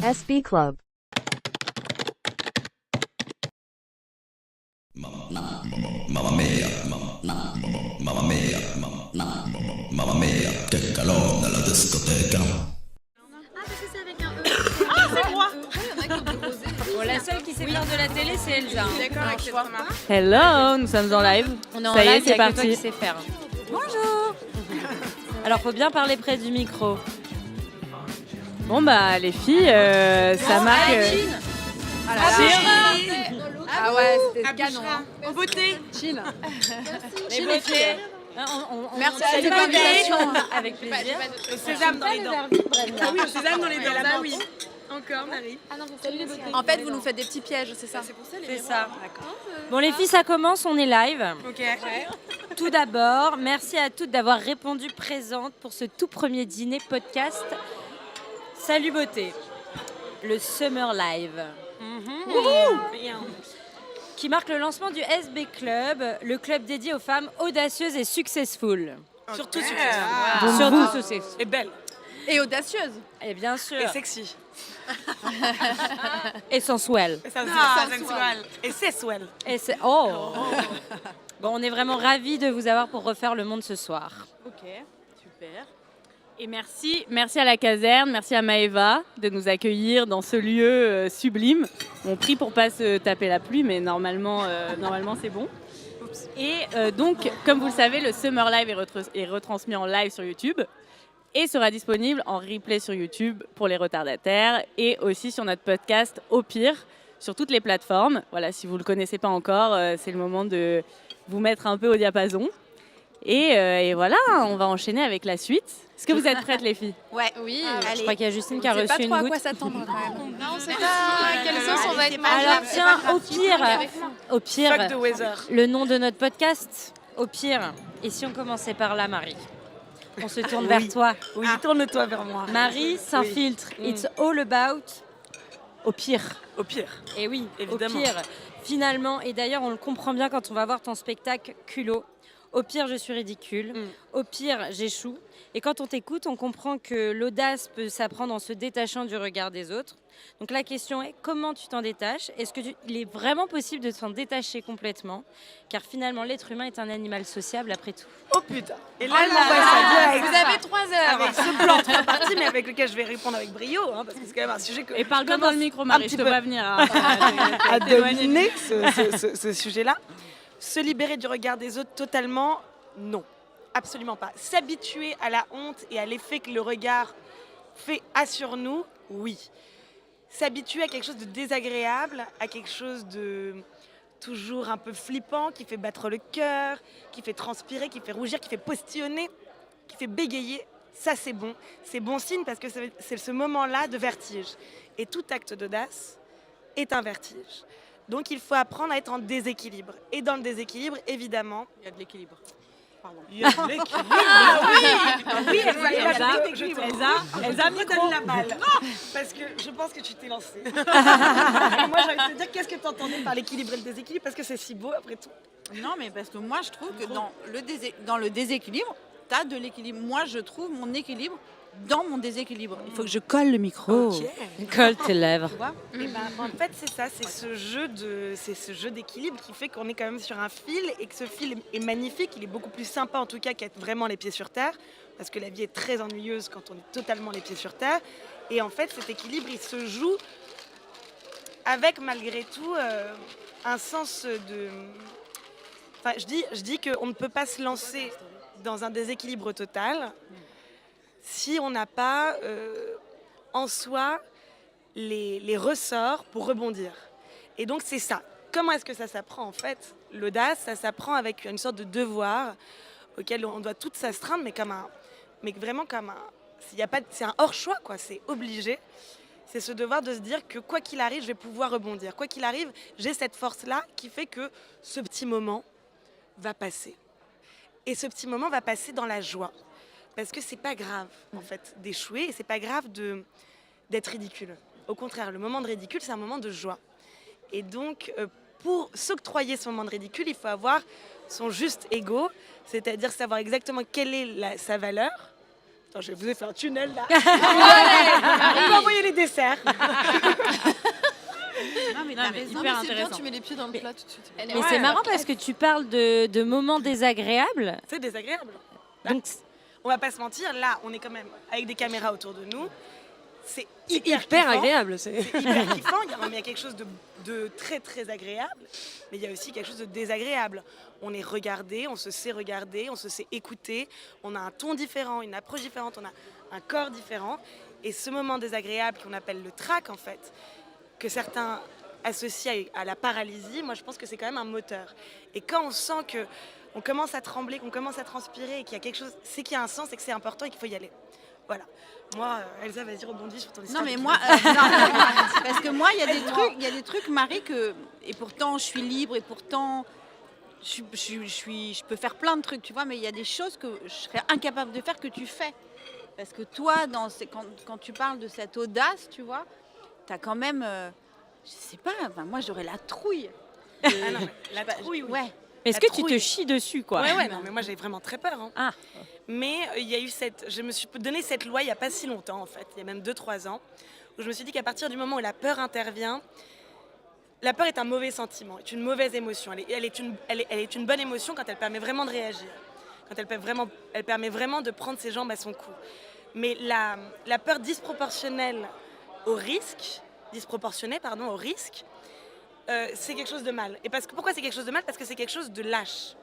SB Club. Mamma mia, mamma mia, mamma mia, che calore nella discoteca. Ah, parce que c'est avec un E. Ah, c'est moi. Bon, la seule qui sait faire de la télé, c'est Elsa. D'accord avec cette remarque. Hello, nous sommes en live. On est en Ça y est, live, c'est il y a que toi parti. qui sais faire. Bonjour. Alors, faut bien parler près du micro. Bon bah les filles, ça marque. Ah ouais, c'était canon. En beauté. Chill. Les beautés. Merci à à cette toute invitation. Avec plaisir. Le sésame dans les dents. Ah oui, le sésame dans les dents. Là, oui. Encore, Marie. En fait, vous nous faites des petits pièges, c'est ça? C'est ça. Bon les filles, ça commence, on est live. Ok. Tout d'abord, merci à toutes d'avoir répondu présentes pour ce tout premier dîner podcast. Salut beauté, le Summer Live. Qui marque le lancement du SB Club, le club dédié aux femmes audacieuses et successful. Surtout Surtout successful. Et belle. Et audacieuse. Et bien sûr. Et sexy. Et sensuel. Et sensuel. Et sexuel. Et c'est... Oh. Bon, on est vraiment ravis de vous avoir pour refaire le monde ce soir. Ok, super. Et merci à la caserne, merci à Maëva de nous accueillir dans ce lieu sublime. On prie pour pas se taper la pluie, mais normalement c'est bon. Et donc, comme vous le savez, le Summer Live est retransmis en live sur YouTube et sera disponible en replay sur YouTube pour les retardataires et aussi sur notre podcast Au Pire, sur toutes les plateformes. Voilà, si vous ne le connaissez pas encore, c'est le moment de vous mettre un peu au diapason. Et voilà, on va enchaîner avec la suite. Est-ce que vous êtes prêtes, les filles? Ouais. Oui. Je crois qu'il y a Justine qui a On sait reçu pas une trop à goutte. quoi s'attendre quand même. Non, on sait pas quelle sauce on va être mangé. Alors tiens, au pire, Fuck the weather. le nom de notre podcast, au pire. Et si on commençait par là, Marie? On se tourne vers toi. Oui, tourne-toi vers moi. Marie s'infiltre. It's all about au pire. Au pire. Et oui, Évidemment. au pire. Finalement, et d'ailleurs, on le comprend bien quand on va voir ton spectacle culot. Au pire, je suis ridicule. Au pire, j'échoue. Et quand on t'écoute, on comprend que l'audace peut s'apprendre en se détachant du regard des autres. Donc la question est, comment tu t'en détaches? Est-ce qu'il est vraiment possible de s'en détacher complètement? Car finalement, l'être humain est un animal sociable après tout. Oh putain. Et là, elle m'envoie ça direct. Vous avez 3 heures. Avec ce plan trois parties, mais avec lequel je vais répondre avec brio, hein, parce que c'est quand même un sujet que Et parle bien dans le micro, Marie, je te vois venir. à dominer ce sujet-là. Se libérer du regard des autres totalement, non. Absolument pas. S'habituer à la honte et à l'effet que le regard a sur nous, oui. S'habituer à quelque chose de désagréable, à quelque chose de toujours un peu flippant, qui fait battre le cœur, qui fait transpirer, qui fait rougir, qui fait postillonner, qui fait bégayer, ça c'est bon. C'est bon signe parce que c'est ce moment-là de vertige. Et tout acte d'audace est un vertige. Donc il faut apprendre à être en déséquilibre. Et dans le déséquilibre, évidemment... Il y a de l'équilibre. Pardon. Il y a de l'équilibre. Oui, Elsa, me donne la balle. Parce que je pense que tu t'es lancée. Et moi, j'ai envie de te dire, qu'est-ce que tu entendais par l'équilibre et le déséquilibre? Parce que c'est si beau, après tout. Non, mais parce que moi, je trouve que dans le déséquilibre, tu as de l'équilibre. Moi, je trouve mon équilibre dans mon déséquilibre. Il faut que je colle le micro. Ok. Colle tes lèvres. Tu vois? Et ben, en fait, c'est ça, c'est ce jeu d'équilibre qui fait qu'on est quand même sur un fil et que ce fil est magnifique. Il est beaucoup plus sympa en tout cas qu'être vraiment les pieds sur terre, parce que la vie est très ennuyeuse quand on est totalement les pieds sur terre. Et en fait, cet équilibre, il se joue avec malgré tout un sens de... Enfin, je dis qu'on ne peut pas se lancer dans un déséquilibre total si on n'a pas en soi les ressorts pour rebondir. Et donc c'est ça. Comment est-ce que ça s'apprend en fait? L'audace, ça s'apprend avec une sorte de devoir auquel on doit toutes s'astreindre, mais vraiment comme un... c'est un hors-choix, quoi. C'est obligé. C'est ce devoir de se dire que quoi qu'il arrive, je vais pouvoir rebondir. Quoi qu'il arrive, j'ai cette force-là qui fait que ce petit moment va passer. Et ce petit moment va passer dans la joie. Parce que c'est pas grave, en fait, d'échouer et c'est pas grave d'être ridicule. Au contraire, le moment de ridicule, c'est un moment de joie. Et donc, pour s'octroyer ce moment de ridicule, il faut avoir son juste ego, c'est-à-dire savoir exactement quelle est sa valeur, Attends, je vous ai fait un tunnel là. On peut envoyer les desserts. Non, mais Non, t'as mais raison. hyper C'est bien, intéressant. tu mets les pieds dans le plat tout de suite. Mais c'est marrant parce que tu parles de moments désagréables. C'est désagréable. Donc, On va pas se mentir, là, on est quand même avec des caméras autour de nous. C'est Hyper kiffant. agréable. C'est hyper kiffant. Il y a quelque chose de très très agréable, mais il y a aussi quelque chose de désagréable. On est regardé, on se sait regarder, on se sait écouter, on a un ton différent, une approche différente, on a un corps différent. Et ce moment désagréable qu'on appelle le trac, en fait, que certains associent à la paralysie, moi je pense que c'est quand même un moteur. Et quand on sent que on commence à trembler, qu'on commence à transpirer et qu'il y a quelque chose, c'est qu'il y a un sens et que c'est important et qu'il faut y aller. Voilà. Moi, Elsa, vas-y, rebondis sur ton histoire. Non, mais de moi, kilométres. non, parce que moi, il y a des trucs, Marie, et pourtant, je suis libre, et pourtant, je peux faire plein de trucs, tu vois, mais il y a des choses que je serais incapable de faire que tu fais. Parce que toi, quand tu parles de cette audace, tu vois, tu as quand même, je sais pas, enfin, moi, j'aurais la trouille. Ah non, mais la trouille, oui. Ouais. est-ce La que tu te trouille. chies dessus, quoi? Ouais, non, mais moi j'ai vraiment très peur. Hein. Ah. Mais il y a eu je me suis donné cette loi il n'y a pas si longtemps, en fait, il y a même 2-3 ans, où je me suis dit qu'à partir du moment où la peur intervient, la peur est un mauvais sentiment, est une mauvaise émotion. Elle est une bonne émotion quand elle permet vraiment de réagir, quand elle permet vraiment de prendre ses jambes à son cou. Mais la peur disproportionnée au risque, c'est quelque chose de mal. Et pourquoi c'est quelque chose de mal? Parce que c'est quelque chose de lâche.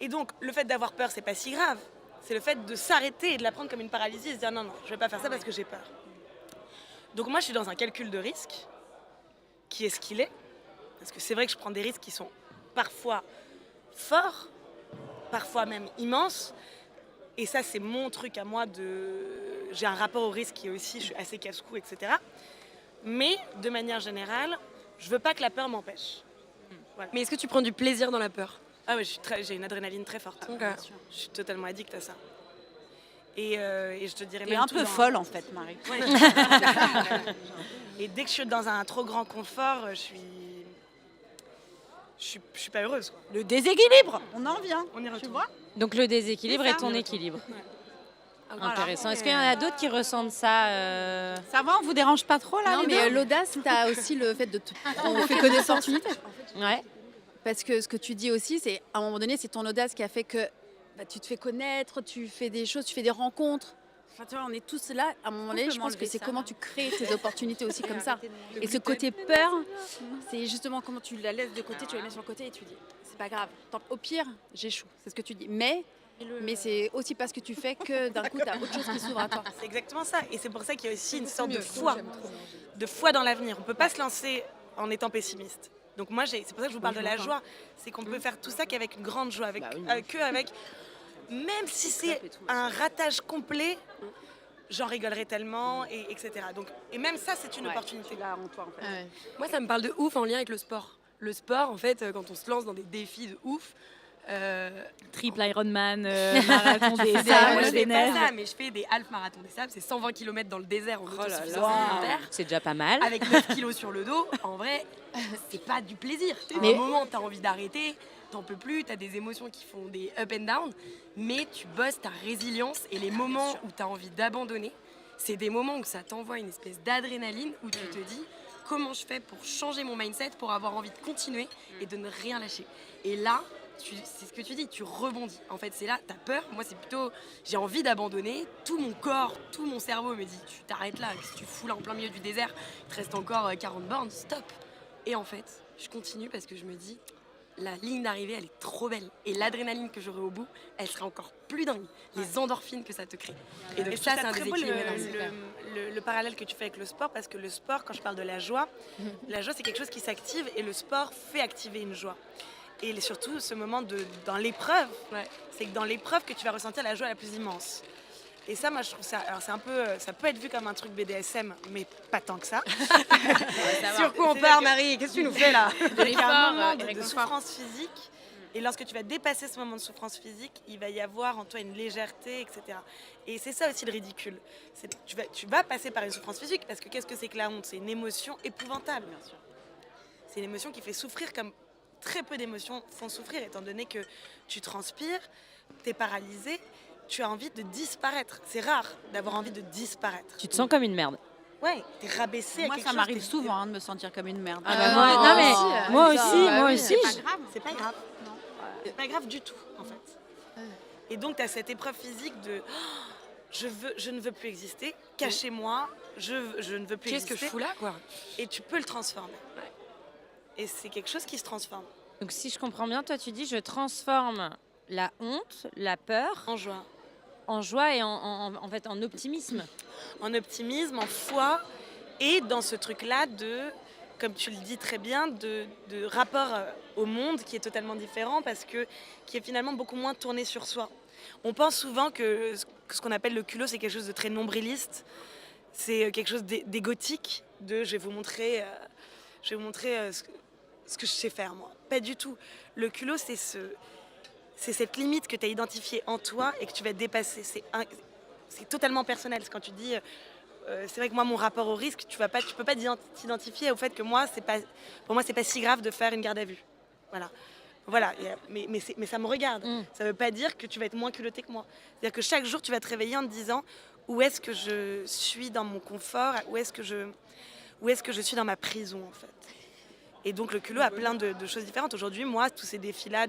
Et donc, le fait d'avoir peur, c'est pas si grave. C'est le fait de s'arrêter et de la prendre comme une paralysie et se dire non, je vais pas faire ça parce que j'ai peur. Donc moi, je suis dans un calcul de risque qui est ce qu'il est. Parce que c'est vrai que je prends des risques qui sont parfois forts, parfois même immenses. Et ça, c'est mon truc à moi j'ai un rapport au risque qui est aussi, je suis assez casse-cou, etc. Mais, de manière générale, je veux pas que la peur m'empêche. Voilà. Mais est-ce que tu prends du plaisir dans la peur? Ah ouais, j'ai une adrénaline très forte. Ok. Je suis totalement addict à ça. Et je te dirais T'es même un tout peu dans- folle, en fait, Marie. Ouais. Et dès que je suis dans un trop grand confort, je suis pas heureuse, quoi. Le déséquilibre, on en vient. On y Tu retourne. vois? Donc le déséquilibre C'est ça. est ton équilibre. Voilà. Intéressant. Est-ce qu'il y en a d'autres qui ressentent ça Ça va, on vous dérange pas trop, là, Non, les mais deux l'audace, t'as aussi le fait de te. On fait que des opportunités. Ouais. Parce que ce que tu dis aussi, c'est à un moment donné, c'est ton audace qui a fait que tu te fais connaître, tu fais des choses, tu fais des rencontres. Enfin, tu vois, on est tous là. À un moment donné, je pense que c'est comment tu crées tes opportunités aussi comme ça. Et ce côté peur, c'est justement comment tu la laisses de côté, tu la mets sur le côté et tu dis, c'est pas grave. Au pire, j'échoue. C'est ce que tu dis. Mais c'est aussi parce que tu fais que d'un coup, tu as autre chose qui s'ouvre à toi. C'est exactement ça. Et c'est pour ça qu'il y a aussi une sorte de foi dans l'avenir. On peut pas se lancer en étant pessimiste. Donc moi, c'est pour ça que je vous parle de la joie. C'est qu'on peut faire tout ça qu'avec une grande joie, avec même si c'est un ratage complet, j'en rigolerai tellement, etc. Donc, et même ça, c'est une opportunité. Là, en toi, en fait. Moi, ça me parle de ouf en lien avec le sport. Le sport, en fait, quand on se lance dans des défis de ouf. Triple Ironman, marathon des Ça, sables, moi, je des fais pas neiges. ça, mais je fais des half marathons des sables, c'est 120 km dans le désert en autosuffisance Wow. alimentaire. C'est déjà pas mal. Avec 9 kilos sur le dos, en vrai, c'est pas du plaisir. À un moment, t'as envie d'arrêter, t'en peux plus, t'as des émotions qui font des up and down, mais tu bosses ta résilience et les moments où t'as envie d'abandonner, c'est des moments où ça t'envoie une espèce d'adrénaline où tu te dis comment je fais pour changer mon mindset, pour avoir envie de continuer et de ne rien lâcher. Et là, c'est ce que tu dis, tu rebondis. En fait, c'est là, t'as peur. Moi, c'est plutôt, j'ai envie d'abandonner. Tout mon corps, tout mon cerveau me dit, tu t'arrêtes là. Si tu fous là en plein milieu du désert, il te reste encore 40 bornes, stop. Et en fait, je continue parce que je me dis, la ligne d'arrivée, elle est trop belle. Et l'adrénaline que j'aurai au bout, elle sera encore plus dingue. Les endorphines que ça te crée. Et donc Et ça, c'est un très beau déséquilibre énorme. le parallèle que tu fais avec le sport, parce que le sport, quand je parle de la joie c'est quelque chose qui s'active et le sport fait activer une joie. Et surtout, ce moment dans l'épreuve, c'est que dans l'épreuve que tu vas ressentir la joie la plus immense. Et ça, moi, je trouve ça... Alors, c'est un peu... Ça peut être vu comme un truc BDSM, mais pas tant que ça. Sur quoi on part, Marie? Qu'est-ce que tu nous fais là? Il y a un moment et de réconfort. souffrance physique. Et lorsque tu vas dépasser ce moment de souffrance physique, il va y avoir en toi une légèreté, etc. Et c'est ça aussi le ridicule. Tu vas passer par une souffrance physique, parce que qu'est-ce que c'est que la honte? C'est une émotion épouvantable. Bien sûr. C'est une émotion qui fait souffrir comme très peu d'émotions font souffrir, étant donné que tu transpires, tu es paralysé, tu as envie de disparaître. C'est rare d'avoir envie de disparaître. Tu te sens comme une merde. Ouais, t'es rabaissé à Moi, quelque ça chose, m'arrive t'es- souvent hein, de me sentir comme une merde. Ah bah moi, non mais moi aussi, bah moi oui, aussi. C'est pas grave. C'est pas grave. Non. C'est pas grave du tout, en fait. Et donc, tu as cette épreuve physique de je ne veux plus exister, cachez-moi, je ne veux plus Qu'est-ce que exister. je fous là, quoi? Et tu peux le transformer. Et c'est quelque chose qui se transforme Donc si je comprends bien, toi tu dis je transforme la honte, la peur en joie, en joie et en fait en optimisme. en optimisme, en foi, et dans ce truc-là de, comme tu le dis très bien, de rapport au monde qui est totalement différent parce que qui est finalement beaucoup moins tourné sur soi. On pense souvent que ce qu'on appelle le culot, c'est quelque chose de très nombriliste. C'est quelque chose d'égotique, de je vais vous montrer, ce que je sais faire moi. Pas du tout. Le culot, c'est cette limite que tu as identifiée en toi et que tu vas dépasser. C'est totalement personnel. C'est quand tu dis, c'est vrai que moi, mon rapport au risque, tu peux pas t'identifier au fait que moi, pour moi, c'est pas si grave de faire une garde à vue. Voilà, mais ça me regarde. Ça veut pas dire que tu vas être moins culotté que moi. C'est-à-dire que chaque jour, tu vas te réveiller en te disant où est-ce que je suis dans mon confort, où est-ce que je suis dans ma prison, en fait. Et donc, le culot a plein de choses différentes. Aujourd'hui, moi, tous ces défis-là,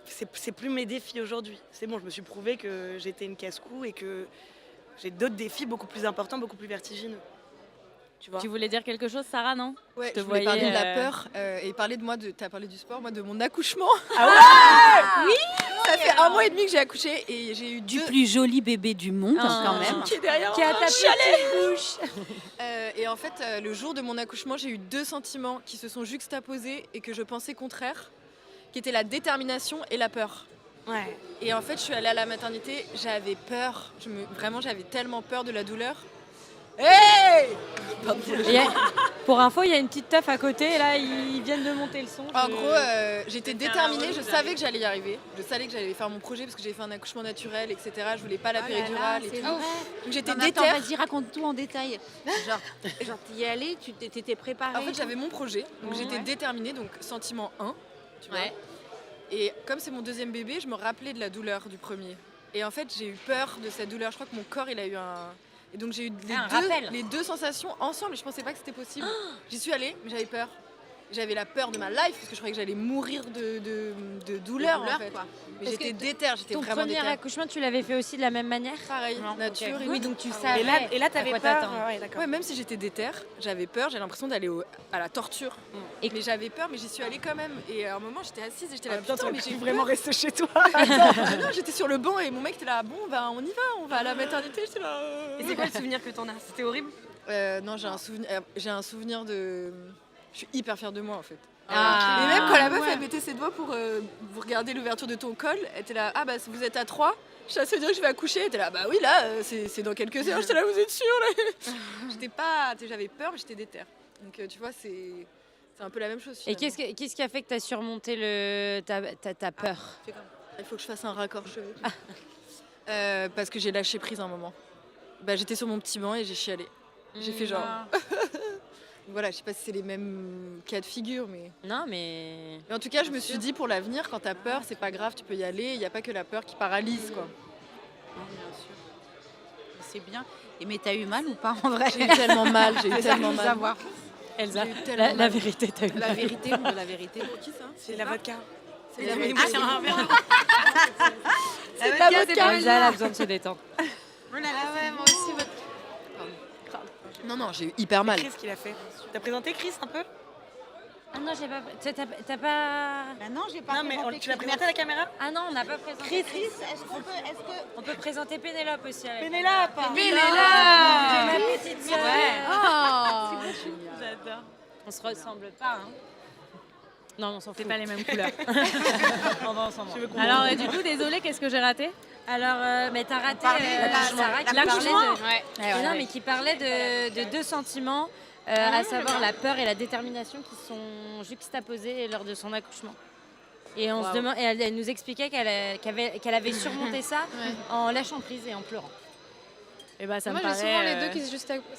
c'est plus mes défis aujourd'hui. C'est bon, je me suis prouvé que j'étais une casse-cou et que j'ai d'autres défis beaucoup plus importants, beaucoup plus vertigineux. Tu vois. Tu voulais dire quelque chose, Sarah, non? Ouais, te je voulais parler de voyais, la peur et parler de moi, t'as parlé du sport, moi de mon accouchement. Oui. Ça fait 1 mois et demi que j'ai accouché et j'ai eu Du 2... plus joli bébé du monde Ah. quand même. qui est derrière Qui a moi. ta petite bouche. Et en fait, le jour de mon accouchement, j'ai eu 2 sentiments qui se sont juxtaposés et que je pensais contraires, qui étaient la détermination et la peur. Ouais. Et en fait, je suis allée à la maternité, j'avais peur, vraiment j'avais tellement peur de la douleur. Hey! Pardon pour le Il y a- Pour info, il y a une petite teuf à côté et là ils viennent de monter le son. En gros, j'étais déterminée, je savais que j'allais y arriver. Je savais que j'allais faire mon projet parce que j'ai fait un accouchement naturel, etc. Je voulais pas la péridurale et tout. Donc j'étais Attends, déterre. vas-y, raconte tout en détail. Genre t'y es allée, tu t'étais préparée. En fait, j'avais mon projet, donc j'étais déterminée, donc sentiment 1, tu vois. Et comme c'est mon 2e bébé, je me rappelais de la douleur du premier. Et en fait, j'ai eu peur de cette douleur. Je crois que mon corps, il a eu un... Et donc j'ai eu un rappel. les 2 sensations ensemble et je pensais pas que c'était possible. J'y suis allée, mais j'avais peur. J'avais la peur de ma life parce que je croyais que j'allais mourir de douleur, en fait. quoi. Mais Parce j'étais que déterre, j'étais Ton vraiment premier déterre. accouchement, tu l'avais fait aussi de la même manière? Pareil, nature et Oui, tout. donc tu savais. Et là, à t'avais quoi peur. t'attendre. Ouais, d'accord. Ouais, même si j'étais déterre, j'avais peur, j'avais l'impression d'aller à la torture. Et- Mais j'avais peur, mais j'y suis allée quand même. Et à un moment, j'étais assise et j'étais là, putain, mais j'ai vraiment rester chez toi. non, j'étais sur le banc et mon mec était là, bon, bah, on y va, on va à la maternité. J'étais là. Et c'est quoi le souvenir que t'en as? C'était horrible? Non, j'ai un souvenir de. Je suis hyper fière de moi en fait. Ah. Et même quand la meuf elle mettait ses doigts pour vous regarder l'ouverture de ton col, elle était là, ah bah vous êtes à 3, je suis dire que je vais accoucher, elle était là, bah oui là, c'est dans quelques heures, j'étais là, vous êtes sûrs là. J'étais pas, j'avais peur mais j'étais déterre. Donc tu vois, c'est un peu la même chose. Et finalement. qu'est-ce qui a fait que tu as surmonté ta peur? Il faut que je fasse un raccord cheveux. Parce que j'ai lâché prise un moment. Bah, j'étais sur mon petit banc et j'ai chialé. J'ai fait genre. Voilà, je sais pas si c'est les mêmes cas de figure, mais. Non, mais. Mais en tout cas, je me suis dit pour l'avenir, quand t'as peur, c'est pas grave, tu peux y aller. Il n'y a pas que la peur qui paralyse, quoi. Bien sûr. C'est bien. Et mais t'as eu mal ou pas en vrai? J'ai eu tellement mal, j'ai eu C'est ça que tellement je veux mal. savoir. Elsa, J'ai eu tellement la mal. vérité, t'as eu. La vérité, on veut la vérité. Qui ça? C'est la vodka. C'est la Mais vodka. moi, c'est un verre. C'est la vodka. Elsa, elle a besoin de se détendre. Ah ouais, moi aussi. Non, non, j'ai eu hyper mal. Chris qui l'a fait. T'as présenté Chris un peu? Ah non, j'ai pas. T'as pas. Bah non, j'ai pas Non, mais présenté tu l'as Chris. présenté à la caméra? Ah non, on n'a pas présenté. Chris, est-ce qu'on peut... On peut présenter Pénélope aussi. Avec Pénélope! Ma petite sœur. Oh. J'adore. On se ressemble pas, hein. Non, on s'en fout. C'est pas les mêmes couleurs. On va ensemble. Alors, du coup, désolée, qu'est-ce que j'ai raté? Alors, mais t'as raté Sarah qui l'accouchement. parlait de... Non, mais qui parlait de 2 sentiments, à savoir la peur et la détermination qui sont juxtaposés lors de son accouchement. Et on se demande, et elle nous expliquait qu'elle avait surmonté ça en lâchant prise et en pleurant. Et bah, ça Moi, me j'ai paraît. souvent les deux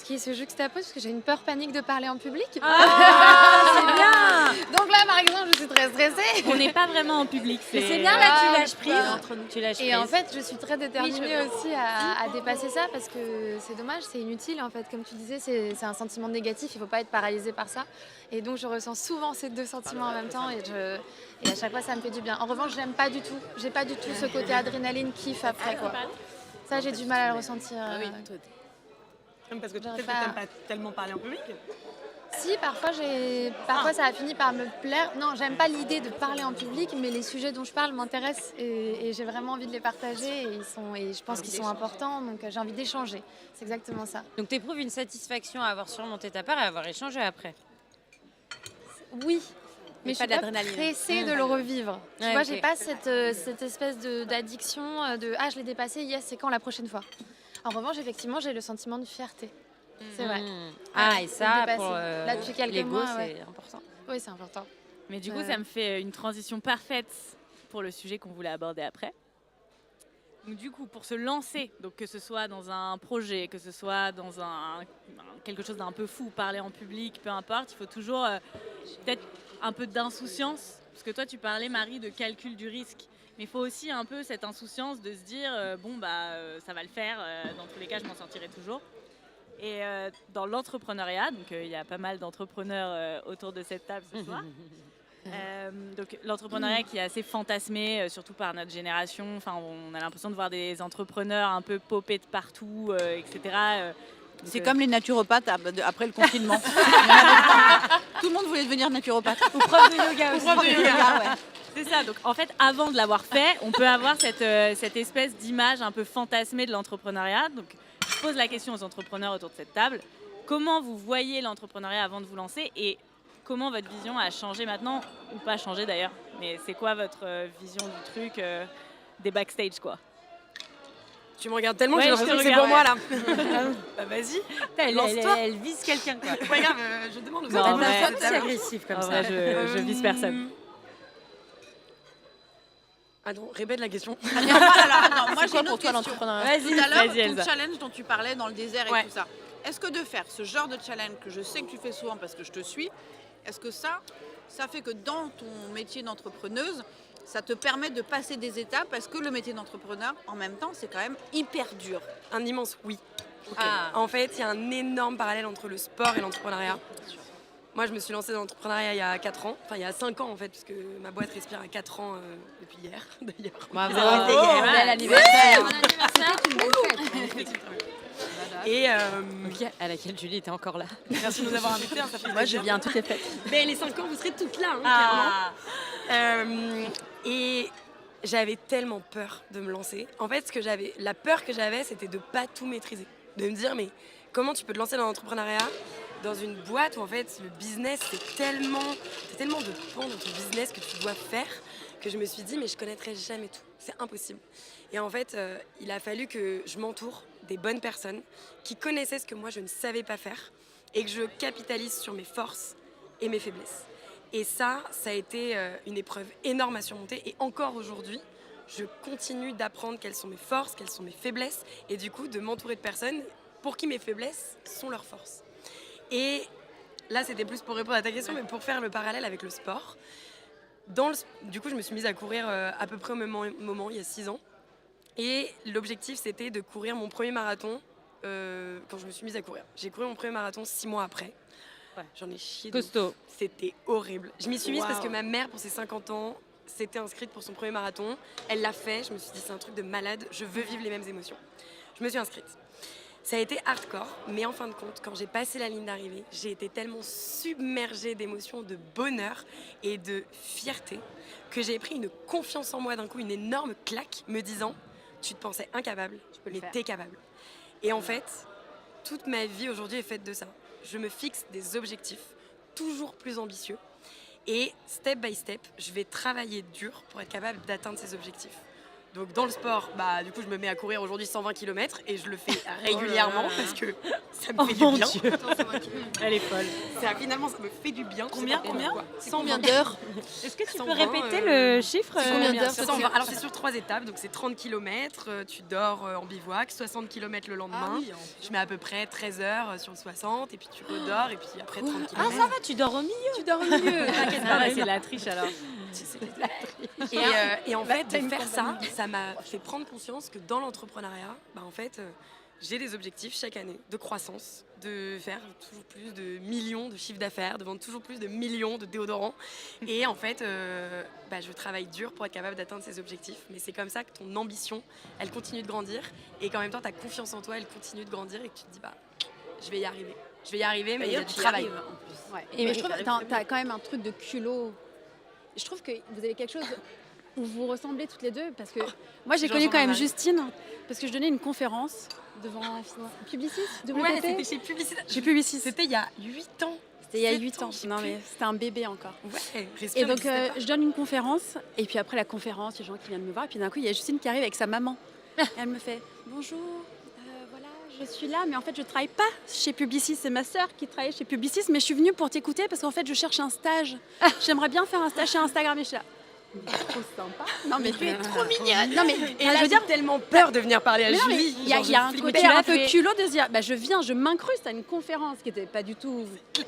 qui se juxtaposent parce que j'ai une peur panique de parler en public. Ah, c'est bien. Donc là, par exemple, je suis très stressée. On n'est pas vraiment en public. Mais c'est bien là, tu lâches prise. Entre Tu lâches Et prise. en fait, je suis très déterminée aussi à dépasser ça parce que c'est dommage, c'est inutile en fait. Comme tu disais, c'est un sentiment négatif, il ne faut pas être paralysé par ça. Et donc, je ressens souvent ces deux sentiments en même temps et à chaque fois, ça me fait du bien. En revanche, j'aime pas du tout. J'ai pas du tout ce côté adrénaline, kiff après quoi. Ça, j'ai du mal à le ressentir. Parce que J'arrive peut-être pas. que t'aimes pas tellement parler en public. Si, parfois ça a fini par me plaire. Non, j'aime pas l'idée de parler en public, mais les sujets dont je parle m'intéressent et j'ai vraiment envie de les partager et je pense qu'ils sont importants, donc j'ai envie d'échanger. C'est exactement ça. Donc tu éprouves une satisfaction à avoir surmonté ta peur et à avoir échangé après. Oui, mais je pas suis pas d'adrénaline. pressée de le revivre. Tu Ouais, vois, ok. j'ai pas cette espèce d'addiction de je l'ai dépassé, yes, c'est quand la prochaine fois. En revanche, effectivement, j'ai le sentiment de fierté. C'est vrai. Ah, et ça, Dépasser. pour Là, depuis quelques l'ego, mois, c'est ouais. important. Oui, c'est important. Mais du coup, ça me fait une transition parfaite pour le sujet qu'on voulait aborder après. Donc du coup, pour se lancer, donc que ce soit dans un projet, que ce soit dans quelque chose d'un peu fou, parler en public, peu importe, il faut toujours peut-être un peu d'insouciance. Parce que toi, tu parlais, Marie, de calcul du risque. Mais il faut aussi un peu cette insouciance de se dire, ça va le faire, dans tous les cas, je m'en sortirai toujours. Et dans l'entrepreneuriat, donc il y a pas mal d'entrepreneurs autour de cette table ce soir. Donc l'entrepreneuriat qui est assez fantasmé, surtout par notre génération. Enfin, on a l'impression de voir des entrepreneurs un peu popés de partout, etc. C'est comme les naturopathes après le confinement. Tout le monde voulait devenir naturopathe. Ou prof de yoga aussi. Prof de yoga, ouais. C'est ça. Donc en fait, avant de l'avoir fait, on peut avoir cette espèce d'image un peu fantasmée de l'entrepreneuriat. Donc je pose la question aux entrepreneurs autour de cette table. Comment vous voyez l'entrepreneuriat avant de vous lancer et comment votre vision a changé maintenant, ou pas changé d'ailleurs, mais c'est quoi votre vision du truc, des backstage quoi? Tu me regardes tellement Ouais, que je j'ai te l'impression que c'est pour regarde. moi là. Bah vas-y. Elle, elle vise quelqu'un quoi. Pas grave, je demande aux Non, autres. mais- C'est agressif comme En ça. vrai, je vise personne. Attends, répète la question. Alors, moi, j'ai C'est quoi une pour autre toi question. l'entrepreneuriat? Tout à l'heure, Vas-y, Elsa. ton challenge dont tu parlais dans le désert et Ouais. tout ça. Est-ce que de faire ce genre de challenge que je sais que tu fais souvent parce que je te suis, est-ce que ça fait que dans ton métier d'entrepreneuse, ça te permet de passer des étapes parce que le métier d'entrepreneur, en même temps, c'est quand même hyper dur. Un immense oui. Ah. En fait, il y a un énorme parallèle entre le sport et l'entrepreneuriat. Moi, je me suis lancée dans l'entrepreneuriat il y a 4 ans. Enfin, il y a 5 ans en fait, puisque ma boîte respire à 4 ans depuis hier, d'ailleurs. Bravo. Bel anniversaire. Et Ok, à laquelle Julie était encore là. merci de nous avoir invités. Ça fait Moi, je plaisir. viens toutes les fêtes. Mais les 5 ans, vous serez toutes là, Ah. clairement. Et j'avais tellement peur de me lancer. En fait, la peur que j'avais, c'était de pas tout maîtriser. De me dire, mais comment tu peux te lancer dans l'entrepreneuriat dans une boîte où en fait le business, c'est tellement de pans dans ton business que tu dois faire que je me suis dit, mais je connaîtrai jamais tout. C'est impossible. Et en fait, il a fallu que je m'entoure des bonnes personnes qui connaissaient ce que moi je ne savais pas faire et que je capitalise sur mes forces et mes faiblesses. Et ça a été une épreuve énorme à surmonter. Et encore aujourd'hui, je continue d'apprendre quelles sont mes forces, quelles sont mes faiblesses, et du coup de m'entourer de personnes pour qui mes faiblesses sont leurs forces. Et là, c'était plus pour répondre à ta question, mais pour faire le parallèle avec le sport. Du coup, je me suis mise à courir à peu près au même moment, il y a 6 ans. Et l'objectif, c'était de courir mon premier marathon quand je me suis mise à courir. J'ai couru mon premier marathon 6 mois après. Ouais. J'en ai chié de ouf. Costaud. C'était horrible. Je m'y suis mise Wow. parce que ma mère, pour ses 50 ans, s'était inscrite pour son premier marathon. Elle l'a fait. Je me suis dit, c'est un truc de malade. Je veux vivre les mêmes émotions. Je me suis inscrite. Ça a été hardcore, mais en fin de compte, quand j'ai passé la ligne d'arrivée, j'ai été tellement submergée d'émotions, de bonheur et de fierté que j'ai pris une confiance en moi d'un coup, une énorme claque, me disant, tu te pensais incapable, mais t'es capable. Et en fait, toute ma vie aujourd'hui est faite de ça. Je me fixe des objectifs toujours plus ambitieux et step by step, je vais travailler dur pour être capable d'atteindre ces objectifs. Donc dans le sport, du coup je me mets à courir aujourd'hui 120 km et je le fais régulièrement parce que ça me fait du bien. Elle est folle. Finalement ça me fait du bien. Combien 100 d'heures. Est-ce que tu peux 120, répéter le chiffre c'est combien d'heures 120. Alors c'est sur 3 étapes, donc c'est 30 km, tu dors en bivouac, 60 km le lendemain. Je mets à peu près 13 heures sur le 60 et puis tu redors et puis après 30 km. Ah ça va, tu dors au milieu. Tu dors au milieu. T'inquiète pas, c'est de la triche alors. Et en fait, de faire ça m'a fait prendre conscience que dans l'entrepreneuriat, en fait, j'ai des objectifs chaque année de croissance, de faire toujours plus de millions de chiffres d'affaires, de vendre toujours plus de millions de déodorants. Et en fait, je travaille dur pour être capable d'atteindre ces objectifs. Mais c'est comme ça que ton ambition, elle continue de grandir et qu'en même temps, ta confiance en toi, elle continue de grandir et que tu te dis, je vais y arriver. Je vais y arriver, mais il y a du travail. Ouais. Et je trouve que t'as quand même un truc de culot. Je trouve que vous avez quelque chose où vous ressemblez toutes les deux parce que moi j'ai connu quand même Justine parce que je donnais une conférence devant Publicis. Ouais, c'était chez Publicis. Chez Publicis. C'était il y a 8 ans. C'était il y a 8 ans. Non mais c'était un bébé encore. Ouais, et donc je donne une conférence et puis après la conférence, il y a des gens qui viennent me voir et puis d'un coup il y a Justine qui arrive avec sa maman. Et elle me fait bonjour. Voilà, je suis là, mais en fait, je travaille pas chez Publicis. C'est ma sœur qui travaille chez Publicis, mais je suis venue pour t'écouter parce qu'en fait, je cherche un stage. J'aimerais bien faire un stage chez Instagram. Et je suis là. Trop sympa. Non, mais tu es trop mignonne. Non, mais et là, je veux dire, tellement peur de venir parler à Julie. Il y a un côté un peu culot de se dire, je viens, je m'incruste à une conférence qui n'était pas du tout. Je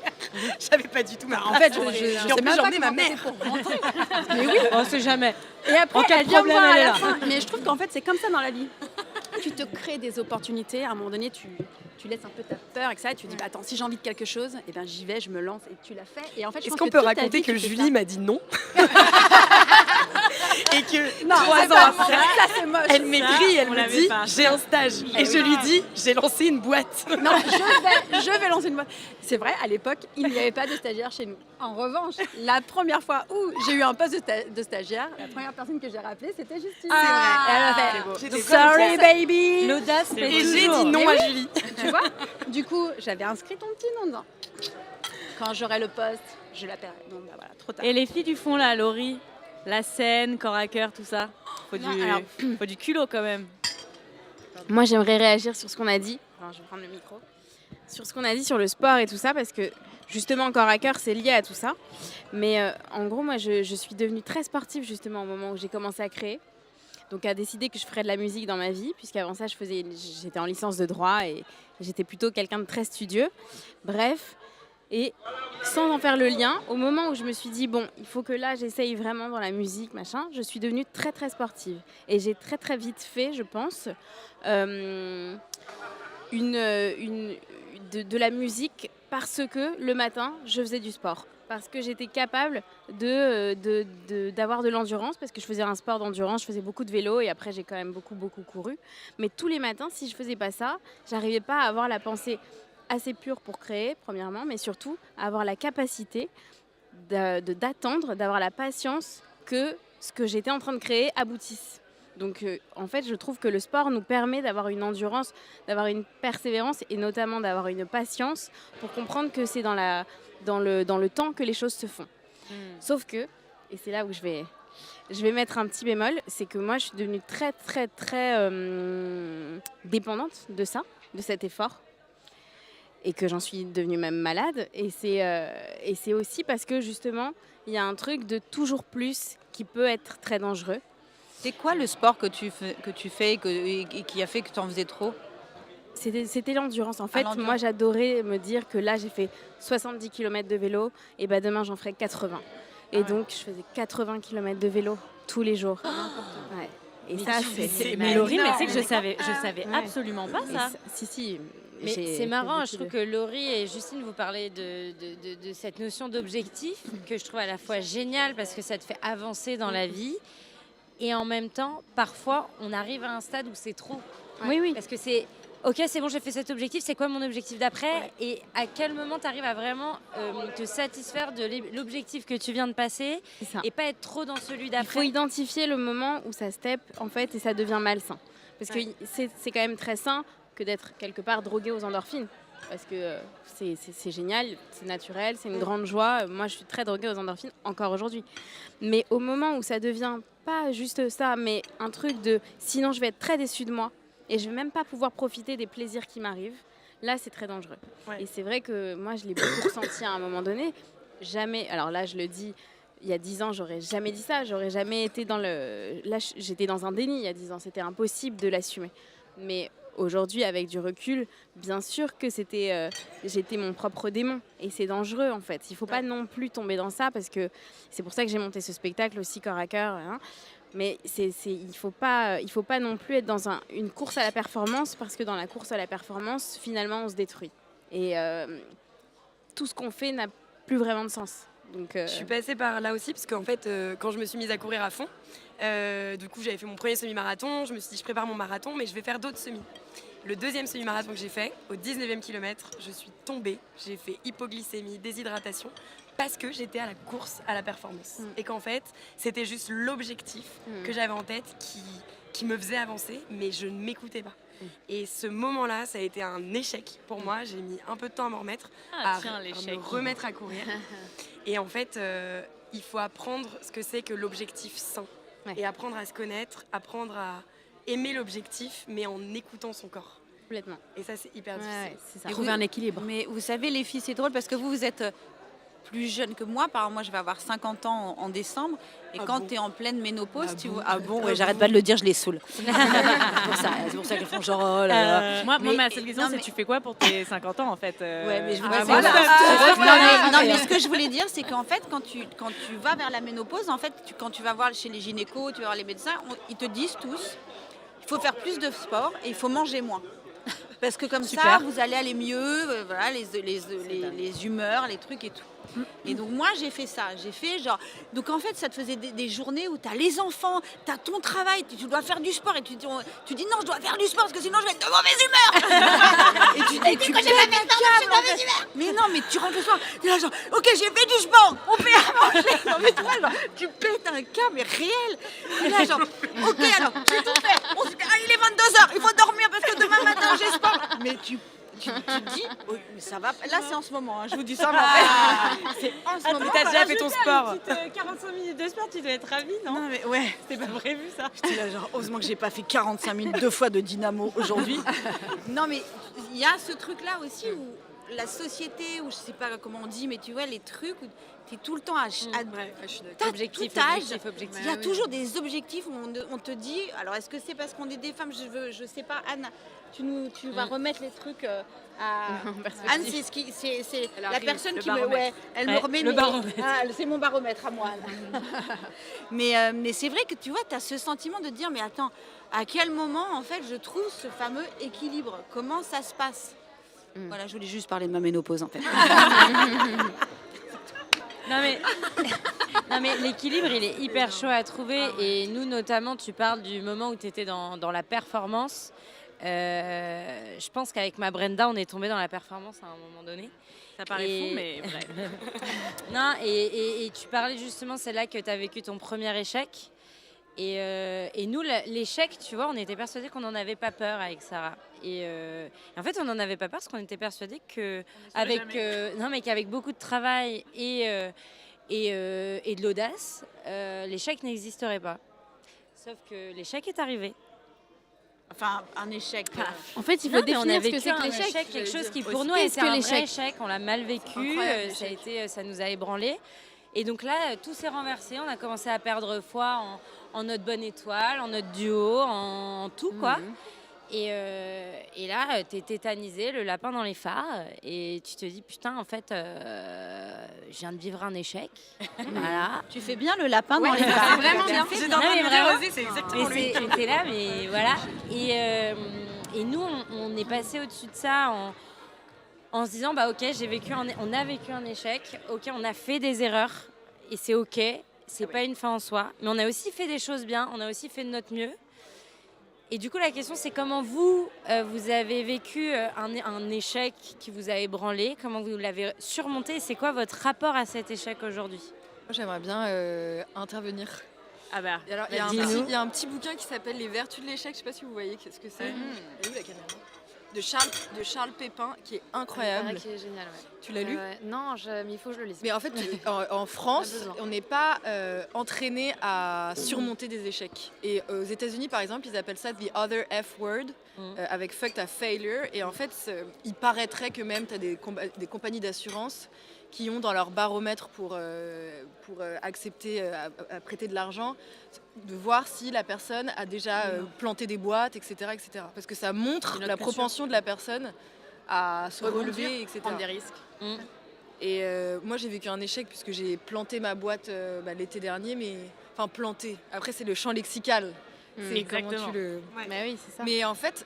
savais pas du tout. En fait, je sais même pas ma mère pour rentrer. Mais oui, on sait jamais. Et après, elle vient me voir à la fin. Mais je trouve qu'en fait, c'est comme ça dans la vie. Tu te crées des opportunités. À un moment donné, tu laisses un peu ta peur et tu dis attends, si j'ai envie de quelque chose, j'y vais, je me lance et tu l'as fait. Et en fait, est-ce qu'on peut raconter que Julie m'a dit non et que non, 3 ans après, ça c'est moche. Elle m'écrit, elle me dit j'ai un stage et je lui dis j'ai lancé une boîte. Non, je vais lancer une boîte. C'est vrai, à l'époque, il n'y avait pas de stagiaire chez nous. En revanche, la première fois où j'ai eu un poste de stagiaire, la première personne que j'ai rappelée, c'était Justine. Ah, elle a fait sorry baby. L'audace, et j'ai dit non à Julie. Tu vois? Du coup, j'avais inscrit ton petit nom dedans. Quand j'aurai le poste, je l'appellerai. Donc voilà, trop tard. Et les filles du fond là, Laurie, la scène, corps à cœur, tout ça. Faut du culot quand même. Moi, j'aimerais réagir sur ce qu'on a dit. Enfin, je vais prendre le micro. Sur ce qu'on a dit sur le sport et tout ça, parce que justement, corps à cœur, c'est lié à tout ça. Mais en gros, moi, je suis devenue très sportive justement au moment où j'ai commencé à créer. Donc, à décider que je ferais de la musique dans ma vie, puisqu'avant ça, j'étais en licence de droit et j'étais plutôt quelqu'un de très studieux. Bref, et sans en faire le lien, au moment où je me suis dit, bon, il faut que là, j'essaye vraiment dans la musique, machin, je suis devenue très, très sportive. Et j'ai très, très vite fait, je pense, de la musique parce que le matin, je faisais du sport. Parce que j'étais capable d'avoir de l'endurance, parce que je faisais un sport d'endurance, je faisais beaucoup de vélo et après j'ai quand même beaucoup couru. Mais tous les matins, si je faisais pas ça, j'arrivais pas à avoir la pensée assez pure pour créer, premièrement, mais surtout à avoir la capacité d'attendre, d'avoir la patience que ce que j'étais en train de créer aboutisse. Donc en fait, je trouve que le sport nous permet d'avoir une endurance, d'avoir une persévérance et notamment d'avoir une patience pour comprendre que c'est dans le temps que les choses se font. Sauf que, et c'est là où je vais mettre un petit bémol, c'est que moi je suis devenue très très très dépendante de ça, de cet effort. Et que j'en suis devenue même malade. Et c'est aussi parce que justement, il y a un truc de toujours plus qui peut être très dangereux. C'est quoi le sport que tu fais et qui a fait que tu en faisais trop? C'était l'endurance. En fait, moi, j'adorais me dire que là, j'ai fait 70 km de vélo et demain, j'en ferai 80. Et donc, je faisais 80 km de vélo tous les jours. Ouais. Et ça, Mais Laurie, mais c'est que je savais absolument pas ça. Si. Mais c'est marrant, je trouve que Laurie et Justine, vous parlez de cette notion d'objectif que je trouve à la fois géniale parce que ça te fait avancer dans la vie et en même temps, parfois, on arrive à un stade où c'est trop. Oui. Parce que c'est, ok, c'est bon, j'ai fait cet objectif, c'est quoi mon objectif d'après? Et à quel moment tu arrives à vraiment te satisfaire de l'objectif que tu viens de passer et pas être trop dans celui d'après? Il faut identifier le moment où ça step, en fait, et ça devient malsain. Parce que c'est quand même très sain que d'être quelque part drogué aux endorphines. Parce que c'est génial, c'est naturel, c'est une grande joie. Moi, je suis très droguée aux endorphines, encore aujourd'hui. Mais au moment où ça devient pas juste ça, mais un truc de sinon je vais être très déçue de moi et je vais même pas pouvoir profiter des plaisirs qui m'arrivent. Là, c'est très dangereux. Ouais. Et c'est vrai que moi, je l'ai beaucoup ressenti à un moment donné. Jamais, alors là, je le dis, il y a 10 ans, j'aurais jamais dit ça. J'aurais jamais été dans le. Là, j'étais dans un déni il y a 10 ans. C'était impossible de l'assumer. Mais aujourd'hui, avec du recul, bien sûr que j'étais mon propre démon. Et c'est dangereux, en fait. Il ne faut pas non plus tomber dans ça parce que c'est pour ça que j'ai monté ce spectacle aussi corps à cœur. Hein. Mais il faut pas non plus être dans une course à la performance parce que dans la course à la performance, finalement, on se détruit. Et tout ce qu'on fait n'a plus vraiment de sens. Donc, Je suis passée par là aussi parce qu'en fait, quand je me suis mise à courir à fond, du coup, j'avais fait mon premier semi-marathon. Je me suis dit, je prépare mon marathon, mais je vais faire d'autres semis. Le deuxième semi-marathon que j'ai fait, au 19e kilomètre, je suis tombée. J'ai fait hypoglycémie, déshydratation, parce que j'étais à la course à la performance. Et qu'en fait, c'était juste l'objectif que j'avais en tête qui me faisait avancer, mais je ne m'écoutais pas. Et ce moment-là, ça a été un échec pour moi. J'ai mis un peu de temps à m'en remettre, à me remettre à courir. Et en fait, il faut apprendre ce que c'est que l'objectif sain. Et apprendre à se connaître, apprendre à aimer l'objectif, mais en écoutant son corps. Complètement. Et ça, c'est hyper difficile. C'est ça. Trouver un équilibre. Mais vous savez, les filles, c'est drôle parce que vous êtes plus jeune que moi. Par exemple, moi, je vais avoir 50 ans en décembre. Et quand tu es en pleine ménopause, tu vois. Ah bon, ouais, j'arrête pas de le dire, je les saule. c'est pour ça qu'elles font genre, oh là là. Moi, ma seule question, c'est tu fais quoi pour tes 50 ans en fait Ouais, mais je voudrais voilà. non, mais ce que je voulais dire, c'est qu'en fait, quand tu vas vers la ménopause, en fait, quand tu vas voir chez les gynécos, tu vas voir les médecins, ils te disent tous, il faut faire plus de sport et il faut manger moins. Parce que comme ça, vous allez aller mieux, voilà, les humeurs, les trucs et tout. Et donc moi j'ai fait ça, donc en fait ça te faisait des journées où tu as les enfants, tu as ton travail, tu dois faire du sport et tu dis non je dois faire du sport parce que sinon je vais être de mauvaise humeur. Et tu dis que j'ai pas fait de sport, je suis de mauvaise humeur. Mais non, mais tu rentres le soir, tu es là genre ok j'ai fait du sport, on fait à manger. Non mais toi genre tu pètes un câble mais réel. Et là genre ok alors j'ai tout fait, il est 22h, il faut dormir parce que demain matin j'ai sport. Mais tu te dis, oh, mais ça va. Là, c'est en ce moment. Hein, je vous dis ça. C'est en ce moment. T'as déjà fait ton sport. 45 minutes de sport, tu dois être ravie, non? Non, mais ouais. C'était pas prévu ça. J'étais là, genre, heureusement que j'ai pas fait 45 minutes 2 fois de dynamo aujourd'hui. Non, mais il y a ce truc-là aussi où la société, ou je sais pas comment on dit, mais tu vois, les trucs où tu es tout le temps à Objectif. il y a toujours des objectifs où on te dit, alors est-ce que c'est parce qu'on est des femmes, je sais pas, Anne, tu vas remettre les trucs à Anne, c'est la personne qui elle me remet le baromètre. C'est mon baromètre à moi. mais c'est vrai que tu vois, tu as ce sentiment de dire mais attends, à quel moment en fait je trouve ce fameux équilibre? Comment ça se passe? Voilà, je voulais juste parler de ma ménopause en fait. Non mais l'équilibre il est hyper chaud à trouver et nous notamment tu parles du moment où tu étais dans la performance. Je pense qu'avec ma Brenda on est tombé dans la performance à un moment donné. Ça paraît fou mais vrai. Non et tu parlais justement c'est là que tu as vécu ton premier échec et nous l'échec tu vois on était persuadés qu'on n'en avait pas peur avec Sarah et en fait on n'en avait pas peur parce qu'on était persuadés que qu'avec beaucoup de travail et de l'audace l'échec n'existerait pas sauf que l'échec est arrivé. Enfin, un échec. En fait, il faut définir ce que c'est que un l'échec. échec, quelque chose qui pour nous était un vrai échec. On l'a mal vécu, ça nous a ébranlés. Et donc là, tout s'est renversé. On a commencé à perdre foi en notre bonne étoile, en notre duo, en tout quoi. Et là, t'es tétanisé, le lapin dans les phares, et tu te dis putain, en fait, je viens de vivre un échec. Voilà. Tu fais bien le lapin dans les phares. C'est vraiment bien. J'ai dans c'est exactement lui. T'es là, mais voilà. Et nous, on est passé au-dessus de ça en se disant bah ok, on a vécu un échec. Ok, on a fait des erreurs et c'est ok. C'est pas une fin en soi, mais on a aussi fait des choses bien. On a aussi fait de notre mieux. Et du coup, la question, c'est comment vous avez vécu un échec qui vous a ébranlé, comment vous l'avez surmonté, et c'est quoi votre rapport à cet échec aujourd'hui? Moi, j'aimerais bien intervenir. Ah bah, Alors, il y a un petit bouquin qui s'appelle Les vertus de l'échec, je sais pas si vous voyez ce que c'est. Où la caméra? de Charles Pépin qui est incroyable. Qui est génial, ouais. Tu l'as lu? Non, mais il faut que je le lise. Mais en fait, en France, on n'est pas entraîné à surmonter des échecs. Et aux États-Unis, par exemple, ils appellent ça the other F word, avec fuck ta failure. Et en fait, il paraîtrait que même tu as des compagnies d'assurance qui ont dans leur baromètre pour accepter à prêter de l'argent, de voir si la personne a déjà planté des boîtes, etc., etc. Parce que ça montre la propension de la personne à se relever, etc. Prendre des risques. Et moi j'ai vécu un échec puisque j'ai planté ma boîte l'été dernier, mais enfin planté. Après c'est le champ lexical. C'est comment tu le. Ouais. Bah oui, c'est ça. Mais en fait,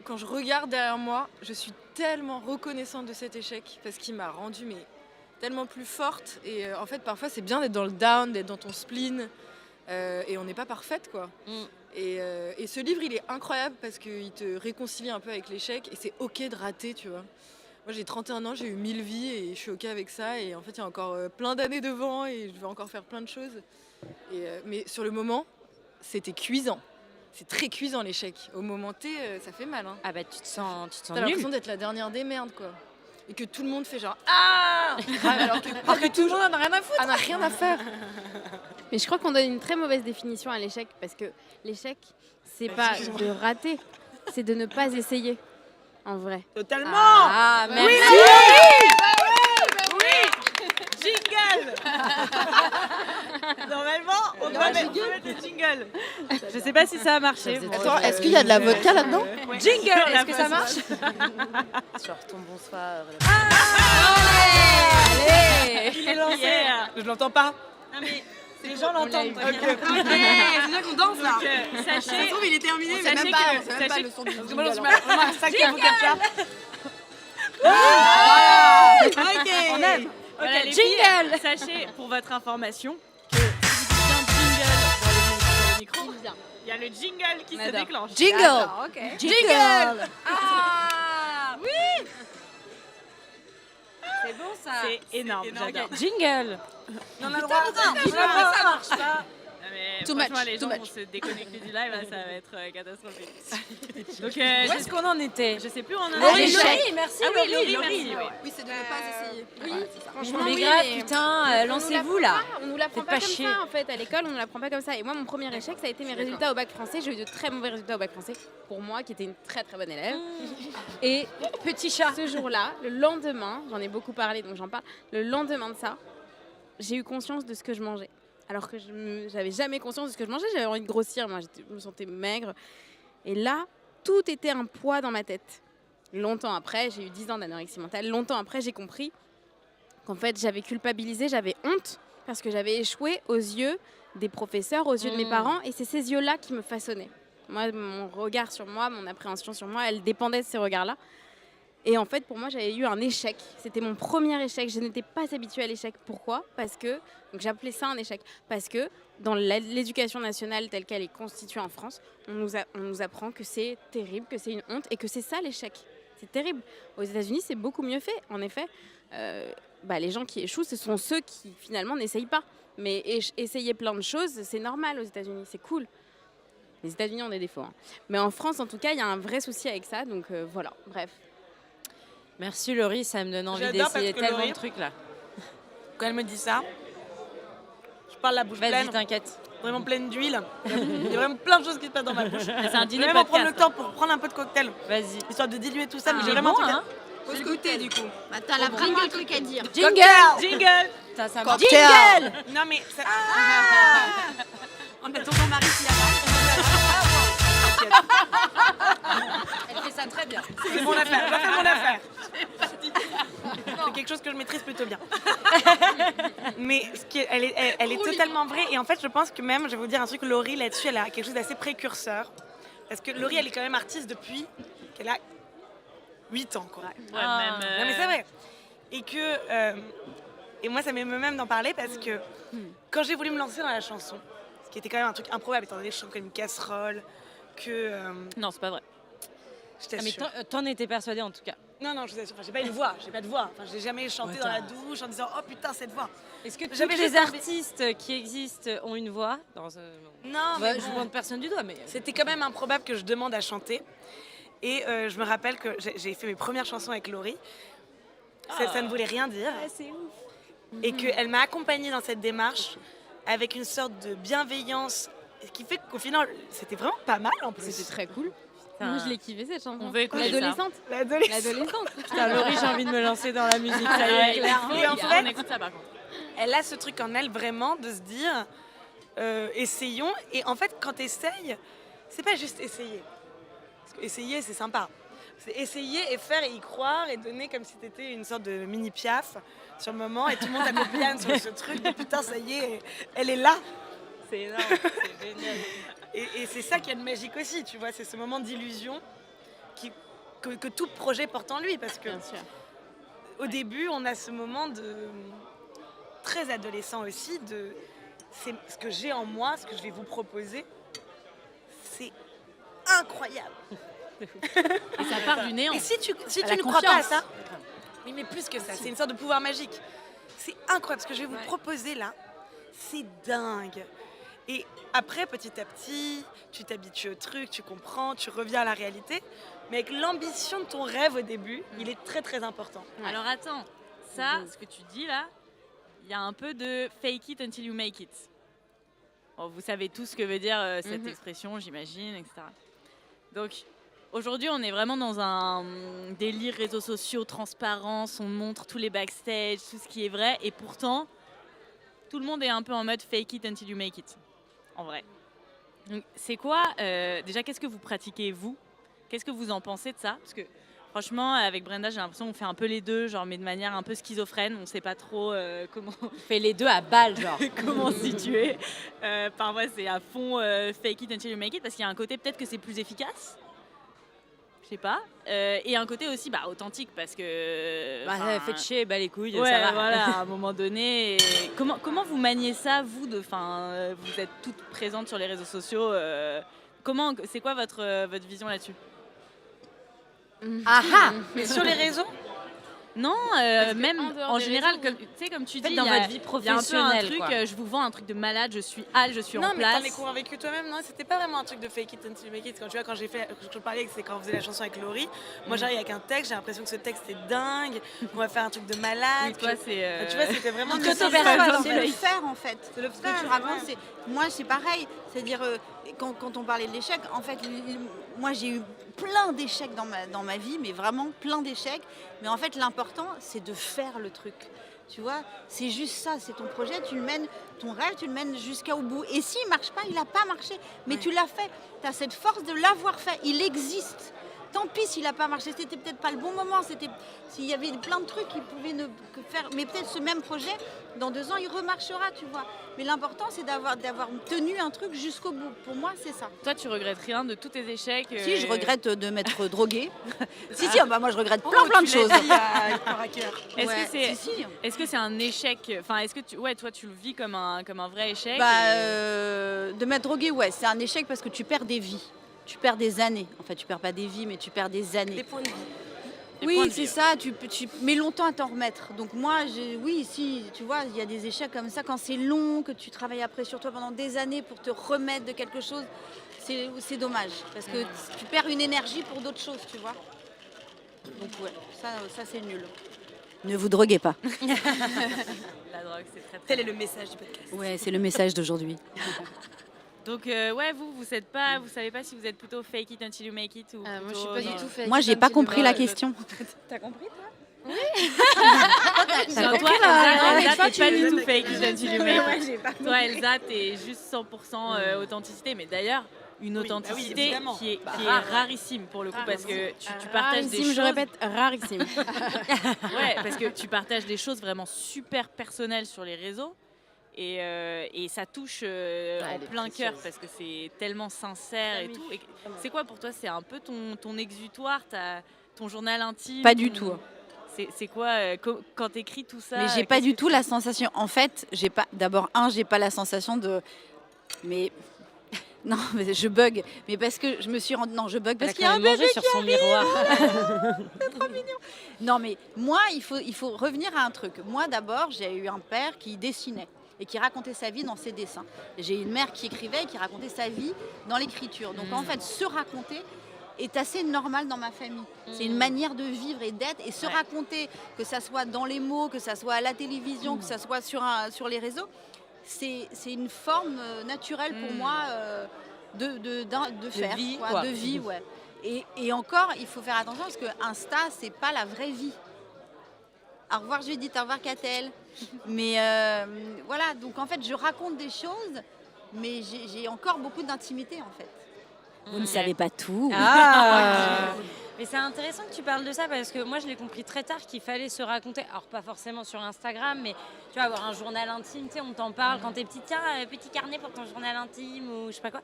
quand je regarde derrière moi, je suis tellement reconnaissante de cet échec parce qu'il m'a rendue tellement plus forte. Et en fait, parfois c'est bien d'être dans le down, d'être dans ton spleen. Et on n'est pas parfaite, quoi. Et ce livre, il est incroyable parce qu'il te réconcilie un peu avec l'échec et c'est ok de rater, tu vois. Moi, j'ai 31 ans, j'ai eu 1000 vies et je suis ok avec ça. Et en fait, il y a encore plein d'années devant et je vais encore faire plein de choses. Mais sur le moment, c'était cuisant. C'est très cuisant l'échec. Au moment T, ça fait mal. Hein. Ah bah tu te sens T'as nul. l'impression d'être la dernière des merdes, quoi. Et que tout le monde fait genre ah alors que tout le monde en a rien à foutre. On n'a rien à faire. Mais je crois qu'on donne une très mauvaise définition à l'échec parce que l'échec, c'est pas de rater, c'est de ne pas essayer. En vrai. Totalement. Ah, merci. Oui. Jingle. Normalement, on doit mettre des jingles. Je sais pas si ça a marché. Attends, est-ce qu'il y a de la vodka là-dedans? Jingle, est-ce que ça marche? Genre ton bonsoir. Allez. Il est lancé. Je l'entends pas. Non mais les gens l'entendent. C'est bien qu'on danse là. Sachez, Ça se trouve, il est terminé, mais sachez même que- pas. C'est même pas sachez le son du jingle. Moi, je suis vraiment un sac à vocabulaire. Ok. On aime. voilà, les jingle. filles, sachez pour votre information que si vous dites bien jingle dans le micro, il y a le jingle qui se déclenche. Jingle. Jingle. Ah oui. C'est bon ça. C'est énorme, j'adore. Jingle. On a le droit. Ça marche pas. Non, mais Too franchement, much, les too gens much. vont se déconnecter du live, là, ça va être catastrophique. Donc, Où est-ce qu'on en était? je sais plus où on en est. Laurie, merci. Ah oui, Laurie, merci. Laurie. Ouais. Oui, c'est de ne pas essayer. Oui, franchement, Mais oui, grave, mais putain, on nous lancez-vous l'apprend là. pas, on nous l'apprend Faites pas pas comme chier. ça en fait. À l'école, on nous l'apprend pas comme ça. Et moi, mon premier échec, ça a été mes résultats au bac français. J'ai eu de très mauvais résultats au bac français. Pour moi, qui était une très très bonne élève. Et petit chat. Ce jour-là, le lendemain, j'en ai beaucoup parlé, donc j'en parle. Le lendemain de ça, j'ai eu conscience de ce que je mangeais. Alors que j'avais jamais conscience de ce que je mangeais, j'avais envie de grossir, moi je me sentais maigre. Et là, tout était un poids dans ma tête. Longtemps après, j'ai eu 10 ans d'anorexie mentale, longtemps après j'ai compris qu'en fait j'avais culpabilisé, j'avais honte parce que j'avais échoué aux yeux des professeurs, aux yeux de mes parents, et c'est ces yeux-là qui me façonnaient. Moi, mon regard sur moi, mon appréhension sur moi, elle dépendait de ces regards-là. Et en fait, pour moi, j'avais eu un échec. C'était mon premier échec. Je n'étais pas habituée à l'échec. Pourquoi? Parce que, donc j'appelais ça un échec, parce que dans l'éducation nationale telle qu'elle est constituée en France, on nous apprend que c'est terrible, que c'est une honte et que c'est ça l'échec. C'est terrible. Aux États-Unis, c'est beaucoup mieux fait. En effet, les gens qui échouent, ce sont ceux qui finalement n'essayent pas. Mais essayer plein de choses, c'est normal aux États-Unis. C'est cool. Les États-Unis ont des défauts. Hein. Mais en France, en tout cas, il y a un vrai souci avec ça. Donc voilà, bref. Merci Laurie, ça me donne envie J'adore d'essayer parce que tellement Laurie- de trucs là. Quand elle me dit ça, je parle la bouche Vas-y, pleine, t'inquiète. vraiment pleine d'huile. Il y a vraiment plein de choses qui se passent dans ma bouche. C'est un Je vais dîner vraiment prendre podcast. le temps pour prendre un peu de cocktail, Vas-y. histoire de diluer tout ça. Mais Il j'ai est vraiment bon, un truc à- hein. Faut se goûter du coup. Attends, elle a vraiment un truc à dire. Jingle. Jingle. Ça Cocktail. Jingle. Non mais ça... On a tonton Marie qui la Elle fait ça très bien. C'est mon affaire, je fais mon affaire. C'est quelque chose que je maîtrise plutôt bien. Mais elle est totalement vraie. Et en fait, je pense que même, je vais vous dire un truc, Laurie, là-dessus, elle a quelque chose d'assez précurseur. Parce que Laurie, elle est quand même artiste depuis qu'elle a 8 ans, quoi. Non mais c'est vrai. Et que... et moi, ça m'émeut même d'en parler parce que quand j'ai voulu me lancer dans la chanson, ce qui était quand même un truc improbable, étant donné que je chante comme une casserole, que... Non, c'est pas vrai. je Ah, mais t'assure. t'en étais persuadée en tout cas. Non, je vous assure, j'ai pas une voix, j'ai pas de voix. Enfin, j'ai jamais chanté Ouais, dans la douche en disant oh putain cette voix. Est-ce que tous J'avais les juste envie- artistes qui existent ont une voix dans Non, mais je bon, pointe personne du doigt, mais c'était quand même improbable que je demande à chanter. Et je me rappelle que j'ai fait mes premières chansons avec Laurie. Ça ne voulait rien dire. C'est ouf. Et qu'elle m'a accompagnée dans cette démarche avec une sorte de bienveillance qui fait qu'au final, c'était vraiment pas mal en plus. C'était très cool. Putain. Moi, je l'ai kiffé cette chanson. On veut écouter ça. L'adolescente. L'adolescente. Putain, Laurie, j'ai envie de me lancer dans la musique. Ça y est. Et en fait, On écoute ça par contre. elle a ce truc en elle vraiment de se dire essayons. Et en fait, quand tu essayes, c'est pas juste essayer. Parce que essayer, c'est sympa. C'est essayer et faire et y croire et donner comme si t'étais une sorte de mini Piaf sur le moment et tout le monde accompagne sur ce truc de putain, ça y est, elle est là. C'est énorme, c'est génial. Et c'est ça qui est de magique aussi, tu vois, c'est ce moment d'illusion que tout projet porte en lui. Parce que Bien sûr. au début, on a ce moment de très adolescent aussi, c'est ce que j'ai en moi, ce que je vais vous proposer, c'est incroyable. Et ça part du néant. Et si tu la ne crois pas à confiance. ça, oui, mais plus que ça, c'est une sorte de pouvoir magique. C'est incroyable, ce que je vais vous proposer là, c'est dingue. Et après, petit à petit, tu t'habitues au truc, tu comprends, tu reviens à la réalité. Mais avec l'ambition de ton rêve au début, il est très très important. Alors attends, ça, ce que tu dis là, il y a un peu de fake it until you make it. Bon, vous savez tous ce que veut dire cette expression, j'imagine, etc. Donc aujourd'hui, on est vraiment dans un délire réseaux sociaux, transparence, on montre tous les backstage, tout ce qui est vrai, et pourtant, tout le monde est un peu en mode fake it until you make it, en vrai. Donc c'est quoi, déjà, qu'est-ce que vous pratiquez vous? Qu'est-ce que vous en pensez de ça? Parce que franchement, avec Brenda, j'ai l'impression qu'on fait un peu les deux, genre, mais de manière un peu schizophrène. On ne sait pas trop comment. On fait les deux à balle, genre. comment se situer. Parfois, c'est à fond fake it until you make it, parce qu'il y a un côté peut-être que c'est plus efficace. Je sais pas. Et un côté aussi authentique, parce que. Faites chier, les couilles, Ouais, ça va. voilà, à un moment donné. Comment vous maniez ça, vous vous êtes toutes présentes sur les réseaux sociaux. C'est quoi votre vision là-dessus? Mais sur les réseaux, Non, même en dehors en des général, réseaux, comme tu En fait, dis, dans il y a- votre vie il y a un peu un professionnelle, truc, quoi. je vous vends un truc de malade, je suis Al, je suis non, en mais t'en es place. convaincu toi-même, non? C'était pas vraiment un truc de fake it until you make it. Quand tu vois, quand je parlais, c'est quand on faisait la chanson avec Laurie. Moi, j'arrive avec un texte, j'ai l'impression que ce texte est dingue, qu'on va faire un truc de malade. Oui, toi, c'est. Tu vois, c'était vraiment Non, que mais ça. c'est le faire en fait. C'est le Ce que faire, tu racontes, ouais. moi c'est pareil. C'est-à-dire quand on parlait de l'échec, en fait, moi j'ai eu plein d'échecs dans ma vie, mais vraiment plein d'échecs. Mais en fait, l'important, c'est de faire le truc. Tu vois, c'est juste ça, c'est ton projet, tu le mènes, ton rêve, tu le mènes jusqu'au bout. Et s'il ne marche pas, il n'a pas marché. Mais tu l'as fait. Tu as cette force de l'avoir fait. Il existe. Tant pis s'il n'a pas marché, c'était peut-être pas le bon moment. S'il y avait plein de trucs qui pouvaient que faire. Mais peut-être ce même projet, dans 2 ans, il remarchera, tu vois. Mais l'important, c'est d'avoir tenu un truc jusqu'au bout. Pour moi, c'est ça. Toi, tu regrettes rien de tous tes échecs. Si, je regrette de m'être droguée. si, moi je regrette plein de choses. Est-ce Ouais, que c'est si. est-ce que c'est un échec? Enfin, est-ce que toi, tu le vis comme un vrai échec? De m'être droguée, ouais, c'est un échec parce que tu perds des vies. Tu perds des années. En fait, tu perds pas des vies, mais tu perds des années. Des points de vie. Des points Oui, de c'est vie, ça, tu mets longtemps à t'en remettre. Donc moi, oui, si, tu vois, il y a des échecs comme ça, quand c'est long, que tu travailles après sur toi pendant des années pour te remettre de quelque chose, c'est dommage. Parce que tu perds une énergie pour d'autres choses, tu vois. Donc ouais, ça c'est nul. Ne vous droguez pas. La drogue, c'est très. Tel est le message du podcast. Ouais, c'est le message d'aujourd'hui. Donc vous savez pas si vous êtes plutôt fake it until you make it ou Moi, je plutôt suis pas du dans- tout fait. Moi, j'ai pas compris la question. T'as compris, toi? Non, toi, Elsa, t'es pas du tout fake it until you make it. Toi, Elsa, t'es juste 100% authenticité. Mais d'ailleurs, une authenticité évidemment. qui est rarissime pour le coup, parce que tu partages des Rarissime, choses. je répète, rarissime. Ouais, parce que tu partages des choses vraiment super personnelles sur les réseaux. Et ça touche en plein cœur parce que c'est tellement sincère et tout. Et c'est quoi pour toi? C'est un peu ton exutoire, ton journal intime? Pas du tout. C'est quoi quand t'écris tout ça? Mais j'ai pas du tout la sensation. En fait, j'ai pas la sensation de. Mais non, mais je bug. Mais parce que je me suis rendu. Non, je bug parce qu'il y a un bébé sur son miroir. Non, mais moi, il faut revenir à un truc. Moi, d'abord, j'ai eu un père qui dessinait et qui racontait sa vie dans ses dessins. J'ai une mère qui écrivait et qui racontait sa vie dans l'écriture. Donc, en fait, se raconter, est assez normal dans ma famille. C'est une manière de vivre et d'être et se raconter, que ça soit dans les mots, que ça soit à la télévision, que ça soit sur les réseaux. C'est une forme naturelle pour moi de faire, vie, quoi, quoi. de vie, ouais. Et encore, il faut faire attention parce que Insta, c'est pas la vraie vie. Au revoir Judith, au revoir Catel. Mais voilà, donc en fait, je raconte des choses, mais j'ai encore beaucoup d'intimité en fait. Vous ne savez pas tout. Mais c'est intéressant que tu parles de ça parce que moi je l'ai compris très tard qu'il fallait se raconter. Alors pas forcément sur Instagram, mais tu vois, avoir un journal intime, tu sais, on t'en parle quand t'es petite, tiens, petit carnet pour ton journal intime ou je sais pas quoi.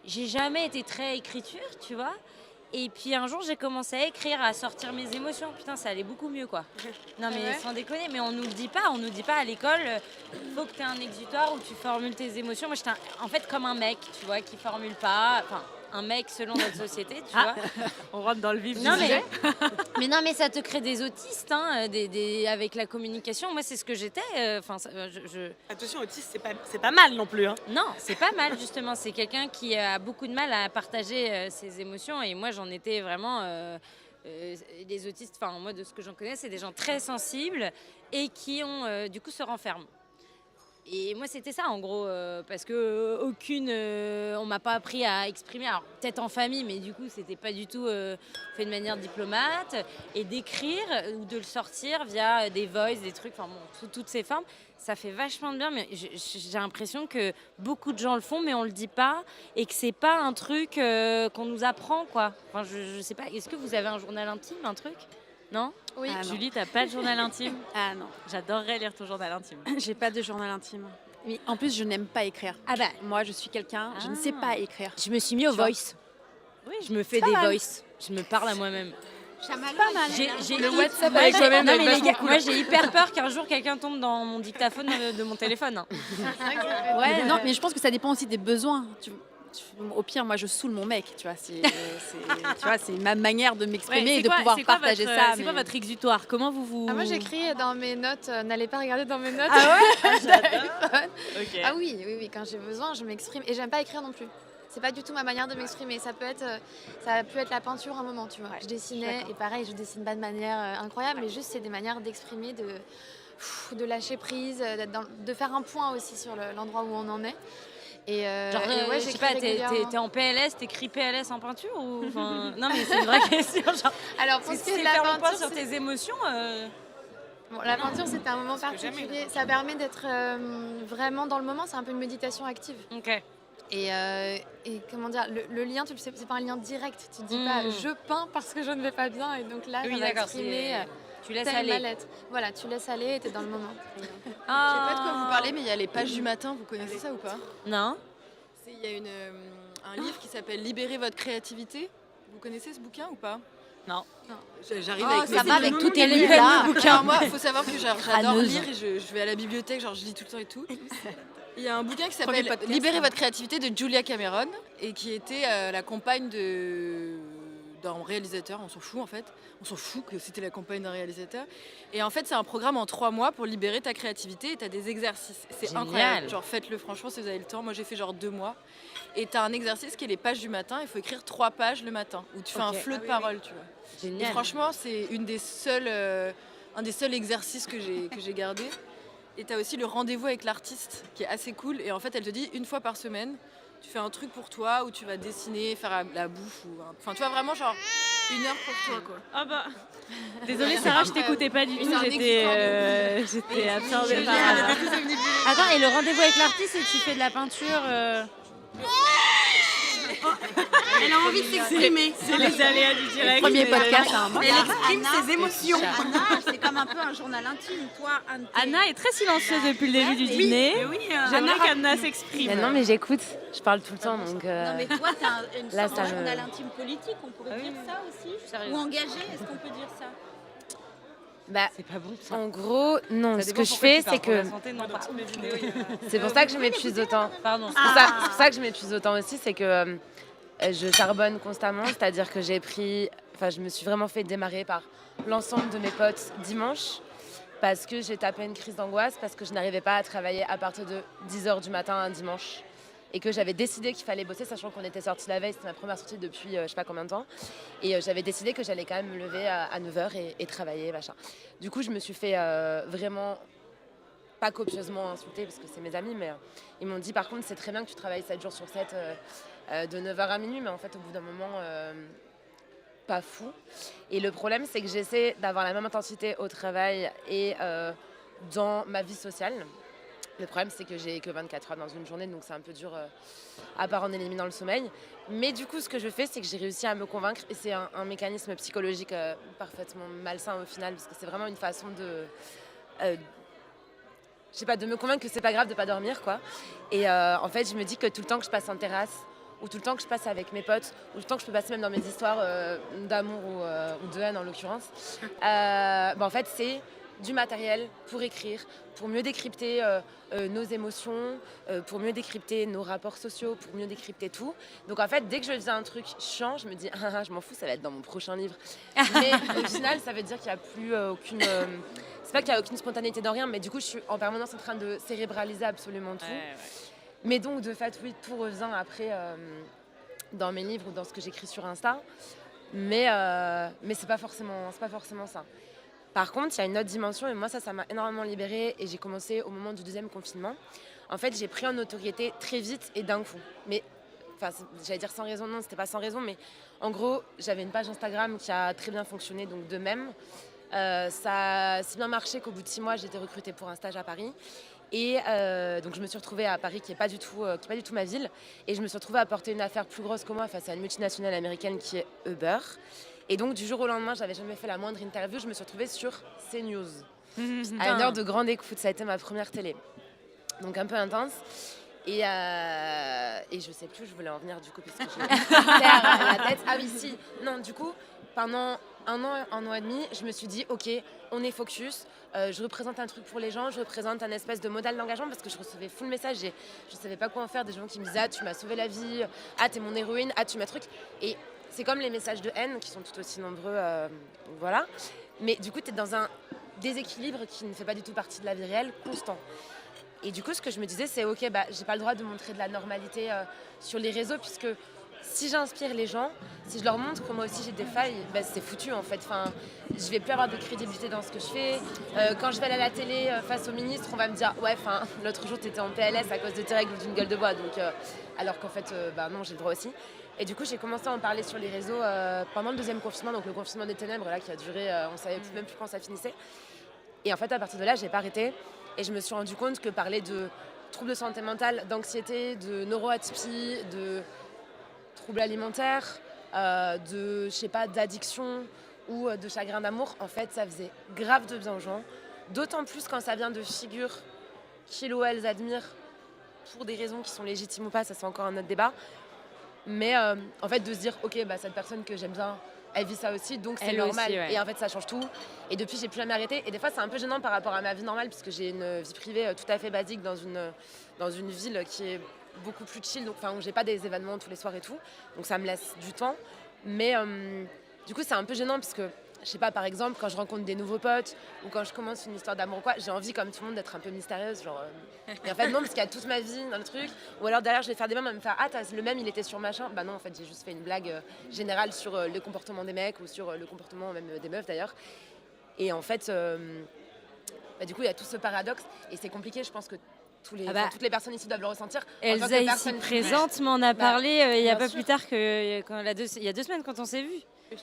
J'ai jamais été très écriture, tu vois. Et puis un jour j'ai commencé à écrire, à sortir mes émotions. Putain, ça allait beaucoup mieux quoi. Non mais sans déconner, mais on nous le dit pas à l'école. Faut que tu aies un exutoire où tu formules tes émotions. Moi j'étais en fait comme un mec, tu vois, qui formule pas. Enfin, un mec selon notre société, tu vois. On rentre dans le vif du Non, sujet. mais non, mais ça te crée des autistes hein, avec la communication. Moi, c'est ce que j'étais. Attention, autiste, c'est pas mal non plus. Hein. Non, c'est pas mal, justement. C'est quelqu'un qui a beaucoup de mal à partager ses émotions. Et moi, j'en étais vraiment... les autistes, enfin, moi, de ce que j'en connais, c'est des gens très sensibles et qui, du coup, se renferment. Et moi, c'était ça, en gros, parce que on m'a pas appris à exprimer, alors peut-être en famille, mais du coup, c'était pas du tout fait de manière diplomate, et d'écrire ou de le sortir via des voices, des trucs, enfin bon, toutes ces formes, ça fait vachement de bien, mais j'ai l'impression que beaucoup de gens le font, mais on le dit pas, et que c'est pas un truc qu'on nous apprend, quoi. Enfin, je sais pas, est-ce que vous avez un journal intime, un truc ? Non ? Oui. Ah, Julie, t'as pas de journal intime ? Ah non, J'adorerais lire ton journal intime. j'ai pas de journal intime. Mais en plus, je n'aime pas écrire. Ah bah, Moi, je suis quelqu'un, je ne sais pas écrire. je me suis mis au Tu vois. voice. Oui, je me fais des voice. Je me parle à moi-même. Pas mal. Le WhatsApp Moi, avec toi-même, non, doit mais être les vachement gars, cool. moi j'ai hyper peur qu'un jour quelqu'un tombe dans mon dictaphone de mon téléphone. Hein. Ouais, non, mais je pense que ça dépend aussi des besoins. Au pire, moi, je saoule mon mec, tu vois. Tu vois, c'est ma manière de m'exprimer et de pouvoir partager ça. C'est quoi votre exutoire ? Comment vous... Ah, moi j'écris dans mes notes, n'allez pas regarder dans mes notes. Ah ouais. Ok. Ah oui, quand j'ai besoin, je m'exprime. Et j'aime pas écrire non plus. C'est pas du tout ma manière de m'exprimer. Ça peut être la peinture un moment, tu vois. Je dessinais, et pareil, je dessine pas de manière incroyable, mais juste c'est des manières d'exprimer, de lâcher prise, de faire un point aussi sur l'endroit où on en est. Et Genre, ouais, je sais pas, t'es en PLS, t'écris PLS en peinture ou non mais c'est une vraie question. Genre, Alors pour ce qui est de la faire le point peinture, sur tes émotions. Bon, la peinture, c'était un moment particulier. Ça permet d'être vraiment dans le moment. C'est un peu une méditation active. Ok. Et comment dire, le lien, tu le sais, c'est pas un lien direct. Tu te dis pas, je peins parce que je ne vais pas bien. Et donc là, Oui, ça va d'accord. exprimer Tu laisses tel aller. mal-être. Voilà, tu laisses aller et t'es dans le moment. Je sais pas de quoi vous parlez, mais il y a les pages du matin, vous connaissez ça ou pas ? Non. Il y a un livre qui s'appelle Libérez votre créativité. Vous connaissez ce bouquin ou pas ? Non. J'arrive Oh, avec ça mes va avec éléments. tous tes livres là. Alors moi, il faut savoir que j'adore Crâneuse. lire et je vais à la bibliothèque, genre je lis tout le temps et tout. Il y a un bouquin qui Premier s'appelle podcast, Libérez hein. votre créativité de Julia Cameron et qui était la compagne d'un réalisateur, on s'en fout en fait. On s'en fout que c'était la compagne d'un réalisateur. Et en fait, c'est un programme en 3 mois pour libérer ta créativité et tu as des exercices. C'est Génial. incroyable. Genre faites-le franchement si vous avez le temps. Moi, j'ai fait genre 2 mois. Et tu as un exercice qui est les pages du matin. Il faut écrire 3 pages le matin où tu fais un flot de paroles, tu vois. Et Génial. franchement, c'est un des seuls exercices que j'ai gardé. Et tu as aussi le rendez-vous avec l'artiste qui est assez cool. Et en fait, elle te dit 1 fois par semaine, tu fais un truc pour toi où tu vas dessiner, faire la bouffe. Enfin, tu vois, vraiment genre 1 heure pour toi, quoi. Ah bah. Désolée Sarah, je t'écoutais pas du tout. C'est un J'étais absorbée par... Attends, et le rendez-vous avec l'artiste, et tu fais de la peinture Elle a envie de s'exprimer. C'est les aléas du direct. Premier podcast, hein. Elle exprime ses émotions. Anna, c'est comme un peu un journal intime. Toi, Anna est très silencieuse depuis le début du dîner. J'aimerais qu'Anna s'exprime. Non, mais j'écoute, je parle tout le temps donc. Non mais toi, t'as une Là, sorte de ça me- journal intime politique, on pourrait dire ça aussi. Ou engagé, est-ce qu'on peut dire ça? Bah, C'est pas bon ça. en gros, non. Ça Ce dépend que je pourquoi fais, tu parles. c'est Pour la que santé, non, pas. c'est pour ça que je m'épuise autant. Pardon. C'est pour ça que je m'épuise autant aussi, c'est que je charbonne constamment, c'est-à-dire que je me suis vraiment fait démarrer par l'ensemble de mes potes dimanche parce que j'ai tapé une crise d'angoisse, parce que je n'arrivais pas à travailler à partir de 10h du matin un dimanche. et que j'avais décidé qu'il fallait bosser, sachant qu'on était sortis la veille, c'était ma première sortie depuis je sais pas combien de temps. Et j'avais décidé que j'allais quand même me lever à 9h et travailler, machin. Du coup, je me suis fait vraiment, pas copieusement insulter, parce que c'est mes amis, mais ils m'ont dit par contre, c'est très bien que tu travailles 7 jours sur 7, de 9h à minuit, mais en fait, au bout d'un moment, pas fou. Et le problème, c'est que j'essaie d'avoir la même intensité au travail et dans ma vie sociale. Le problème, c'est que j'ai que 24 heures dans une journée, donc c'est un peu dur, à part en éliminant le sommeil. Mais du coup, ce que je fais, c'est que j'ai réussi à me convaincre, et c'est un mécanisme psychologique parfaitement malsain au final, parce que c'est vraiment une façon de... je sais pas, de me convaincre que c'est pas grave de pas dormir, quoi. Et en fait, je me dis que tout le temps que je passe en terrasse, ou tout le temps que je passe avec mes potes, ou tout le temps que je peux passer même dans mes histoires d'amour ou de haine en l'occurrence, en fait, c'est du matériel pour écrire, pour mieux décrypter nos émotions, pour mieux décrypter nos rapports sociaux, pour mieux décrypter tout. Donc en fait, dès que je faisais un truc chiant, je me dis je m'en fous, ça va être dans mon prochain livre. Mais au final, ça veut dire qu'il n'y a plus aucune... c'est pas qu'il n'y a aucune spontanéité dans rien, mais du coup, je suis en permanence en train de cérébraliser absolument tout. Ouais. Mais donc, de fait, oui, tout revient après dans mes livres ou dans ce que j'écris sur Insta. Mais c'est pas forcément ça. Par contre, il y a une autre dimension, et moi, ça m'a énormément libérée, et j'ai commencé au moment du 2e confinement. En fait, j'ai pris en notoriété très vite et d'un coup. Mais, j'allais dire sans raison, non, c'était pas sans raison, mais en gros, j'avais une page Instagram qui a très bien fonctionné, donc de même. Ça a si bien marché qu'au bout de 6 mois, j'ai été recrutée pour un stage à Paris. Et donc je me suis retrouvée à Paris, qui n'est pas du tout ma ville. Et je me suis retrouvée à porter une affaire plus grosse que moi face à une multinationale américaine qui est Uber. Et donc du jour au lendemain, j'avais jamais fait la moindre interview. Je me suis retrouvée sur CNews. À une heure de grande écoute, ça a été ma première télé. Donc un peu intense. Et je sais plus où je voulais en venir du coup, parce que je perds la tête. Ah oui, si. Non, du coup, pendant un an et demi, je me suis dit, ok, on est focus, je représente un truc pour les gens, je représente un espèce de modèle d'engagement, parce que je recevais full message et je savais pas quoi en faire, des gens qui me disaient, ah, tu m'as sauvé la vie, ah, t'es mon héroïne, ah, tu m'as truc. Et c'est comme les messages de haine qui sont tout aussi nombreux, voilà. Mais du coup, t'es dans un déséquilibre qui ne fait pas du tout partie de la vie réelle, constant. Et du coup, ce que je me disais, c'est ok, j'ai pas le droit de montrer de la normalité sur les réseaux, puisque si j'inspire les gens, si je leur montre que moi aussi j'ai des failles, c'est foutu en fait. Enfin, je vais plus avoir de crédibilité dans ce que je fais. Quand je vais aller à la télé face au ministre, on va me dire ouais, l'autre jour t'étais en PLS à cause de tes règles ou d'une gueule de bois, donc alors qu'en fait non, j'ai le droit aussi. Et du coup, j'ai commencé à en parler sur les réseaux pendant le 2e confinement, donc le confinement des ténèbres là qui a duré, on savait même plus quand ça finissait. Et en fait, à partir de là, j'ai pas arrêté. Et je me suis rendu compte que parler de troubles de santé mentale, d'anxiété, de neuroatypie, de troubles alimentaires, de, je sais pas, d'addiction ou de chagrin d'amour, en fait, ça faisait grave de bien aux gens. D'autant plus quand ça vient de figures qu'ils ou elles admirent pour des raisons qui sont légitimes ou pas, ça c'est encore un autre débat. Mais en fait, de se dire, ok, cette personne que j'aime bien, elle vit ça aussi, donc c'est normal. Aussi, ouais. Et en fait, ça change tout. Et depuis, j'ai plus jamais arrêté. Et des fois, c'est un peu gênant par rapport à ma vie normale, puisque j'ai une vie privée tout à fait basique dans une ville qui est beaucoup plus chill, donc où j'ai pas des événements tous les soirs et tout. Donc ça me laisse du temps. Mais du coup, c'est un peu gênant, puisque je sais pas, par exemple, quand je rencontre des nouveaux potes ou quand je commence une histoire d'amour ou quoi, j'ai envie, comme tout le monde, d'être un peu mystérieuse. Genre, Et en fait, non, parce qu'il y a toute ma vie dans le truc. Ou alors derrière, je vais faire des mèmes à me faire le mème, il était sur machin. Bah non, en fait, j'ai juste fait une blague générale sur le comportement des mecs ou sur le comportement même des meufs d'ailleurs. Et en fait, du coup, il y a tout ce paradoxe. Et c'est compliqué, je pense que toutes les personnes ici doivent le ressentir. Elsa, ici présente, m'en a parlé il n'y a pas plus tard qu'il y a 2 semaines quand on s'est vus.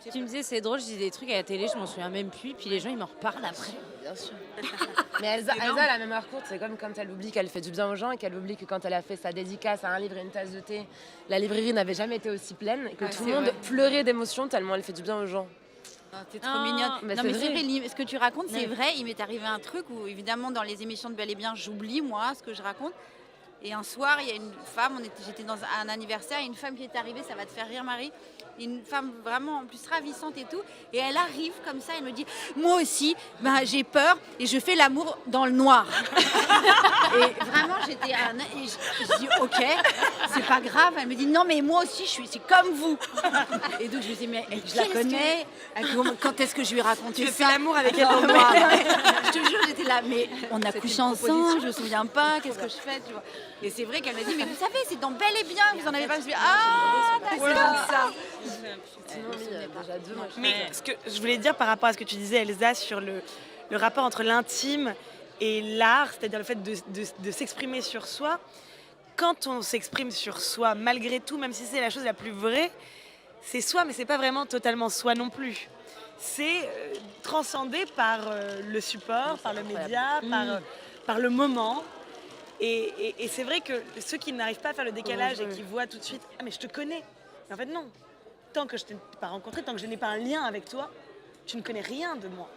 Tu me disais c'est drôle, je disais des trucs à la télé, je m'en souviens même plus, puis les gens ils m'en reparlent après. Bien sûr. Mais Elsa a la mémoire courte, c'est comme quand elle oublie qu'elle fait du bien aux gens et qu'elle oublie que quand elle a fait sa dédicace à un livre et une tasse de thé, la librairie n'avait jamais été aussi pleine et que tout le monde pleurait d'émotion tellement elle fait du bien aux gens. T'es trop mignonne. Mais c'est vrai, ce que tu racontes, c'est vrai. Il m'est arrivé un truc où, évidemment, dans les émissions de Bel et Bien, j'oublie, moi, ce que je raconte. Et un soir, il y a une femme, j'étais dans un anniversaire, il y a une femme qui est arrivée, ça va te faire rire, Marie. Une femme vraiment en plus ravissante et tout. Et elle arrive comme ça, elle me dit « Moi aussi, j'ai peur et je fais l'amour dans le noir. » Et vraiment, j'étais... Et je dis « Ok, c'est pas grave. » Elle me dit « Non, mais moi aussi, c'est comme vous. » Et donc, je me dis « Mais je la connais. Quand est-ce que je lui ai raconté ça ?» Tu fais l'amour avec elle dans le noir. Je te jure, j'étais là. Mais on a couché ensemble, je me souviens pas. Qu'est-ce que je fais, tu vois. Et c'est vrai qu'elle m'a dit, mais vous savez, c'est dans Bel et Bien, vous en avez pas. Je dis, ah, d'accord. ça. Déjà deux, moi, je Mais trouve. ce que je voulais dire par rapport à ce que tu disais, Elsa, sur le rapport entre l'intime et l'art, c'est-à-dire le fait de s'exprimer sur soi, quand on s'exprime sur soi, malgré tout, même si c'est la chose la plus vraie, c'est soi, mais c'est pas vraiment totalement soi non plus. C'est transcendé par le support, par le média, par le moment. Et c'est vrai que ceux qui n'arrivent pas à faire le décalage et qui voient tout de suite « Ah mais je te connais !» Mais en fait non. Tant que je ne t'ai pas rencontré, tant que je n'ai pas un lien avec toi, tu ne connais rien de moi.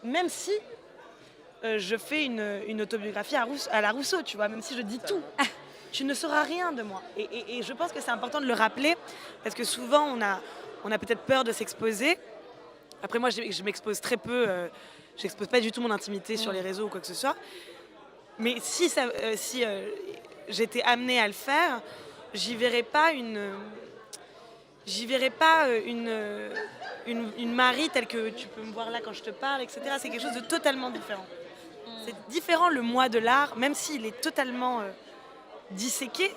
Même si je fais une autobiographie à la Rousseau, tu vois, même si je dis tout. Tu ne sauras rien de moi. Et je pense que c'est important de le rappeler, parce que souvent on a peut-être peur de s'exposer. Après moi je m'expose très peu, j'expose pas du tout mon intimité sur les réseaux ou quoi que ce soit. Mais si j'étais amenée à le faire, j'y verrais pas une Marie telle que tu peux me voir là quand je te parle, etc. C'est quelque chose de totalement différent. C'est différent le moi de l'art, même s'il est totalement disséqué.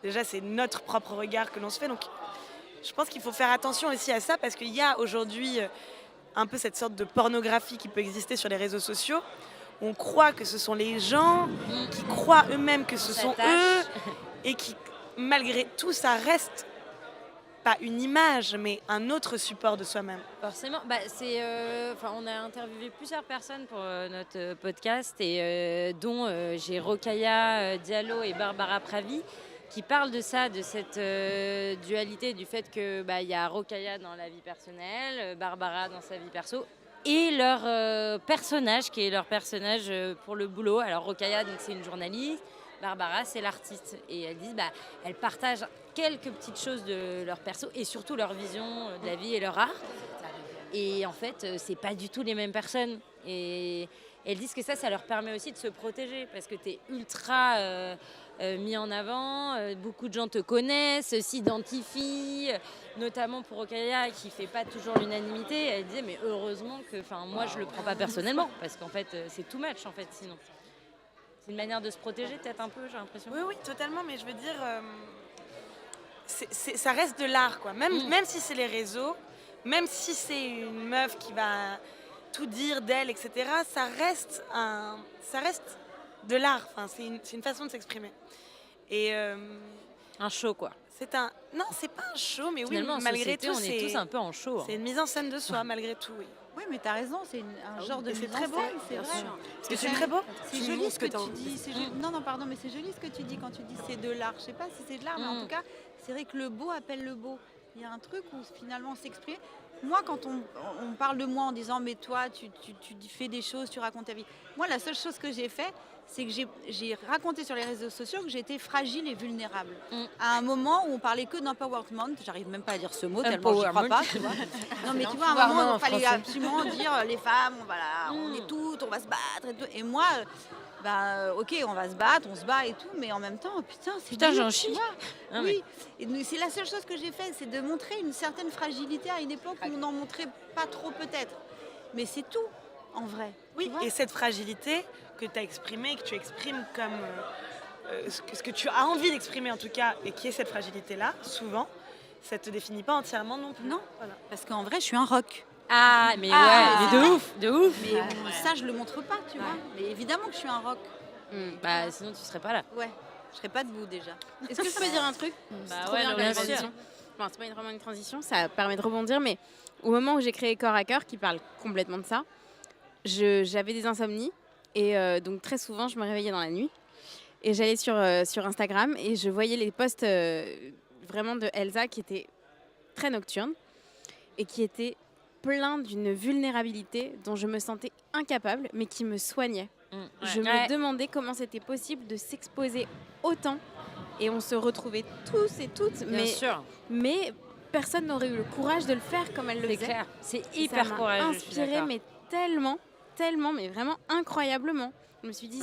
Déjà, c'est notre propre regard que l'on se fait. Donc, je pense qu'il faut faire attention aussi à ça, parce qu'il y a aujourd'hui un peu cette sorte de pornographie qui peut exister sur les réseaux sociaux. On croit que ce sont les gens qui croient eux-mêmes que ce sont eux, et qui, malgré tout, ça reste pas une image, mais un autre support de soi-même. Forcément, on a interviewé plusieurs personnes pour notre podcast, et dont j'ai Rokhaya Diallo et Barbara Pravi, qui parlent de ça, de cette dualité, du fait que y a Rokhaya dans la vie personnelle, Barbara dans sa vie perso, et leur personnage, qui est leur personnage pour le boulot. Alors Rokhaya, donc, c'est une journaliste, Barbara, c'est l'artiste. Et elles disent, elles partagent quelques petites choses de leur perso, et surtout leur vision de la vie et leur art. Et en fait, c'est pas du tout les mêmes personnes. Et elles disent que ça leur permet aussi de se protéger, parce que tu es ultra mis en avant, beaucoup de gens te connaissent, s'identifient, notamment pour Rokhaya qui fait pas toujours l'unanimité. Elle disait, mais heureusement que moi je le prends pas personnellement, parce qu'en fait c'est too much en fait, sinon. C'est une manière de se protéger peut-être un peu, j'ai l'impression. Oui, totalement, mais je veux dire, ça reste de l'art, quoi. Même si c'est les réseaux, même si c'est une meuf qui va tout dire d'elle, etc., ça reste de l'art. Enfin, c'est une façon de s'exprimer. Et un show, quoi. Non, c'est pas un show, mais finalement, oui, malgré tout, on est tous un peu en show. C'est une mise en scène de soi, malgré tout, oui. Oui, mais t'as raison, c'est un genre de mise en scène, c'est vrai. Parce que c'est très beau. C'est joli ce que tu dis. Non, pardon, mais c'est joli ce que tu dis quand tu dis c'est de l'art. Je sais pas si c'est de l'art, mais en tout cas, c'est vrai que le beau appelle le beau. Il y a un truc où finalement s'exprimer. Moi, quand on parle de moi en disant mais toi, tu fais des choses, tu racontes ta vie. Moi, la seule chose que j'ai fait, c'est que j'ai raconté sur les réseaux sociaux que j'étais fragile et vulnérable. À un moment où on parlait que d'empowerment, j'arrive même pas à dire ce mot tellement je crois pas, tu vois. Non mais tu vois, à un moment où il fallait absolument dire les femmes, on est toutes, on va se battre et tout. Et moi, ok, on va se battre, on se bat et tout, mais en même temps, putain, j'en chie. Oui, et c'est la seule chose que j'ai faite, c'est de montrer une certaine fragilité à une époque où on n'en montrait pas trop peut-être. Mais c'est tout, en vrai. Oui, et cette fragilité que tu as exprimée, que tu exprimes comme ce que tu as envie d'exprimer en tout cas, et qui est cette fragilité-là, souvent, ça ne te définit pas entièrement non plus. Non, parce qu'en vrai, je suis un rock. Ah, mais mais de ouf. Mais ça, je le montre pas, tu vois. Mais évidemment que je suis un rock. Sinon, tu serais pas là. Ouais, je serais pas debout déjà. Est-ce que je peux dire un truc? Bien sûr. Bon, c'est pas vraiment une transition, ça permet de rebondir, mais au moment où j'ai créé Corps à Cœur, qui parle complètement de ça, j'avais des insomnies, et donc très souvent, je me réveillais dans la nuit, et j'allais sur Instagram, et je voyais les posts vraiment de Elsa qui étaient très nocturnes, et qui étaient plein d'une vulnérabilité dont je me sentais incapable, mais qui me soignait. Je me demandais comment c'était possible de s'exposer autant, et on se retrouvait tous et toutes, mais personne n'aurait eu le courage de le faire comme elle le faisait. C'est clair, c'est hyper courageux. Inspiré, mais tellement, mais vraiment incroyablement. Je me suis dit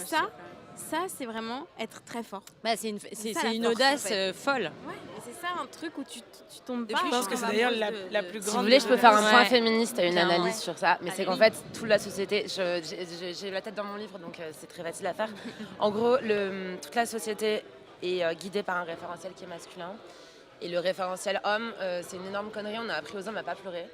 ça, c'est vraiment être très fort. Bah, c'est ça, la une force, audace en fait. folle. Ouais, et c'est ça un truc où tu tombes Et pas. je pense que c'est d'ailleurs la plus grande. Si vous voulez, je peux faire un point Ouais. féministe, une Clairement. analyse sur ça. Mais c'est qu'en Oui. fait, toute la société, j'ai la tête dans mon livre, donc c'est très facile à faire. En gros, toute la société est guidée par un référentiel qui est masculin. Et le référentiel homme, c'est une énorme connerie. On a appris aux hommes à pas pleurer.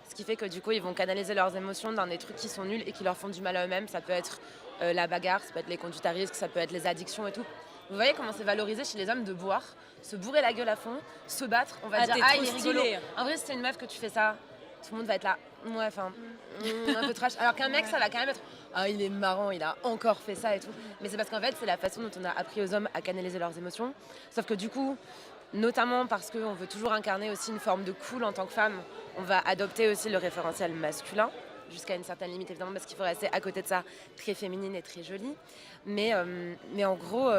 Ce qui fait que du coup, ils vont canaliser leurs émotions dans des trucs qui sont nuls et qui leur font du mal à eux-mêmes. Ça peut être la bagarre, ça peut être les conduites à risque, ça peut être les addictions et tout. Vous voyez comment c'est valorisé chez les hommes de boire, se bourrer la gueule à fond, se battre. On va Ah, dire, t'es ah, trop il est rigolo. stylé. En vrai, si c'est une meuf que tu fais ça, tout le monde va être là. Ouais, enfin, un peu trash. Alors qu'un mec, ça va quand même être, ah, il est marrant, il a encore fait ça et tout. Mais c'est parce qu'en fait, c'est la façon dont on a appris aux hommes à canaliser leurs émotions. Sauf que du coup, notamment parce qu'on veut toujours incarner aussi une forme de cool en tant que femme, on va adopter aussi le référentiel masculin, jusqu'à une certaine limite évidemment, parce qu'il faut rester à côté de ça très féminine et très jolie. Mais en gros,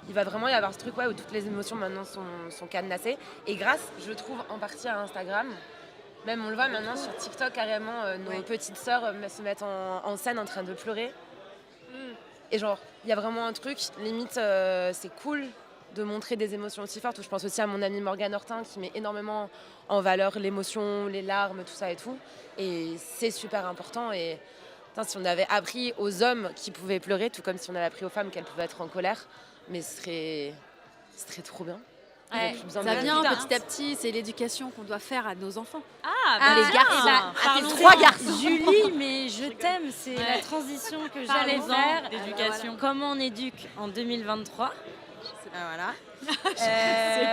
il va vraiment y avoir ce truc où toutes les émotions maintenant sont cadenassées. Et grâce, je trouve, en partie à Instagram, même on le voit maintenant sur TikTok carrément, nos petites sœurs se mettent en scène en train de pleurer. Et genre, il y a vraiment un truc, limite, c'est cool de montrer des émotions aussi fortes. Je pense aussi à mon amie Morgane Hortin qui met énormément en valeur l'émotion, les larmes, tout ça et tout. Et c'est super important. Et putain, si on avait appris aux hommes qui pouvaient pleurer, tout comme si on avait appris aux femmes qu'elles pouvaient être en colère, mais ce serait trop bien. On aurait plus besoin Ça de- vient petit à petit, c'est l'éducation qu'on doit faire à nos enfants. Ah, les garçons. parlons-en. 3 garçons. Julie, mais je t'aime, c'est la transition que j'allais Parlons-en faire. d'éducation. Comment on éduque en 2023 Voilà.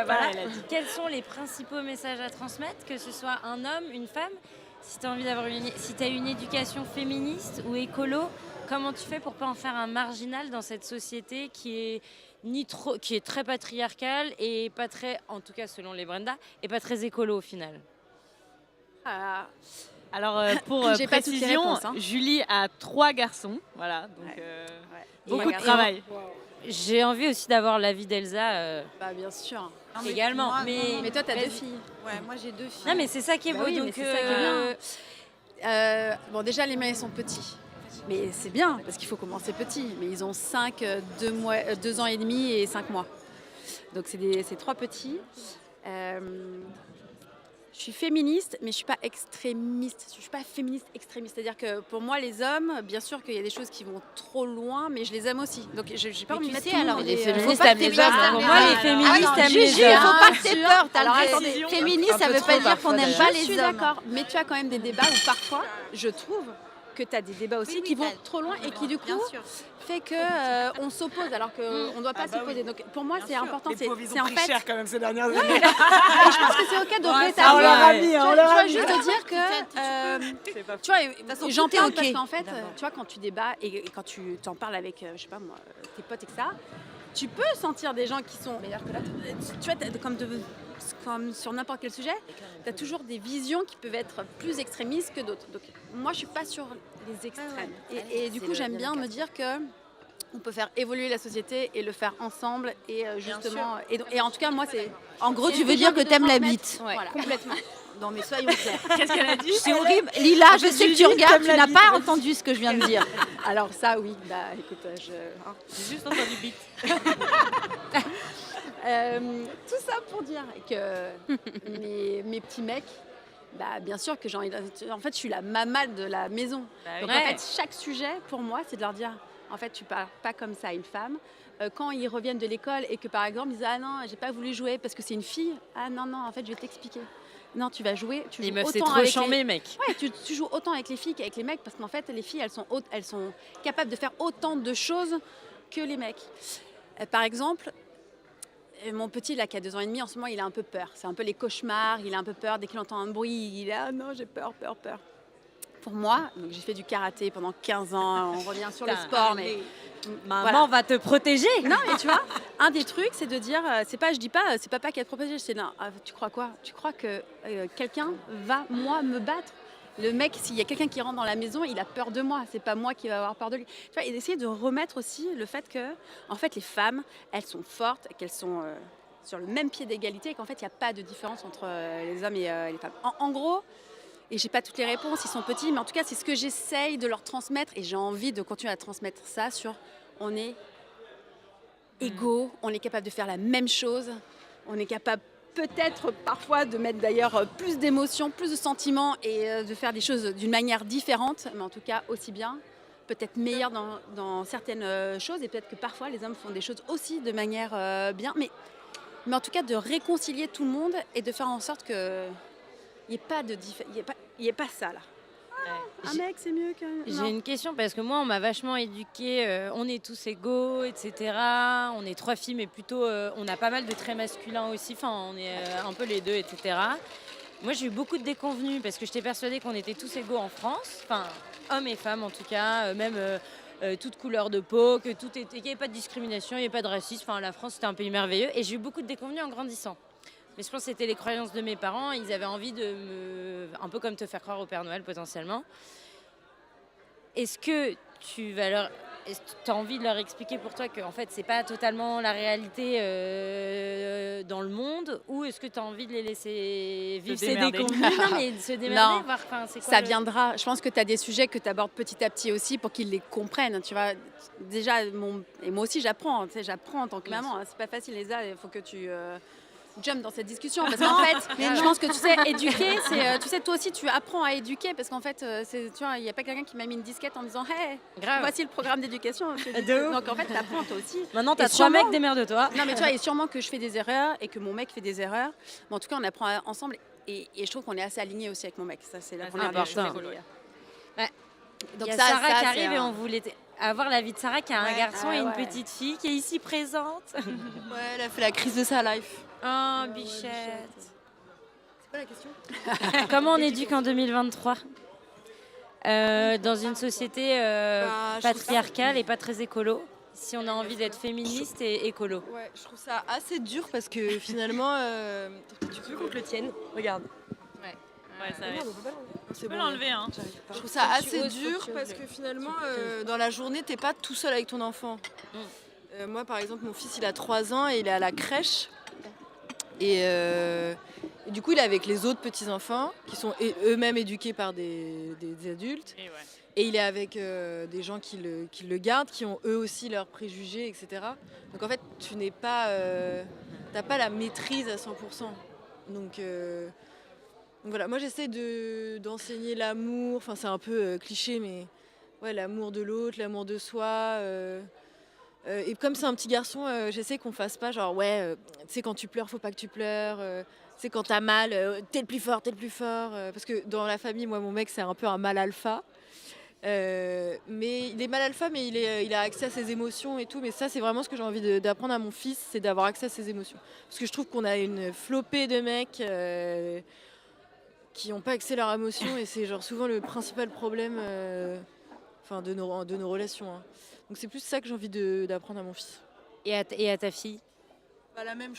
voilà. Quels sont les principaux messages à transmettre, que ce soit un homme, une femme? Si tu as envie d'avoir si tu as une éducation féministe ou écolo, comment tu fais pour pas en faire un marginal dans cette société qui est très patriarcale et pas très, en tout cas selon les Brenda, et pas très écolo au final? Ah, Alors pour J'ai pas toutes les précision, réponses, hein. Julie a 3 garçons, voilà, donc beaucoup de Et- travail. J'ai envie aussi d'avoir l'avis d'Elsa bah bien sûr. également. moi, mais toi, t'as 2 vas-y. filles. Ouais, moi j'ai 2 filles. Non, mais c'est ça qui est Bah beau. oui, mais donc, c'est ça qui est bien. Bon, déjà, les miens, ils sont petits. Mais c'est bien, parce qu'il faut commencer petit. Mais ils ont 5, 2 ans et demi et 5 mois. Donc, c'est 3 petits. Je suis féministe, mais je ne suis pas extrémiste. Je ne suis pas féministe extrémiste. C'est-à-dire que pour moi, les hommes, bien sûr qu'il y a des choses qui vont trop loin, mais je les aime aussi. Donc, je n'ai pas envie de mettre tout le monde. les faut féministes pas aiment que les t'aies hommes, peur. hein. Pour moi, les féministes aiment les Juju, il hommes. faut pas que t'aies peur. Alors, attendez, attendez, féministe, un ça peu veut trop pas dire parfois, qu'on n'aime d'ailleurs. pas Je les suis hommes. d'accord. Mais tu as quand même des débats où parfois, je trouve que tu as des débats aussi qui vont trop loin et qui du coup fait que on s'oppose alors qu'on ne doit pas s'opposer. Donc pour moi c'est important, Les pauvres, ils c'est ont en pris fait. cher quand même ces dernières années. Et je pense que c'est ok de rétablir. on leur a mis, Tu on vois, leur a je mis. veux juste te dire que tu vois, j'en parle parce qu'en fait, tu vois, quand tu débats et quand tu t'en parles avec, je sais pas moi, tes potes, etc., tu peux sentir des gens qui sont Meilleur que l'autre. tu vois, comme sur n'importe quel sujet, tu as toujours des visions qui peuvent être plus extrémistes que d'autres. Donc moi, je suis pas sur les extrêmes. Et du c'est coup, le j'aime bien bien me dire que on peut faire évoluer la société et le faire ensemble. Et justement, et en tout cas, moi, c'est... En gros, c'est tu veux déjà dire que de t'aimes la transmettre. bite. Ouais, complètement. Non, mais soyons clairs. Qu'est-ce qu'elle a dit? C'est horrible. Lila, je sais que tu regardes, tu n'as pas entendu ce que je viens de dire. Alors ça, oui. Bah, écoute, J'ai juste entendu bite. tout ça pour dire que mes petits mecs, bah, bien sûr que en fait, je suis la maman de la maison. Donc en fait, chaque sujet, pour moi, c'est de leur dire, en fait, tu parles pas comme ça à une femme. Quand ils reviennent de l'école et que par exemple, ils disent ah non, j'ai pas voulu jouer parce que c'est une fille. Ah non, en fait, je vais t'expliquer. Non, tu vas jouer. Tu Les joues meufs, c'est autant trop avec chambé, mec. Ouais, tu joues autant avec les filles qu'avec les mecs parce qu'en fait, les filles, elles sont capables de faire autant de choses que les mecs. Par exemple, mon petit, là, qui a 2 ans et demi, en ce moment, il a un peu peur. C'est un peu les cauchemars, il a un peu peur. Dès qu'il entend un bruit, il est « Ah non, j'ai peur. » Pour moi, donc j'ai fait du karaté pendant 15 ans, on revient sur le sport, mais... Maman va te protéger. Non, mais tu vois, un des trucs, c'est de dire, c'est papa qui a te protégé, c'est non, tu crois quoi? Tu crois que quelqu'un va, moi, me battre? Le mec, s'il y a quelqu'un qui rentre dans la maison, il a peur de moi, c'est pas moi qui va avoir peur de lui. Tu vois, et d'essayer de remettre aussi le fait que, en fait, les femmes, elles sont fortes, qu'elles sont sur le même pied d'égalité, et qu'en fait, il n'y a pas de différence entre les hommes et les femmes. En gros, et j'ai pas toutes les réponses, ils sont petits, mais en tout cas, c'est ce que j'essaye de leur transmettre, et j'ai envie de continuer à transmettre ça sur on est égaux, on est capable de faire la même chose, on est capable peut-être parfois de mettre d'ailleurs plus d'émotions, plus de sentiments et de faire des choses d'une manière différente, mais en tout cas aussi bien, peut-être meilleure dans certaines choses et peut-être que parfois les hommes font des choses aussi de manière bien, mais en tout cas de réconcilier tout le monde et de faire en sorte qu'il n'y ait pas de il y ait pas ça là. Un mec c'est mieux que... J'ai une question parce que moi on m'a vachement éduquée, on est tous égaux, etc. On est 3 filles mais plutôt on a pas mal de traits masculins aussi, enfin on est un peu les deux, etc. Moi j'ai eu beaucoup de déconvenues parce que j'étais persuadée qu'on était tous égaux en France, enfin hommes et femmes en tout cas, même toute couleur de peau, que tout était, qu'il n'y avait pas de discrimination, il n'y avait pas de racisme, enfin la France c'était un pays merveilleux et j'ai eu beaucoup de déconvenues en grandissant. Mais je pense que c'était les croyances de mes parents. Ils avaient envie de me... Un peu comme te faire croire au Père Noël, potentiellement. Est-ce que tu as envie de leur expliquer pour toi qu'en fait, c'est pas totalement la réalité dans le monde? Ou est-ce que tu as envie de les laisser vivre ces déconvenues? Non, mais de se démerder, voir c'est quoi ça viendra. Je pense que tu as des sujets que tu abordes petit à petit aussi pour qu'ils les comprennent. Tu vois, déjà, et moi aussi, j'apprends. Tu sais, j'apprends en tant que maman. Hein. C'est pas facile, Lisa. Il faut que tu... jump dans cette discussion parce qu'en fait je pense que tu sais éduquer c'est tu sais toi aussi tu apprends à éduquer parce qu'en fait tu vois il n'y a pas quelqu'un qui m'a mis une disquette en disant hey voici le programme d'éducation donc en fait tu apprends toi aussi. Maintenant t'as 3 mecs, démerde-toi. Non mais tu vois et sûrement que je fais des erreurs et que mon mec fait des erreurs mais en tout cas on apprend ensemble et je trouve qu'on est assez alignés aussi avec mon mec, ça c'est la première des choses. Donc il y a Sarah qui arrive et on voulait avoir l'avis de Sarah qui a un garçon et une petite fille qui est ici présente. Ouais, elle a fait la crise de sa life. Oh, bichette. C'est quoi la question? Comment on éduque en 2023 dans une société patriarcale et pas très écolo, si on a envie d'être féministe et écolo? Ouais, je trouve ça assez dur parce que finalement... Tu veux qu'on te le tienne? Regarde. Ouais, ça va. Tu peux l'enlever, hein. Je trouve ça assez dur parce que finalement, dans la journée, t'es pas tout seul avec ton enfant. Moi, par exemple, mon fils, il a 3 ans et il est à la crèche. Et du coup, il est avec les autres petits-enfants qui sont eux-mêmes éduqués par des adultes. Et il est avec des gens qui le gardent, qui ont eux aussi leurs préjugés, etc. Donc en fait, tu n'es pas... t'as pas la maîtrise à 100%. Donc voilà, moi j'essaie d'enseigner l'amour, enfin c'est un peu cliché, mais ouais, l'amour de l'autre, l'amour de soi. Et comme c'est un petit garçon, j'essaie qu'on fasse pas genre ouais, tu sais quand tu pleures, faut pas que tu pleures. Tu sais quand t'as mal, t'es le plus fort, t'es le plus fort. Parce que dans la famille, moi mon mec c'est un peu un mâle alpha. Mais il est mal alpha, mais il a accès à ses émotions et tout. Mais ça, c'est vraiment ce que j'ai envie d'apprendre à mon fils, c'est d'avoir accès à ses émotions. Parce que je trouve qu'on a une flopée de mecs qui n'ont pas accès à leurs émotions et c'est genre souvent le principal problème de nos relations. Hein. Donc c'est plus ça que j'ai envie d'apprendre à mon fils. Et à ta fille? La même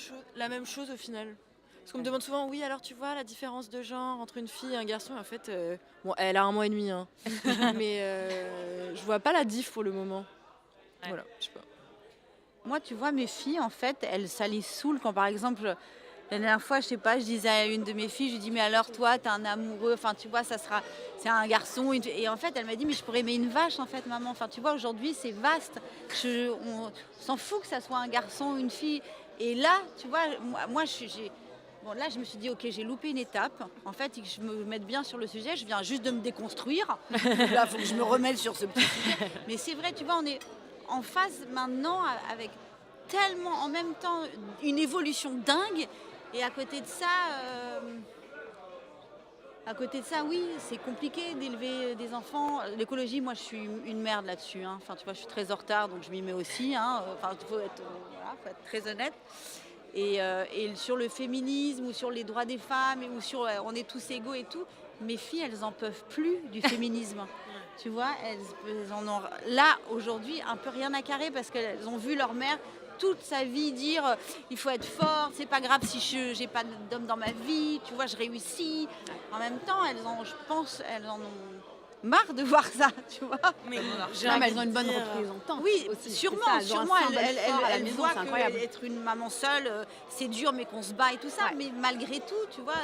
chose au final. Parce qu'on me demande souvent, oui, alors tu vois la différence de genre entre une fille et un garçon. En fait, bon, elle a 1 mois et demi, hein. Mais je vois pas la diff pour le moment. Ouais. Voilà, je sais pas. Moi, tu vois, mes filles, en fait, ça les saoule quand, par exemple, la dernière fois, je sais pas, je disais à une de mes filles, je lui dis, mais alors toi, t'es un amoureux, enfin, tu vois, c'est un garçon. Et en fait, elle m'a dit, mais je pourrais aimer une vache, en fait, maman. Enfin, tu vois, aujourd'hui, c'est vaste. On s'en fout que ça soit un garçon ou une fille. Et là, tu vois, moi bon, là, je me suis dit, ok, j'ai loupé une étape. En fait, que je me mette bien sur le sujet. Je viens juste de me déconstruire. Là, il faut que je me remette sur ce petit sujet. Mais c'est vrai, tu vois, on est en phase maintenant avec tellement, en même temps, une évolution dingue. Et à côté de ça, oui, c'est compliqué d'élever des enfants. L'écologie, moi, je suis une merde là-dessus. Hein. Enfin, tu vois, je suis très en retard, donc je m'y mets aussi. Hein. Enfin, faut être très honnête. Et sur le féminisme ou sur les droits des femmes ou sur on est tous égaux et tout, mes filles, elles en peuvent plus du féminisme. Tu vois, elles en ont là aujourd'hui un peu rien à carrer parce qu'elles ont vu leur mère toute sa vie dire il faut être forte, c'est pas grave si j'ai pas d'homme dans ma vie, tu vois, je réussis. En même temps, je pense elles en ont marre de voir ça, tu vois. Mais elles ont une bonne représentante. Oui, aussi, sûrement. Elles voient qu'être une maman seule, c'est dur, mais qu'on se bat et tout ça. Ouais. Mais malgré tout, tu vois,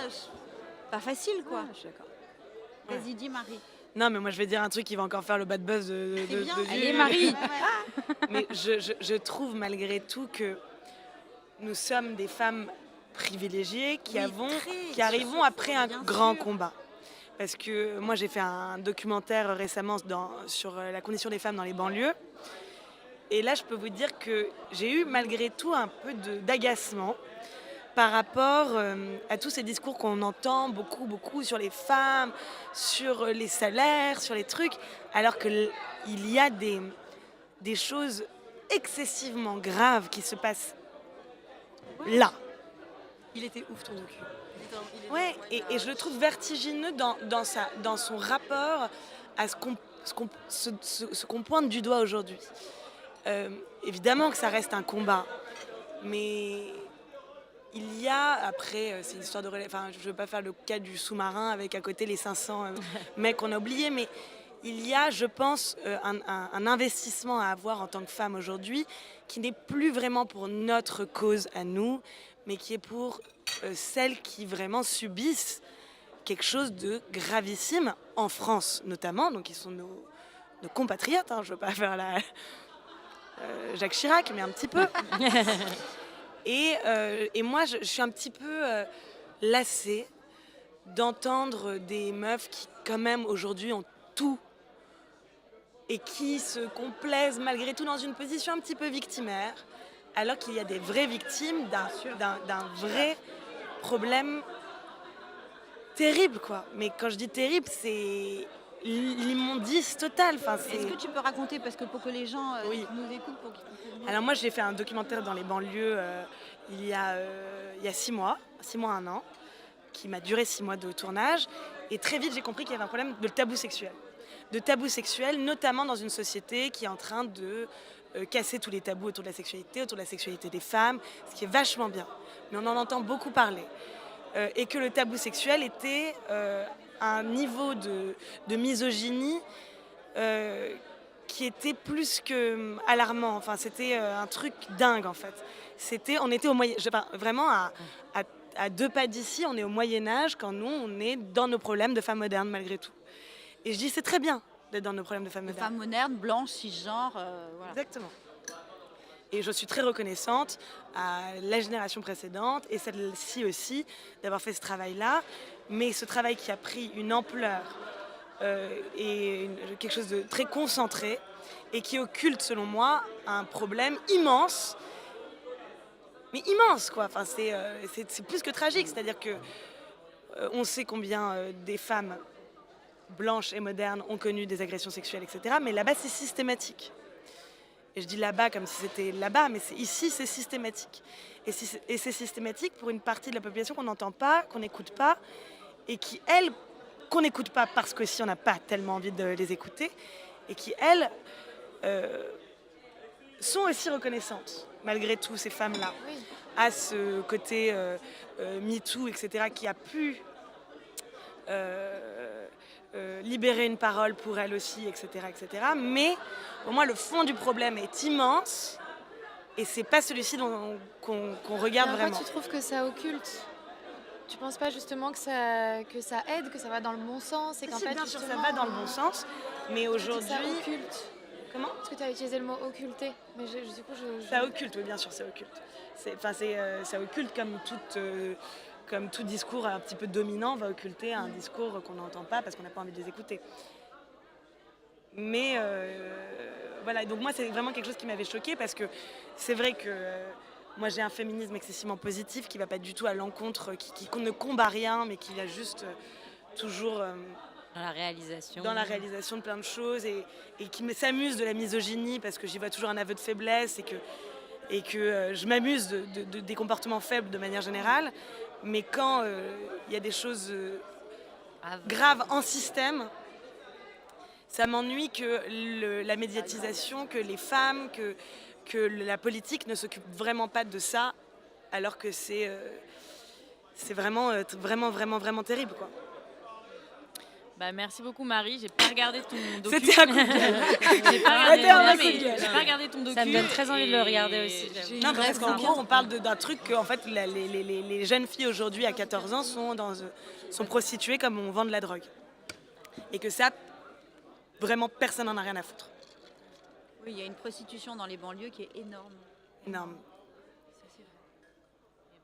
pas facile, quoi. Ouais, je suis d'accord. Vas-y, dis Marie. Non, mais moi je vais dire un truc qui va encore faire le bad buzz de Allez, Marie. Mais je trouve malgré tout que nous sommes des femmes privilégiées qui arrivons après un grand combat. Parce que moi j'ai fait un documentaire récemment sur la condition des femmes dans les banlieues. Et là je peux vous dire que j'ai eu malgré tout un peu d'agacement par rapport à tous ces discours qu'on entend beaucoup sur les femmes, sur les salaires, sur les trucs, alors qu'il y a des choses excessivement graves qui se passent là. Il était ouf ton docu. Ouais, et je le trouve vertigineux dans son rapport à ce qu'on pointe du doigt aujourd'hui. Évidemment que ça reste un combat, mais il y a, après, c'est une histoire de relais, enfin, je ne veux pas faire le cas du sous-marin avec à côté les 500 mecs qu'on a oubliés, mais il y a, je pense, un investissement à avoir en tant que femme aujourd'hui qui n'est plus vraiment pour notre cause à nous, mais qui est pour celles qui vraiment subissent quelque chose de gravissime, en France notamment, donc ils sont nos compatriotes, hein, je ne veux pas faire la Jacques Chirac, mais un petit peu. Et moi, je suis un petit peu lassée d'entendre des meufs qui, quand même, aujourd'hui, ont tout et qui se complaisent malgré tout dans une position un petit peu victimaire, alors qu'il y a des vraies victimes d'un vrai problème terrible, quoi. Mais quand je dis terrible, c'est l'immondice totale. Enfin, Est-ce que tu peux raconter, parce que pour que les gens nous écoutent, pour qu'ils comprennent. Alors moi, j'ai fait un documentaire dans les banlieues il y a 6 mois, 1 an, qui m'a duré 6 mois de tournage. Et très vite, j'ai compris qu'il y avait un problème de tabou sexuel. De tabou sexuel, notamment dans une société qui est en train de casser tous les tabous autour de la sexualité des femmes, ce qui est vachement bien. Mais on en entend beaucoup parler. Et que le tabou sexuel était un niveau de misogynie qui était plus que alarmant. Enfin, c'était un truc dingue, en fait. On était au Moyen... Vraiment, à 2 pas d'ici, on est au Moyen-Âge, quand nous, on est dans nos problèmes de femmes modernes, malgré tout. Et je dis, c'est très bien d'être dans nos problèmes de femmes modernes. Femmes modernes, blanches, cisgenres, voilà. Exactement. Et je suis très reconnaissante à la génération précédente et celle-ci aussi d'avoir fait ce travail-là. Mais ce travail qui a pris une ampleur et quelque chose de très concentré et qui occulte, selon moi, un problème immense. Mais immense, quoi. Enfin, c'est plus que tragique. C'est-à-dire que on sait combien des femmes blanches et modernes ont connu des agressions sexuelles, etc. Mais là-bas, c'est systématique. Et je dis là-bas comme si c'était là-bas, mais ici, c'est systématique. Et c'est systématique pour une partie de la population qu'on n'entend pas, qu'on n'écoute pas, et qui, elles, qu'on n'écoute pas parce que si on n'a pas tellement envie de les écouter, et qui, elles, sont aussi reconnaissantes, malgré tout, ces femmes-là, à ce côté MeToo, etc., qui a pu libérer une parole pour elles aussi, etc., etc. Mais pour moi, le fond du problème est immense et c'est pas celui-ci qu'on regarde vraiment. Pourquoi tu trouves que ça occulte? Tu penses pas justement que ça aide, que ça va dans le bon sens et qu'en fait, bien sûr, ça justement, va dans le bon sens, mais aujourd'hui... Ça occulte. Comment? Est-ce que tu as utilisé le mot occulter? Mais du coup, Ça occulte, oui, bien sûr, ça occulte. Ça occulte comme tout discours un petit peu dominant va occulter un discours qu'on n'entend pas parce qu'on n'a pas envie de les écouter. Mais voilà, donc moi c'est vraiment quelque chose qui m'avait choquée parce que c'est vrai que moi j'ai un féminisme excessivement positif qui ne va pas du tout à l'encontre, qui ne combat rien mais qui a juste toujours... Dans la réalisation. Dans la réalisation de plein de choses et qui s'amuse de la misogynie parce que j'y vois toujours un aveu de faiblesse et que je m'amuse des comportements faibles de manière générale. Mais quand il y a des choses graves en système, ça m'ennuie que la médiatisation, que les femmes, que la politique ne s'occupe vraiment pas de ça, alors que c'est vraiment terrible, quoi. Bah, merci beaucoup Marie, j'ai pas regardé ton docu. C'était un coup de gueule. J'ai pas regardé ton docu. Ça me donne très envie de le regarder aussi. Non, parce qu'en gros, on parle d'un truc que en fait, les jeunes filles aujourd'hui à 14 ans sont prostituées comme on vend de la drogue. Et que ça, vraiment personne n'en a rien à foutre. Oui, il y a une prostitution dans les banlieues qui est énorme. Énorme.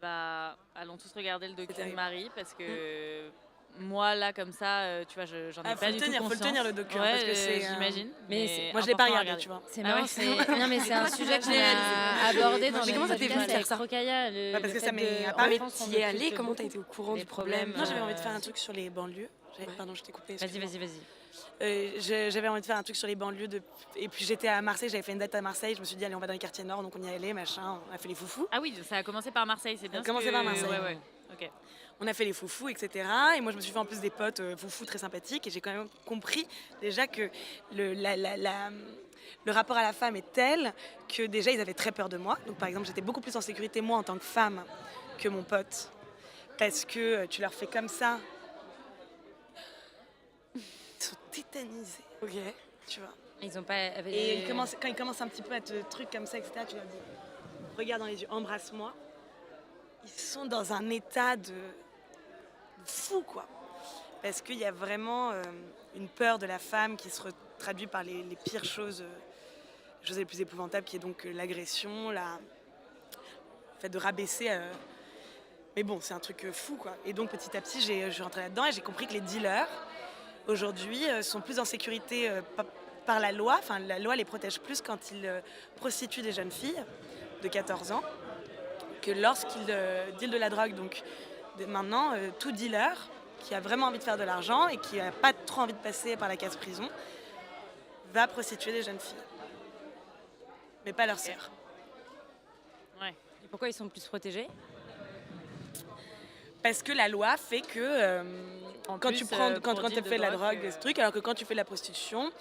Bah, allons tous regarder le docu de Marie parce que moi là comme ça, tu vois, j'en ai pas du tout conscience. Faut le tenir le docu, ouais, parce que c'est. J'imagine. Mais moi je l'ai pas regardé, tu vois. C'est Ah marrant, ouais. non mais c'est un sujet qu'on a abordé dans Mais comment ça t'est venu de faire ça? Rokaya, Parce que ça m'est Ah apparu. mais t'y es allée, comment t'as été au courant du problème? Non, j'avais envie de faire un truc sur les banlieues. Pardon, je t'ai coupé. Vas-y. J'avais envie de faire un truc sur les banlieues. Et puis j'étais à Marseille, j'avais fait une date à Marseille. Je me suis dit, allez, on va dans les quartiers nord. Donc on y est allé, machin. On a fait les foufous. Ah oui, ça a commencé par Marseille, c'est bien. Ça a commencé par Marseille. Ouais. Ok. On a fait les foufous, etc. Et moi, je me suis fait en plus des potes foufous très sympathiques. Et j'ai quand même compris déjà que le rapport à la femme est tel que déjà, ils avaient très peur de moi. Donc par exemple, j'étais beaucoup plus en sécurité, moi, en tant que femme, que mon pote. Parce que tu leur fais comme ça. Ils sont tétanisés. Ok. Tu vois. Ils ont pas. Et quand ils commencent un petit peu à te truc comme ça, etc., tu leur dis, regarde dans les yeux, embrasse-moi. Ils sont dans un état de fou, quoi. Parce qu'il y a vraiment une peur de la femme qui se traduit par les pires choses, les choses les plus épouvantables, qui est donc l'agression, le fait de rabaisser. Mais bon, c'est un truc fou, quoi. Et donc petit à petit, je suis rentrée là-dedans et j'ai compris que les dealers, aujourd'hui, sont plus en sécurité par la loi. Enfin, la loi les protège plus quand ils prostituent des jeunes filles de 14 ans que lorsqu'ils dealent de la drogue. Donc maintenant, tout dealer qui a vraiment envie de faire de l'argent et qui n'a pas trop envie de passer par la case prison va prostituer des jeunes filles. Mais pas leurs sœurs. Ouais. Et pourquoi ils sont plus protégés? Parce que la loi fait que quand tu fais de la drogue, ce truc, alors que quand tu fais de la prostitution,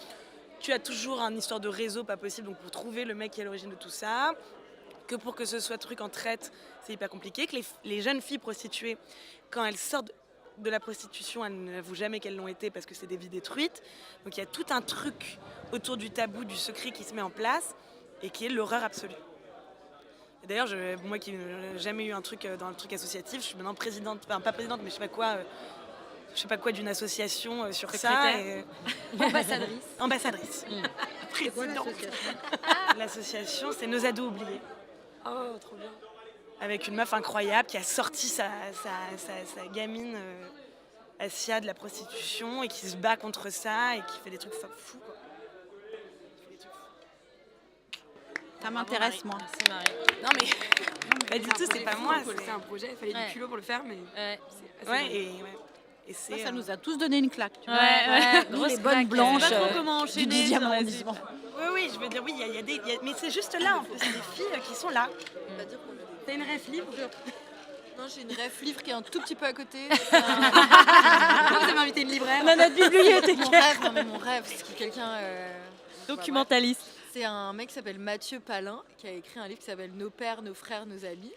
tu as toujours une histoire de réseau pas possible, donc pour trouver le mec qui est à l'origine de tout ça, que pour que ce soit truc en traite, c'est hyper compliqué, que les jeunes filles prostituées, quand elles sortent de la prostitution, elles n'avouent jamais qu'elles l'ont été parce que c'est des vies détruites. Donc il y a tout un truc autour du tabou, du secret qui se met en place et qui est l'horreur absolue. Et d'ailleurs, moi qui n'ai jamais eu un truc dans le truc associatif, je suis maintenant présidente, enfin pas présidente, mais je sais pas quoi d'une association sur ça. Et... Ambassadrice. Présidente. L'association, c'est Nos ados oubliés. Oh, trop bien. Avec une meuf incroyable qui a sorti sa gamine Asia de la prostitution et qui se bat contre ça et qui fait des trucs fous, quoi. Ça m'intéresse, moi. Merci Marie. Non mais pas du tout, c'est pas moi. C'est un projet, il fallait du culot pour le faire, mais c'est Ouais, assez et c'est... Ça nous a tous donné une claque. Tu vois. Ouais, Nous, les bonnes blanches Je sais pas trop comment du enchaîner 10e sur la arrondissement. Oui, je veux dire, oui, mais c'est juste là, en plus, c'est des filles qui sont là. T'as une ref livre? Non, j'ai une ref livre qui est un tout petit peu à côté. Pourquoi vous avez invité une libraire? On a notre bibliothécaire. Mon rêve, non mais mon rêve, c'est que quelqu'un... Documentaliste. C'est un mec qui s'appelle Mathieu Palin, qui a écrit un livre qui s'appelle Nos pères, nos frères, nos amis.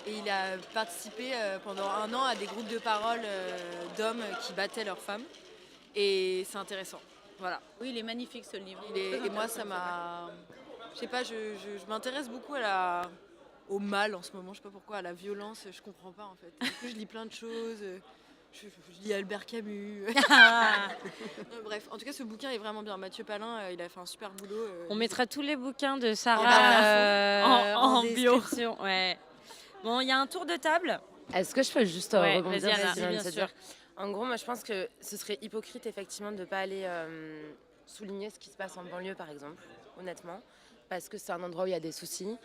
Et il a participé pendant 1 an à des groupes de parole d'hommes qui battaient leurs femmes. Et c'est intéressant. Voilà. Oui, il est magnifique ce livre. Et moi, ça m'a... Je sais pas, je m'intéresse beaucoup au mal en ce moment. Je sais pas pourquoi, à la violence, je comprends pas en fait. Du coup, je lis plein de choses. Je lis Albert Camus. Bref, en tout cas, ce bouquin est vraiment bien. Mathieu Palin, il a fait un super boulot. On mettra tous les bouquins de Sarah en bio. description. Ouais. Bon, il y a un tour de table. Est-ce que je peux juste Ouais, rebondir vas-y, sur Anna. ce que vient de Bien se sûr. dire. En gros, moi, je pense que ce serait hypocrite, effectivement, de ne pas aller souligner ce qui se passe en banlieue, par exemple, honnêtement, parce que c'est un endroit où il y a des soucis.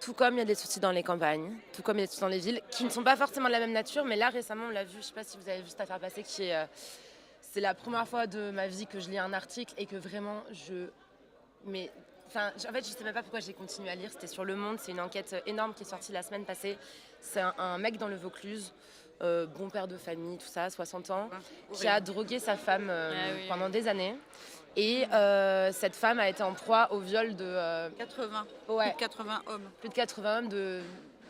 Tout comme il y a des soucis dans les campagnes, tout comme il y a des soucis dans les villes, qui ne sont pas forcément de la même nature, mais là, récemment, on l'a vu, je ne sais pas si vous avez vu cette affaire passer, c'est la première fois de ma vie que je lis un article et que vraiment, en fait, je ne sais même pas pourquoi j'ai continué à lire, c'était sur Le Monde, c'est une enquête énorme qui est sortie la semaine passée. C'est un mec dans le Vaucluse, bon père de famille, tout ça, 60 ans, qui a drogué sa femme pendant des années. Et cette femme a été en proie au viol de 80. Ouais. Plus de 80 hommes. Plus de 80 hommes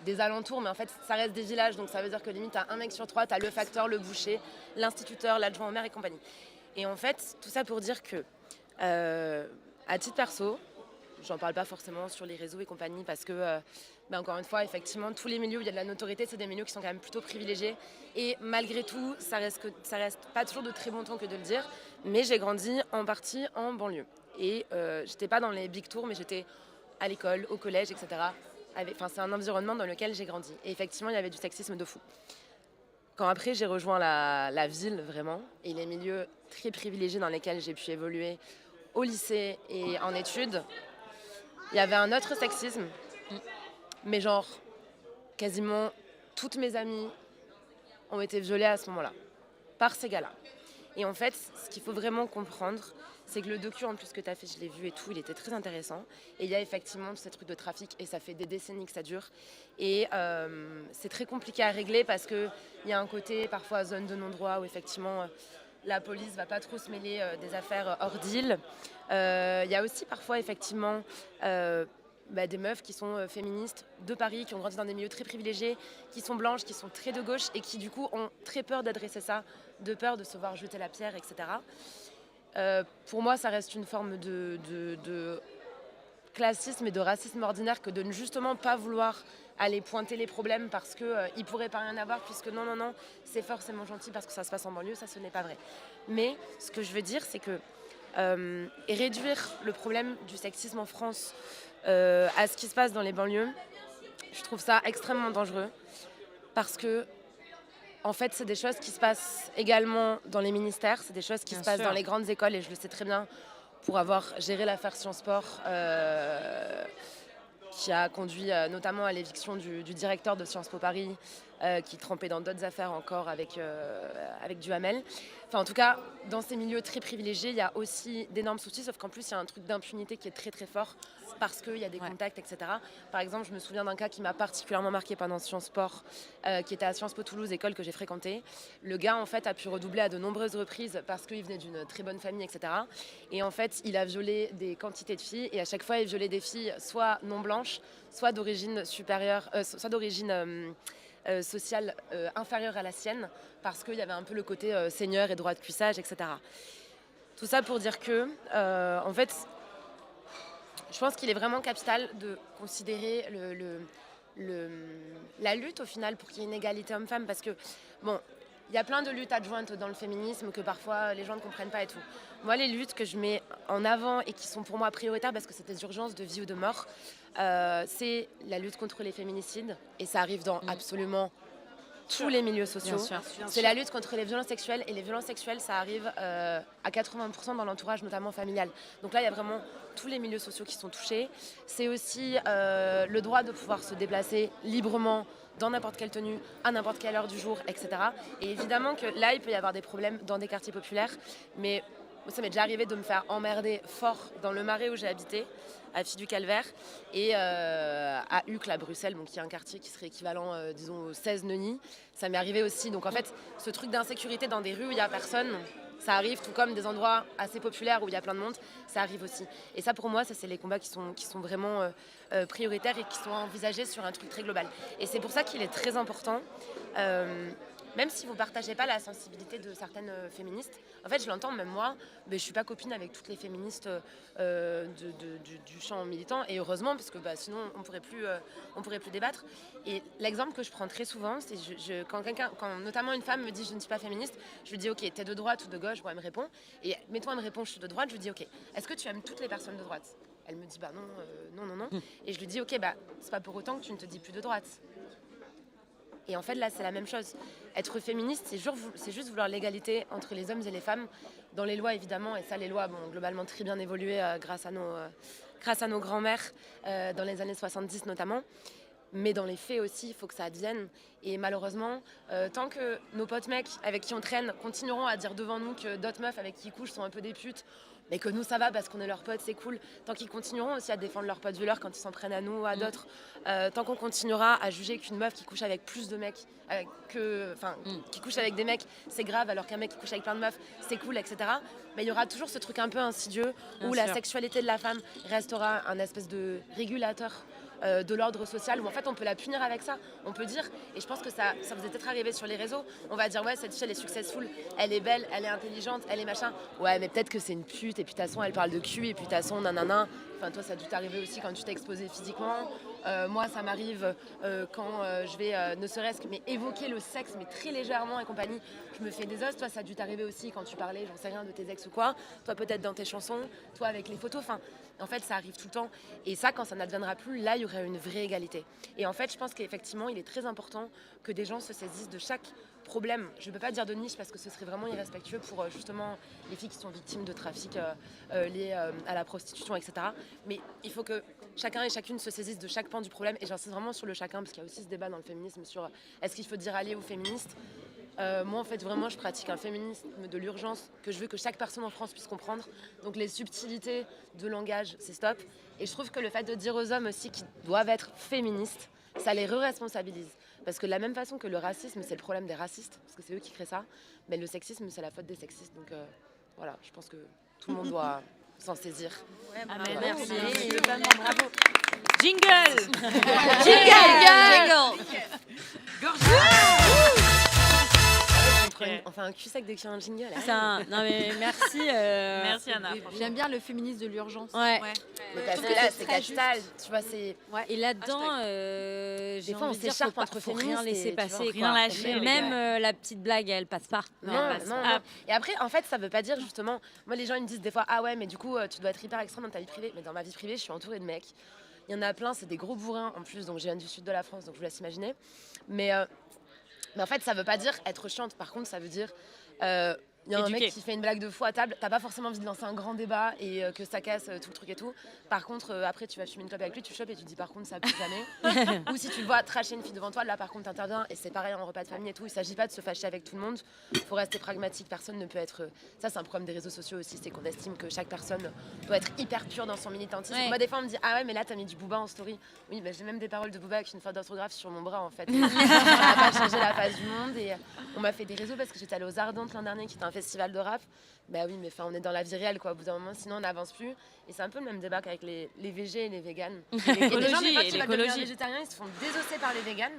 des alentours, mais en fait, ça reste des villages, donc ça veut dire que limite, t'as un mec sur 3, t'as le facteur, le boucher, l'instituteur, l'adjoint au maire et compagnie. Et en fait, tout ça pour dire que, à titre perso, j'en parle pas forcément sur les réseaux et compagnie parce que, encore une fois, effectivement, tous les milieux où il y a de la notoriété, c'est des milieux qui sont quand même plutôt privilégiés. Et malgré tout, ça reste pas toujours de très bon ton que de le dire. Mais j'ai grandi en partie en banlieue. Et j'étais pas dans les big tours, mais j'étais à l'école, au collège, etc. C'est un environnement dans lequel j'ai grandi. Et effectivement, il y avait du sexisme de fou. Quand après, j'ai rejoint la ville, vraiment, et les milieux très privilégiés dans lesquels j'ai pu évoluer au lycée et en études, il y avait un autre sexisme. Mais genre, quasiment toutes mes amies ont été violées à ce moment-là, par ces gars-là. Et en fait, ce qu'il faut vraiment comprendre, c'est que le docu, en plus que tu as fait, je l'ai vu et tout, il était très intéressant. Et il y a effectivement tous ces trucs de trafic, et ça fait des décennies que ça dure. Et c'est très compliqué à régler parce qu'il y a un côté, parfois, zone de non-droit, où effectivement, la police va pas trop se mêler des affaires hors deal. Il y a aussi parfois, effectivement, des meufs qui sont féministes de Paris, qui ont grandi dans des milieux très privilégiés, qui sont blanches, qui sont très de gauche et qui du coup ont très peur d'adresser ça, de peur de se voir jeter la pierre, etc. Pour moi, ça reste une forme de classisme et de racisme ordinaire que de ne justement pas vouloir aller pointer les problèmes parce qu'ils ne pourraient pas rien avoir, puisque non, c'est forcément gentil parce que ça se passe en banlieue, ça ce n'est pas vrai. Mais ce que je veux dire, c'est que réduire le problème du sexisme en France à ce qui se passe dans les banlieues, je trouve ça extrêmement dangereux parce que en fait, c'est des choses qui se passent également dans les ministères, c'est des choses qui se passent dans les grandes écoles et je le sais très bien pour avoir géré l'affaire Sciences Po qui a conduit notamment à l'éviction du directeur de Sciences Po Paris qui trempait dans d'autres affaires encore avec Duhamel. Enfin, en tout cas, dans ces milieux très privilégiés, il y a aussi d'énormes soucis, sauf qu'en plus, il y a un truc d'impunité qui est très très fort parce qu'il y a des contacts, etc. Par exemple, je me souviens d'un cas qui m'a particulièrement marqué pendant Sciences Po, qui était à Sciences Po Toulouse, école que j'ai fréquentée. Le gars, en fait, a pu redoubler à de nombreuses reprises parce qu'il venait d'une très bonne famille, etc. Et en fait, il a violé des quantités de filles et à chaque fois, il violait des filles soit non blanches, soit d'origine supérieure, soit d'origine sociale inférieure à la sienne, parce qu'il y avait un peu le côté seigneur et droit de cuissage, etc. Tout ça pour dire que, en fait, je pense qu'il est vraiment capital de considérer la lutte au final pour qu'il y ait une égalité homme-femme, parce que, bon, il y a plein de luttes adjointes dans le féminisme que parfois les gens ne comprennent pas et tout. Moi, les luttes que je mets en avant et qui sont pour moi prioritaires parce que c'est des urgences de vie ou de mort, c'est la lutte contre les féminicides, et ça arrive dans absolument tous les milieux sociaux. C'est la lutte contre les violences sexuelles, et les violences sexuelles, ça arrive à 80% dans l'entourage, notamment familial. Donc là, il y a vraiment tous les milieux sociaux qui sont touchés. C'est aussi le droit de pouvoir se déplacer librement dans n'importe quelle tenue, à n'importe quelle heure du jour, etc. Et évidemment que là, il peut y avoir des problèmes dans des quartiers populaires, mais ça m'est déjà arrivé de me faire emmerder fort dans le Marais où j'ai habité, à Filles-du-Calvaire, et à Uccle, à Bruxelles, donc, qui est un quartier qui serait équivalent, disons, au 16 Neuilly. Ça m'est arrivé aussi. Donc en fait, ce truc d'insécurité dans des rues où il n'y a personne, ça arrive, tout comme des endroits assez populaires où il y a plein de monde, ça arrive aussi. Et ça, pour moi, ça, c'est les combats qui sont vraiment prioritaires et qui sont envisagés sur un truc très global. Et c'est pour ça qu'il est très important, même si vous ne partagez pas la sensibilité de certaines féministes. En fait, je l'entends, même moi, mais je ne suis pas copine avec toutes les féministes du champ militant, et heureusement, parce que sinon, on pourrait plus débattre. Et l'exemple que je prends très souvent, c'est quand notamment une femme me dit « je ne suis pas féministe », je lui dis « ok, t'es de droite ou de gauche ?» Bon, elle me répond. Et mettons, elle me répond « je suis de droite », je lui dis « ok, est-ce que tu aimes toutes les personnes de droite ?» Elle me dit « bah non. » Et je lui dis « ok, c'est pas pour autant que tu ne te dis plus de droite. » Et en fait, là, c'est la même chose. Être féministe, c'est juste vouloir l'égalité entre les hommes et les femmes, dans les lois, évidemment. Et ça, les lois ont globalement très bien évolué grâce à nos grands-mères, dans les années 70 notamment. Mais dans les faits aussi, il faut que ça advienne. Et malheureusement, tant que nos potes mecs avec qui on traîne continueront à dire devant nous que d'autres meufs avec qui ils couchent sont un peu des putes, mais que nous ça va parce qu'on est leurs potes, c'est cool. Tant qu'ils continueront aussi à défendre leurs potes violeurs quand ils s'en prennent à nous ou à d'autres, tant qu'on continuera à juger qu'une meuf qui couche avec plus de mecs, qui couche avec des mecs, c'est grave, alors qu'un mec qui couche avec plein de meufs, c'est cool, etc. Mais il y aura toujours ce truc un peu insidieux où la sexualité de la femme restera un espèce de régulateur de l'ordre social, où en fait on peut la punir avec ça. On peut dire, et je pense que ça vous est peut-être arrivé sur les réseaux, on va dire ouais, cette fille elle est successful, elle est belle, elle est intelligente, elle est machin. Ouais, mais peut-être que c'est une pute, et puis de toute façon elle parle de cul, et puis de toute façon nanana. Enfin, toi ça a dû t'arriver aussi quand tu t'es exposée physiquement. Moi, ça m'arrive quand je vais, ne serait-ce que mais évoquer le sexe, mais très légèrement et compagnie. Je me fais des os. Toi, ça a dû t'arriver aussi quand tu parlais, j'en sais rien, de tes ex ou quoi. Toi, peut-être dans tes chansons. Toi, avec les photos. Enfin, en fait, ça arrive tout le temps. Et ça, quand ça n'adviendra plus, là, il y aurait une vraie égalité. Et en fait, je pense qu'effectivement, il est très important que des gens se saisissent de chaque problème. Je ne peux pas dire de niche parce que ce serait vraiment irrespectueux pour justement les filles qui sont victimes de trafic liés à la prostitution, etc. Mais il faut que chacun et chacune se saisisse de chaque pan du problème. Et j'insiste vraiment sur le chacun parce qu'il y a aussi ce débat dans le féminisme sur est-ce qu'il faut dire allié ou féministe. Moi, en fait, vraiment, je pratique un féminisme de l'urgence que je veux que chaque personne en France puisse comprendre. Donc, les subtilités de langage, c'est stop. Et je trouve que le fait de dire aux hommes aussi qu'ils doivent être féministes, ça les re-responsabilise. Parce que de la même façon que le racisme, c'est le problème des racistes, parce que c'est eux qui créent ça, mais le sexisme, c'est la faute des sexistes. Donc, voilà, je pense que tout le monde doit s'en saisir. Amen. Merci. Bravo. Jingle. On fait un cul sec dès qu'il y a un jingle. Non mais merci. Merci Anna. J'aime bien le féminisme de l'urgence. Ouais. Mais parce que là, c'est capital. Tu vois, c'est. Et là-dedans, Des fois, on s'écharpe entre faut féministes rien laisser et, tu passer. vois, rien quoi. lâcher, les Même gars. la petite blague, elle passe pas. Non. Et après, en fait, ça veut pas dire justement. Moi, les gens ils me disent des fois, ah ouais, mais du coup, tu dois être hyper extrême dans ta vie privée. Mais dans ma vie privée, je suis entourée de mecs. Il y en a plein, c'est des gros bourrins en plus. Donc, je viens du sud de la France, donc je vous laisse imaginer. Mais en fait, ça veut pas dire être chiante. Par contre, ça veut dire. Il y a un mec qui fait une blague de fou à table, t'as pas forcément envie de lancer un grand débat et que ça casse tout le truc et tout. Par contre, après, tu vas fumer une clope avec lui, tu chopes et tu dis par contre, ça plus jamais. Ou si tu le vois tracher une fille devant toi, là par contre, t'interviens et c'est pareil en repas de famille et tout. Il s'agit pas de se fâcher avec tout le monde, faut rester pragmatique, personne ne peut être. Ça, c'est un problème des réseaux sociaux aussi, c'est qu'on estime que chaque personne doit être hyper pure dans son militantisme. Ouais. Moi, des fois, on me dit, ah ouais, mais là, t'as mis du Booba en story. Oui, bah, j'ai même des paroles de Booba avec une faute d'orthographe sur mon bras en fait. Ça n'a pas changé la face du monde et on m'a fait des réseaux parce que j'étais allée aux Ardentes l'an dernier, qui était un festival de rap. Bah oui, mais on est dans la vie réelle, quoi. Au bout d'un moment, sinon on n'avance plus. Et c'est un peu le même débat qu'avec les VG et les véganes. Et les gens, des fois, qui veulent devenir végétariens, ils se font désosser par les véganes.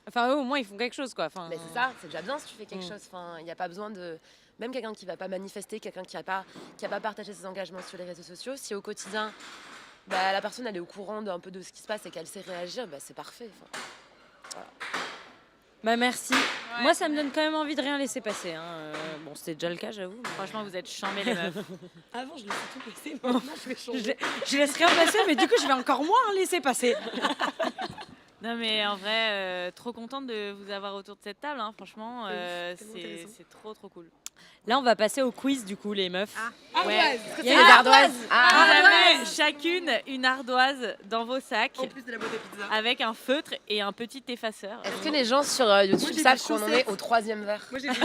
Enfin, eux, au moins, ils font quelque chose, quoi. Enfin, Mais c'est ça, c'est déjà bien si tu fais quelque chose. Enfin, il n'y a pas besoin de. Même quelqu'un qui va pas manifester, quelqu'un qui a pas partagé ses engagements sur les réseaux sociaux, si au quotidien, bah, la personne elle est au courant d'un peu de ce qui se passe et qu'elle sait réagir, bah, c'est parfait. Enfin, voilà. Bah merci. Moi, ça me donne quand même envie de rien laisser passer. Hein. Bon, c'était déjà le cas, j'avoue. Franchement, vous êtes chambés les meufs. Avant, je laissais tout passer, maintenant, je vais changer. Je laisse rien passer, mais du coup, je vais encore moins laisser passer. Non mais en vrai, trop contente de vous avoir autour de cette table. Hein. Franchement, c'est trop cool. Là, on va passer au quiz, du coup, les meufs. Ouais. Il y a les ardoises. Vous avez chacune une ardoise dans vos sacs. En plus de la boîte à pizza. Avec un feutre et un petit effaceur. Est-ce que les gens sur YouTube savent qu'on en est au 3e verre? Moi, j'ai des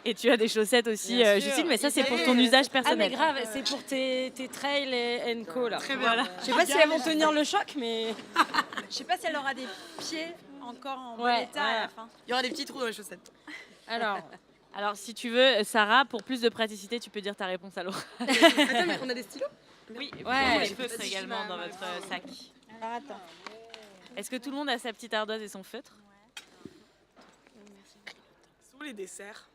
Et tu as des chaussettes aussi, Bien sûr. Justine, mais ça c'est pour ton usage Ah, mais personnel. grave, c'est pour tes trails et co, là. Très bien. Je sais pas si elles vont tenir le choc, mais... Je sais pas si elle aura des pieds encore en bon Ouais, état à la fin. Il y aura des petits trous dans les chaussettes. Alors si tu veux, Sarah, pour plus de praticité, tu peux dire ta réponse à Laura. Attends, mais on a des stylos? Oui, Ouais. les feutres également dans votre sac. Alors attends. Est-ce que tout le monde a sa petite ardoise et son feutre? Sous les desserts.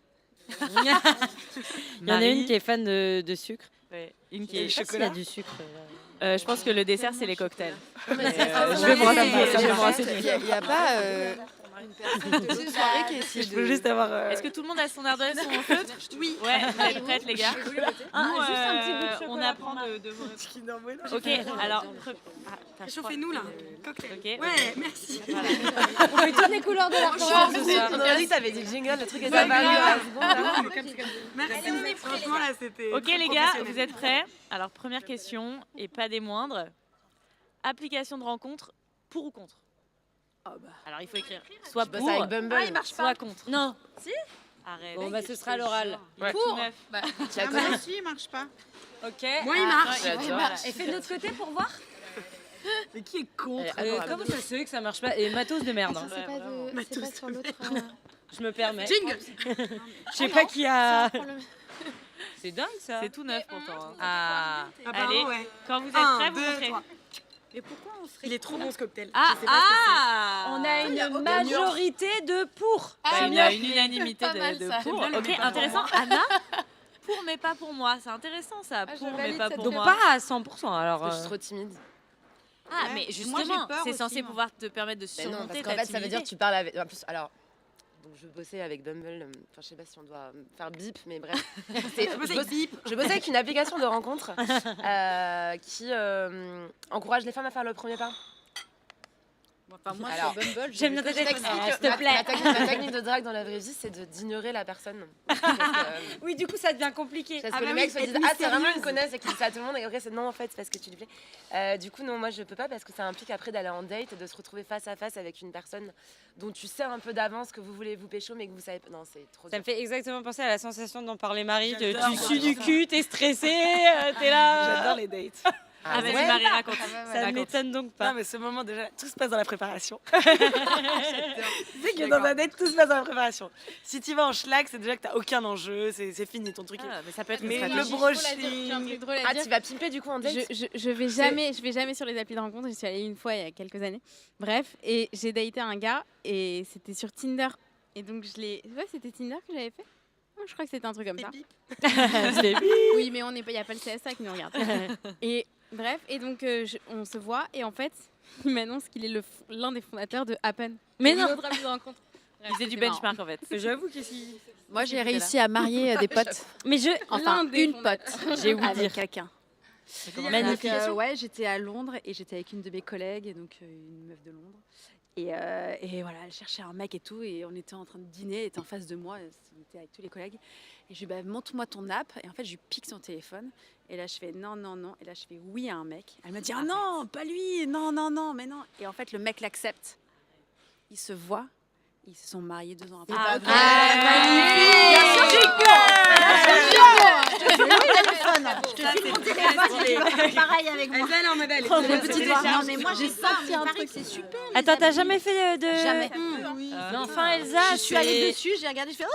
Il y en a une qui est fan de sucre. Ouais, une qui Et est je sais pas s'il y a du sucre. Je pense que le dessert c'est les cocktails. Je vais me renseigner. Il n'y a pas une personne de l'autre soirée qui essaie Je peux juste avoir. Est-ce que tout le monde a son ardoise et son feutre? Oui. Ouais, vous êtes prêtes les gars? Juste un petit bout de chocolat On apprend de vos. Kinder Bueno. Ok, alors. Chauffez-nous là. Cocktail. Ok. Ouais, merci. Voilà. On fait toutes les couleurs de la couleur. On aurait dit que t'avais dit le jingle, le truc est Ouais, pas grave. mal. Merci. Franchement, là, c'était. Ok les gars, vous êtes prêts? Alors première question, et pas des moindres. Application de rencontre, pour ou contre? Alors il faut écrire soit Je bosse pour, avec Bumble. soit contre. Non. Arrête. Bon, bah, ce sera à l'oral. Ouais. Pour. Tout neuf. Tu la connais? Si, il marche pas. Ok. Moi, il marche. Voilà. Et fais de l'autre côté pour voir. Mais qui est contre? Comment ça se fait que ça marche pas? Et matos de merde. hein. C'est pas, c'est pas sur l'autre. Je me permets. Jingle. Je sais pas qui a... Prends le- C'est dingue, ça. C'est tout neuf pourtant. hein. Ah. Allez, Ouais. quand vous êtes Un, prêts, vous deux, montrez. trois. Mais pourquoi on serait. Il est trop bon ce cocktail. Ah, Je sais pas ce que c'est. On a une majorité de pour. Bah, il y a une unanimité Pas mal, de ça. pour. J'aime bien le Ok, mais pas pour intéressant. Anna, pour mais pas pour moi. C'est intéressant ça. je Pour mais valide pas cette pour Donc moi. pas à 100%. Alors, Je suis trop timide. Ah, mais Moi, j'ai justement, peur c'est aussi, censé moi. pouvoir te permettre de Mais non, surmonter parce qu'en ta fait, ça veut dire timidité. que tu parles avec. En plus, alors, donc je bossais avec Bumble. Enfin, je sais pas si on doit faire bip, mais bref. Je bossais avec une application de rencontre qui encourage les femmes à faire le premier pas. Enfin, moi, Alors, sur Bumble, j'aime bien ta tête. s'il te plaît. La technique de drague dans la vraie vie, c'est d'ignorer la personne. Parce que, Oui, du coup, ça devient compliqué. parce que le mec se dit ah, c'est vraiment une connasse et qu'il dit ça à tout le monde et après c'est non en fait c'est parce que tu lui plais. Du coup non, moi je peux pas parce que ça implique après d'aller en date et de se retrouver face à face avec une personne dont tu sais un peu d'avance que vous voulez vous pécho mais que vous savez pas. Non, c'est trop Ça dur. me fait exactement penser à la sensation d'en parler Marie, de J'adore, tu moi, sues du j'adore cul, t'es stressé, t'es là. J'adore les dates. Ah, vas-y, Marie, raconte. Ça ne m'étonne donc Non, pas. mais ce moment, déjà, tout se passe dans la préparation. Tu sais que dans un date, tout se passe dans la préparation. Si tu vas en schlag, c'est déjà que t'as aucun enjeu, c'est fini ton truc. Ah, mais ça peut être Mais une le stratégie. J'ai un truc brushing. drôle à Ah, dire. tu vas pimper du coup en date. Je vais jamais sur les applis de rencontre. J'y suis allée une fois il y a quelques années. Bref, et j'ai daté un gars et c'était sur Tinder. Et donc ouais, c'était Tinder que j'avais fait. Je crois que c'était un truc comme ça. Oui, mais il n'y a pas le CSA qui nous regarde. Et bref, et donc on se voit et en fait, il m'annonce qu'il est l'un des fondateurs de Happen. Mais non. Notre appli de rencontre. Il faisait du benchmark en fait. J'avoue qu'est-ce qu'il... Moi, j'ai réussi à marier des potes. Mais je... Enfin, L'un des une pote. J'ai oublié. Avec quelqu'un. Magnifique. Ouais, j'étais à Londres et j'étais avec une de mes collègues, donc une meuf de Londres. Et voilà, elle cherchait un mec et tout, et on était en train de dîner, elle était en face de moi, on était avec tous les collègues. Et je lui dis, bah, montre-moi ton app. Et en fait, je lui pique son téléphone. Et là, je fais non, non, non. Et là, je fais oui à un mec. Elle me dit, ah non, pas lui, non, non, non, mais non. Et en fait, le mec l'accepte. Ils se voient. Ils se sont mariés 2 ans après. Ah, Bien sûr, j'ai eu peur. Je te file mon téléphone. Je te file mon téléphone. Pareil avec moi. Elle en modèle. Les petits doigts. Non, mais moi, j'ai senti un truc, c'est super. Attends, t'as jamais fait de... Jamais. Mais enfin, Elsa, Je suis allée dessus, j'ai regardé, je fais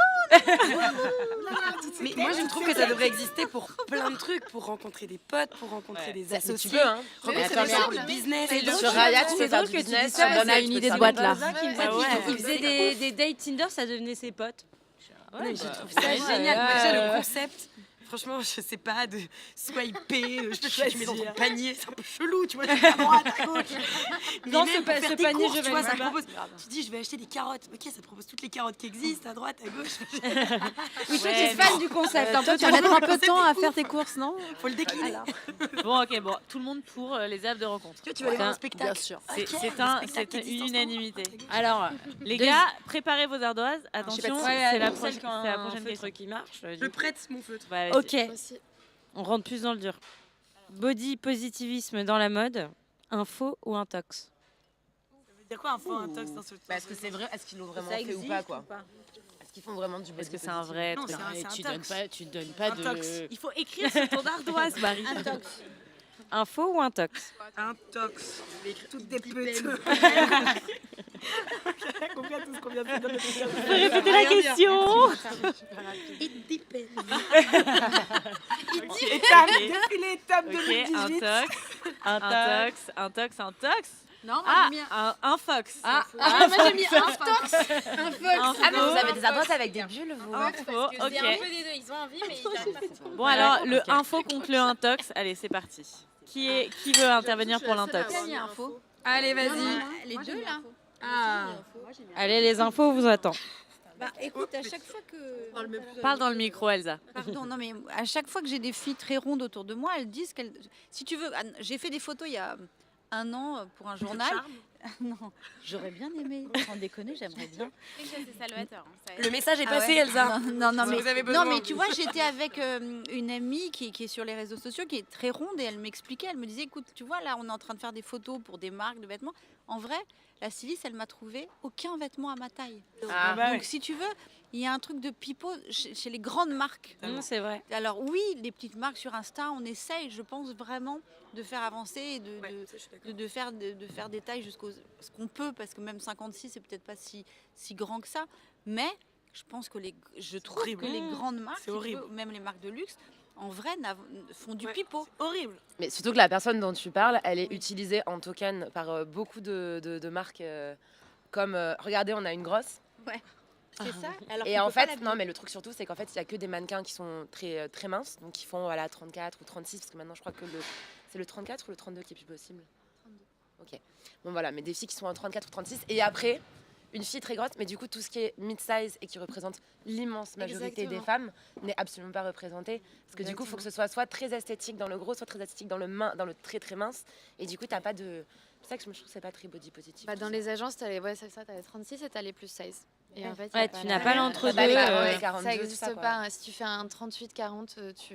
Mais moi, je trouve que ça devrait exister pour plein de trucs, pour rencontrer des potes, pour rencontrer des Mais tu associés, peux, hein. rencontrer Attends, des gens mais pour le business. Sur Raya, tu C'est peux faire drôle du que tu business. dises ça, sur on a Bumble, une tu peux idée de faire boîte, des là. business. Il faisait des dates Tinder, ça devenait ses potes. Mais je trouve ça génial. Déjà, le concept, franchement, je sais pas, de swiper, je sais pas, tu mets dans ton panier, c'est un peu chelou, tu vois, tu mets à droite, à gauche. Dans Mais ce même pour faire ce tes panier, courses, je tu vois, valide ça pas. propose. Tu dis, je vais acheter des carottes. Ok, ça te propose toutes les carottes qui existent, à droite, à gauche. Oui, toi, tu es fan du concept. Toi, tu vas mettre un peu de temps à faire tes courses, non? Faut le décliner. Bon, ok, bon, tout le monde pour les apps de rencontre. Tu vois, tu vas aller voir un spectacle. Bien sûr. C'est une unanimité. Alors, les gars, préparez vos ardoises. Attention, c'est la prochaine question. Qui marche. Je prête mon feutre. Ouais, vas-y. Ok, on rentre plus dans le dur. Body positivisme dans la mode, un faux ou un tox? Ça veut dire quoi un faux intox dans ce Est-ce que c'est vrai? Est-ce qu'ils l'ont vraiment fait ou pas quoi? Est-ce qu'ils font vraiment du body Est-ce que c'est un vrai Non, truc? c'est un tox. Tu donnes pas Un tox. de... Il faut écrire sur ton ardoise, Marie. Un tox. Un faux ou un tox? Un tox. Toutes des putes. Combien tout ce qu'on vient de dire depuis tout à l'heure. Répétez la question. It depends. Étape, défilé, étape Ok, 2018. un tox. Non, moi, Ah, j'ai mis un fox. moi, j'ai mis un tox. Un fox. Ah, mais vous avez des ardoises avec des bulles, vous? Un faux, C'est un peu ok. des deux. Ils ont envie, mais ils n'arrivent pas. Bon alors, le info contre le intox. Allez, c'est parti. Qui veut intervenir pour l'intox? Qui a mis un faux? Allez, vas-y. Les deux, là. Ah. Allez, les infos, on vous attend. Bah, écoute, à chaque fois que... Parle dans le micro, Elsa. Pardon, non, mais à chaque fois que j'ai des filles très rondes autour de moi, elles disent qu'elles... Si tu veux, j'ai fait des photos il y a 1 an pour un journal. Non, j'aurais bien aimé, sans déconner, j'aimerais bien. C'est salvateur. Le message est Ah passé, ouais. Elsa. Non, Si mais, vous avez besoin. non, mais tu vois, j'étais avec une amie qui est sur les réseaux sociaux, qui est très ronde, et elle m'expliquait, elle me disait, écoute, tu vois, là, on est en train de faire des photos pour des marques de vêtements. En vrai, la styliste, elle m'a trouvé aucun vêtement à ma taille. Ah, bah Donc, oui. si tu veux, il y a un truc de pipeau chez les grandes marques. C'est vrai. Alors oui, les petites marques sur Insta, on essaye, je pense vraiment, de faire avancer et de faire des tailles jusqu'au ce qu'on peut, parce que même 56, c'est peut-être pas si grand que ça. Mais je pense que je trouve horrible. que les grandes marques, C'est horrible. même les marques de luxe, en vrai, font du Ouais, pipeau. Horrible. Mais surtout que la personne dont tu parles, elle est utilisée en token par beaucoup de marques comme regardez, on a une grosse. C'est ça. Alors Et qu'il en faut pas fait, l'habiller. non, mais le truc surtout, c'est qu'en fait, il y a que des mannequins qui sont très très minces, donc qui font voilà 34 ou 36, parce que maintenant, je crois que c'est le 34 ou le 32 qui est plus possible. Ok. Bon voilà, mais des filles qui sont en 34 ou 36. Et après, une fille très grosse, mais du coup, tout ce qui est mid-size et qui représente l'immense majorité des femmes n'est absolument pas représenté. Parce que du coup, il faut que ce soit très esthétique dans le gros, soit très esthétique dans le très très mince. Et du coup, t'as pas de... C'est ça que je trouve que c'est pas très body positif. Dans les agences, t'as les 36 et t'as les plus size. Et en fait, tu n'as pas l'entre-deux. Ça n'existe pas. Si tu fais un 38-40, tu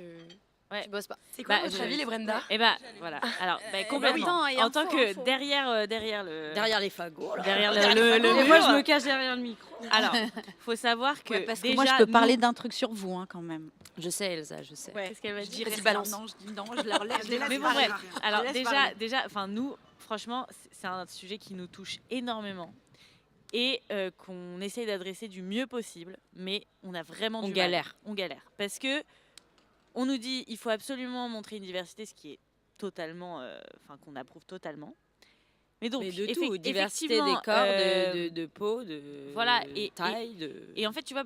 bosses pas. C'est quoi votre avis, les Brenda? Et bah voilà. Alors complètement. En tant que derrière les fagots. Derrière le mur. Moi, je me cache derrière le micro. Alors, faut savoir que parce que déjà, moi, je peux parler d'un truc sur vous, quand même. Je sais, Elsa, je sais. Qu'est-ce qu'elle va dire? Vas-y, balance. Non, je leur laisse. Mais bon, bref. Alors déjà, enfin nous, franchement, c'est un sujet qui nous touche énormément et qu'on essaye d'adresser du mieux possible, mais on a vraiment du mal. On galère parce que on nous dit il faut absolument montrer une diversité, ce qui est totalement, qu'on approuve totalement. Mais donc, de tout, diversité des corps, de peau, de taille. Et en fait, tu vois,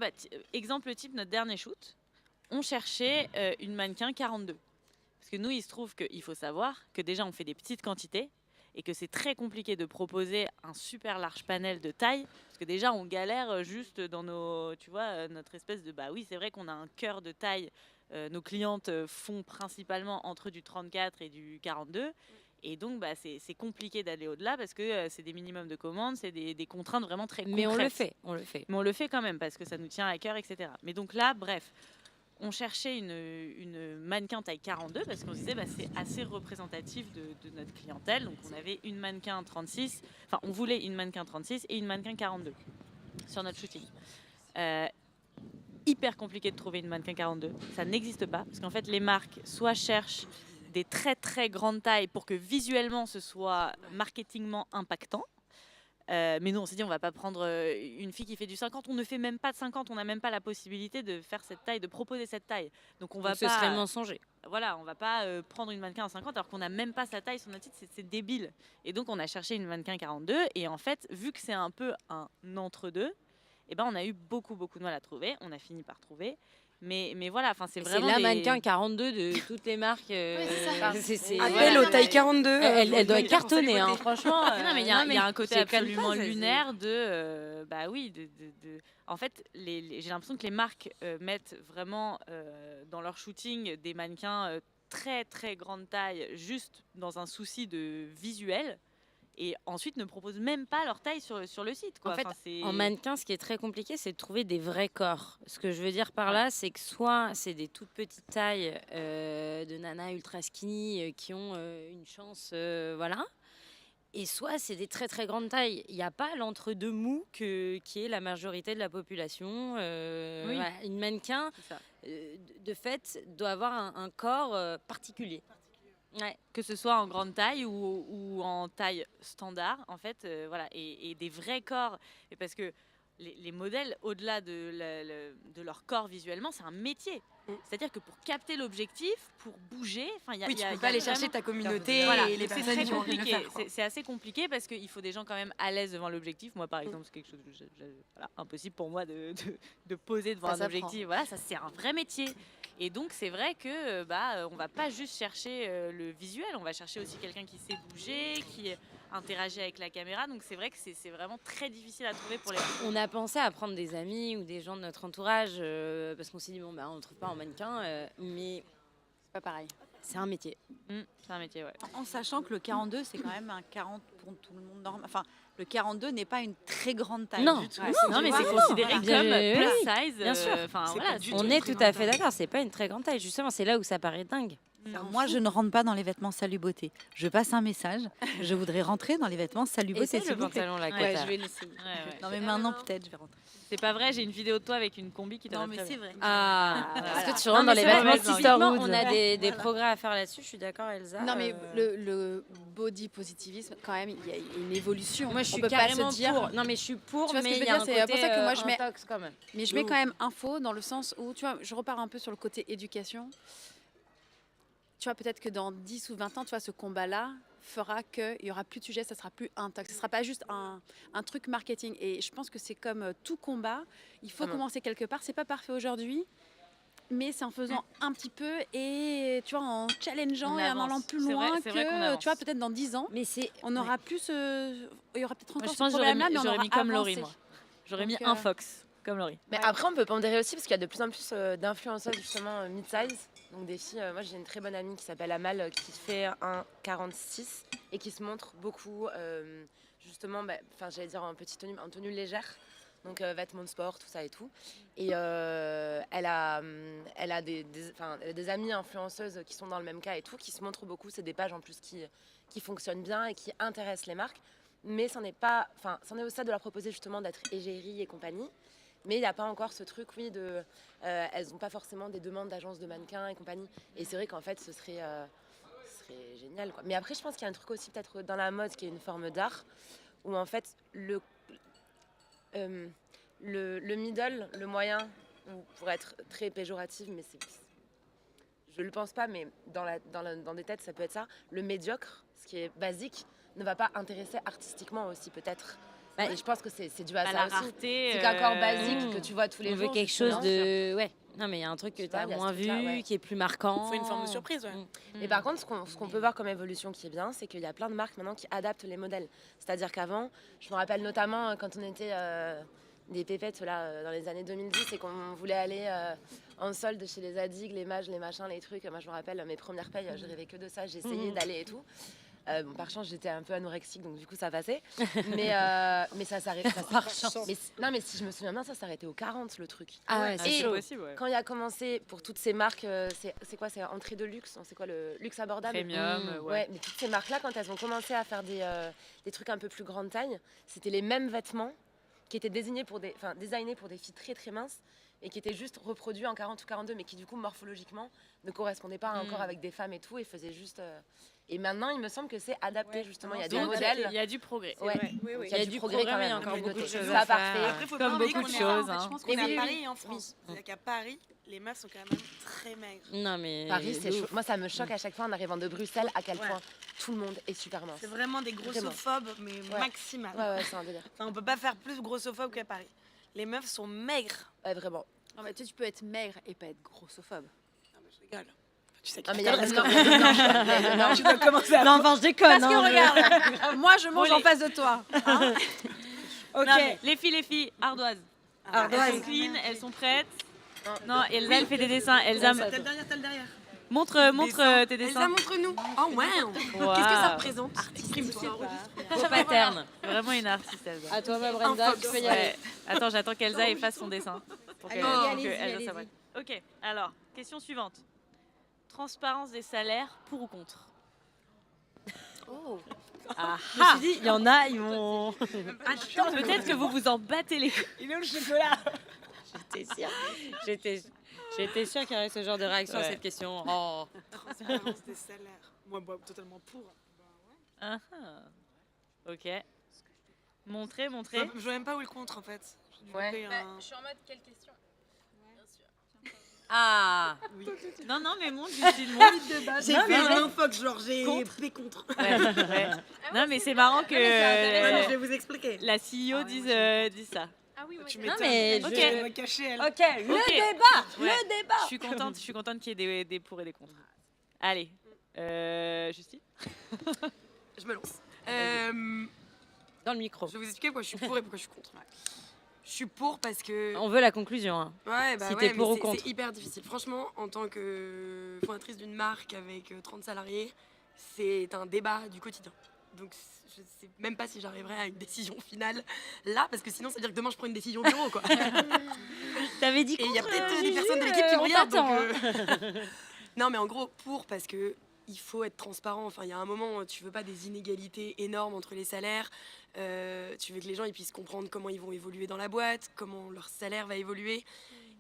exemple type, notre dernier shoot, on cherchait une mannequin 42. Parce que nous, il se trouve qu'il faut savoir que déjà, on fait des petites quantités et que c'est très compliqué de proposer un super large panel de taille. Parce que déjà, on galère juste dans notre espèce de... Bah oui, c'est vrai qu'on a un cœur de taille. Nos clientes font principalement entre du 34 et du 42. Et donc, c'est compliqué d'aller au-delà parce que c'est des minimums de commandes, c'est des contraintes vraiment très concrètes. Mais on le fait. Mais on le fait quand même parce que ça nous tient à cœur, etc. Mais donc là, bref, on cherchait une mannequin taille 42 parce qu'on se disait c'est assez représentatif de notre clientèle. Donc on avait une mannequin 36, enfin on voulait une mannequin 36 et une mannequin 42 sur notre shooting. Hyper compliqué de trouver une mannequin 42, ça n'existe pas parce qu'en fait les marques soit cherchent des très très grandes tailles pour que visuellement ce soit marketingement impactant. Mais nous on s'est dit on va pas prendre une fille qui fait du 50, on ne fait même pas de 50, on n'a même pas la possibilité de faire cette taille, de proposer cette taille. Donc on va ce serait mensonger. Voilà, on va pas prendre une mannequin en 50 alors qu'on n'a même pas sa taille sur notre site, c'est débile. Et donc on a cherché une mannequin 42 et en fait vu que c'est un peu un entre-deux, on a eu beaucoup de mal à trouver, on a fini par trouver. Mais voilà, c'est vraiment. C'est la mannequin 42 de toutes les marques. Appel aux tailles 42. Elle doit cartonner, franchement. Non, mais il y a un côté absolument lunaire de. En fait, j'ai l'impression que les marques mettent vraiment dans leur shooting des mannequins très très grande taille, juste dans un souci de visuel. Et ensuite ne proposent même pas leur taille sur le site. Quoi. En fait, en mannequin, ce qui est très compliqué, c'est de trouver des vrais corps. Ce que je veux dire par là, c'est que soit c'est des toutes petites tailles de nanas ultra skinny qui ont une chance, voilà. Et soit c'est des très très grandes tailles. Il n'y a pas l'entre-deux mou qui est la majorité de la population. Voilà. Une mannequin, de fait, doit avoir un corps particulier. Ouais. Que ce soit en grande taille ou en taille standard, en fait, voilà, et des vrais corps. Et parce que les modèles, au-delà de leur corps visuellement, c'est un métier. C'est-à-dire que pour capter l'objectif, pour bouger, tu peux pas aller chercher ta communauté et les personnes très qui ont envie de le faire. C'est assez compliqué parce qu'il faut des gens quand même à l'aise devant l'objectif. Moi, par exemple, c'est quelque chose impossible pour moi de poser devant un objectif. Voilà, ça c'est un vrai métier. Et donc c'est vrai que on va pas juste chercher le visuel, on va chercher aussi quelqu'un qui sait bouger, qui interagit avec la caméra. Donc c'est vrai que c'est vraiment très difficile à trouver pour les. On a pensé à prendre des amis ou des gens de notre entourage parce qu'on s'est dit on ne trouve pas en mannequin, mais c'est pas pareil. C'est un métier. C'est un métier, ouais. En sachant que le 42 c'est quand même un 40 pour tout le monde normal. Enfin, le 42 n'est pas une très grande taille. Non, mais c'est considéré comme plus size. Bien sûr. Voilà, on est tout à fait d'accord. C'est pas une très grande taille. Justement, c'est là où ça paraît dingue. Moi, je ne rentre pas dans les vêtements Salut Beauté. Je passe un message. Je voudrais rentrer dans les vêtements Salut Beauté. C'est le pantalon là. Je vais laisser. Non, mais maintenant peut-être je vais rentrer. C'est pas vrai, j'ai une vidéo de toi avec une combi qui Non, mais c'est vrai. Est-ce que tu rentres dans les vêtements Sisterhood? On a des progrès à faire là-dessus. Je suis d'accord, Elsa. Non, mais le body positivisme, quand même, il y a une évolution. Moi, je suis carrément pour. Non, mais je suis pour. Tu vois ce que je veux dire? C'est pour ça que moi je mets. Mais je mets quand même info dans le sens où, tu vois, je repars un peu sur le côté éducation. Tu vois, peut-être que dans 10 ou 20 ans, tu vois, ce combat-là fera qu'il n'y aura plus de sujet, ça ne sera plus intox. Ce ne sera pas juste un truc marketing. Et je pense que c'est comme tout combat. Il faut commencer quelque part. Ce n'est pas parfait aujourd'hui. mais c'est en faisant un petit peu et tu vois, en challengeant On et en avance. allant plus C'est vrai- loin c'est vrai qu'on avance. tu vois, peut-être dans 10 ans, on aura plus, il y aura peut-être Moi, encore je ce pense que j'aurais problème-là, mais on mis aura comme avancé. Laurie, moi. J'aurais mis Donc, un Fox, comme Laurie. Mais après, on peut pondérer aussi parce qu'il y a de plus en plus d'influenceuses justement mid-size. Donc des filles, moi j'ai une très bonne amie qui s'appelle Amal qui fait 1,46 et qui se montre beaucoup justement, j'allais dire en tenue légère. Donc vêtements de sport, tout ça et tout. Et elle a des amies influenceuses qui sont dans le même cas et tout, qui se montrent beaucoup. C'est des pages en plus qui fonctionnent bien et qui intéressent les marques. Mais c'en est au stade de leur proposer justement d'être égérie et compagnie. Mais il n'y a pas encore ce truc, oui, elles n'ont pas forcément des demandes d'agences de mannequins et compagnie. Et c'est vrai qu'en fait, ce serait génial, quoi. Mais après, je pense qu'il y a un truc aussi peut-être dans la mode qui est une forme d'art, où en fait, le middle, le moyen, pour être très péjorative, mais je le pense pas, mais dans des têtes, ça peut être ça. Le médiocre, ce qui est basique, ne va pas intéresser artistiquement aussi, peut-être. Et je pense que c'est dû à ça la aussi. rareté, C'est qu'un corps basique que tu vois tous les on jours. veut quelque chose de... Ouais. Non, mais il y a un truc que tu as il y a ce moins vu, truc-là, ouais. qui est plus marquant. Il faut une forme de surprise, ouais. Et par contre, ce qu'on peut voir comme évolution qui est bien, c'est qu'il y a plein de marques maintenant qui adaptent les modèles. C'est-à-dire qu'avant, je me rappelle notamment quand on était des pépettes là, dans les années 2010 et qu'on voulait aller en solde chez les Adig, les Mages, les machins, les trucs. Moi, je me rappelle mes premières payes, je rêvais que de ça, j'essayais d'aller et tout. Par chance, j'étais un peu anorexique, donc du coup, ça passait. Mais ça s'arrêtait. Par chance. Mais si je me souviens bien, ça s'arrêtait aux 40 le truc. Ah ouais, et c'est possible, ouais. quand il a commencé pour toutes ces marques, c'est quoi? C'est entrée de luxe? C'est quoi le luxe abordable? Premium, Ouais, mais toutes ces marques-là, quand elles ont commencé à faire des trucs un peu plus grande taille, c'était les mêmes vêtements qui étaient designés pour des filles très très minces et qui étaient juste reproduits en 40 ou 42, mais qui du coup morphologiquement ne correspondaient pas à un corps avec des femmes et tout, et faisaient juste... Et maintenant, il me semble que c'est adapté justement. Il y a des modèles. Il y a du progrès. Ouais. Oui. Il y a du progrès quand mais il y même. a encore beaucoup de choses C'est pas à faire. parfait. Après, faut Comme pas oublier beaucoup de qu'on est choses, à- hein. Je pense qu'on Mais est oui, à oui. Paris et en France. C'est-à-dire qu'à Paris, les meufs sont quand même très maigres. Non, mais... Paris, c'est de chaud. ouf. Moi, ça me choque à chaque fois en arrivant de Bruxelles à quel Ouais. point tout le monde est super mince. C'est vraiment des grossophobes, mais maximal. Ouais, c'est un délire. Enfin, on peut pas faire plus grossophobe qu'à Paris. Les meufs sont maigres. Ouais, vraiment. Non, mais tu peux être maigre et pas être grossophobe. Non, mais je rigole. Tu sais Ah, mais il qu'il y a une norme. Tu dois commencer à... Non, enfin, je déconne. Parce que regarde, moi je mange Bon, en face de toi. Hein. Ok. Non, mais les filles, ardoises. Elles sont clean, elles sont prêtes. Non, Elsa, elle fait des dessins. Elsa, T'as le derrière. montre tes Elsa, dessins. montre-nous. Oh, wow. Wow. Qu'est-ce que ça représente? Exprime-toi. Beau pattern. Vraiment une artiste, Elsa. À toi, ma Brenda, tu peux y aller. Ouais. Attends, j'attends qu'Elsa efface son dessin. Pour que- Allez, pour que allez-y, Elsa allez-y. s'apprête. Ok, alors, question suivante. Transparence des salaires, pour ou contre? Ah, je me suis dit, il y en a, ils vont... Peut-être que vous vous en battez les couilles. Il est où le chocolat? J'étais sûre qu'il y aurait ce genre de réaction à Ouais. cette question. Oh. Transparence des salaires. Moi, totalement pour. Ah, ah. Ok. Montrez. Je vois même pas où est le contre en fait. J'ai développé un- Je suis en mode quelle question? Ah. Non, mais montre, Justine, montre. J'ai Non, fait non, un non. infox, genre j'ai Contre. P contre. Ouais. Non, mais c'est marrant que Je vais vous expliquer. la CEO dise ça. Ah oui, Tu Non, m'étonnes. mais Je Ok. vais me cacher elle. Ok, Ok. le Ouais. débat. Je suis contente qu'il y ait des pour et des contre. Allez, Justine. Je me lance. Dans le micro. Je vais vous expliquer pourquoi je suis pour et pourquoi je suis contre. Je suis pour parce que... On veut la conclusion. Hein. Ouais, Si ouais, t'es pour mais ou contre. c'est hyper difficile. Franchement, en tant que fondatrice d'une marque avec 30 salariés, c'est un débat du quotidien. Donc je sais même pas si j'arriverai à une décision finale là, parce que sinon ça veut dire que demain je prends une décision au bureau, quoi. T'avais dit Et il y a contre, peut-être des Gigi, personnes de l'équipe qui me on regardent. t'attend, Donc, non, mais en gros, pour, parce que il faut être transparent. Enfin, il y a un moment, tu veux pas des inégalités énormes entre les salaires. Tu veux que les gens ils puissent comprendre comment ils vont évoluer dans la boîte, comment leur salaire va évoluer.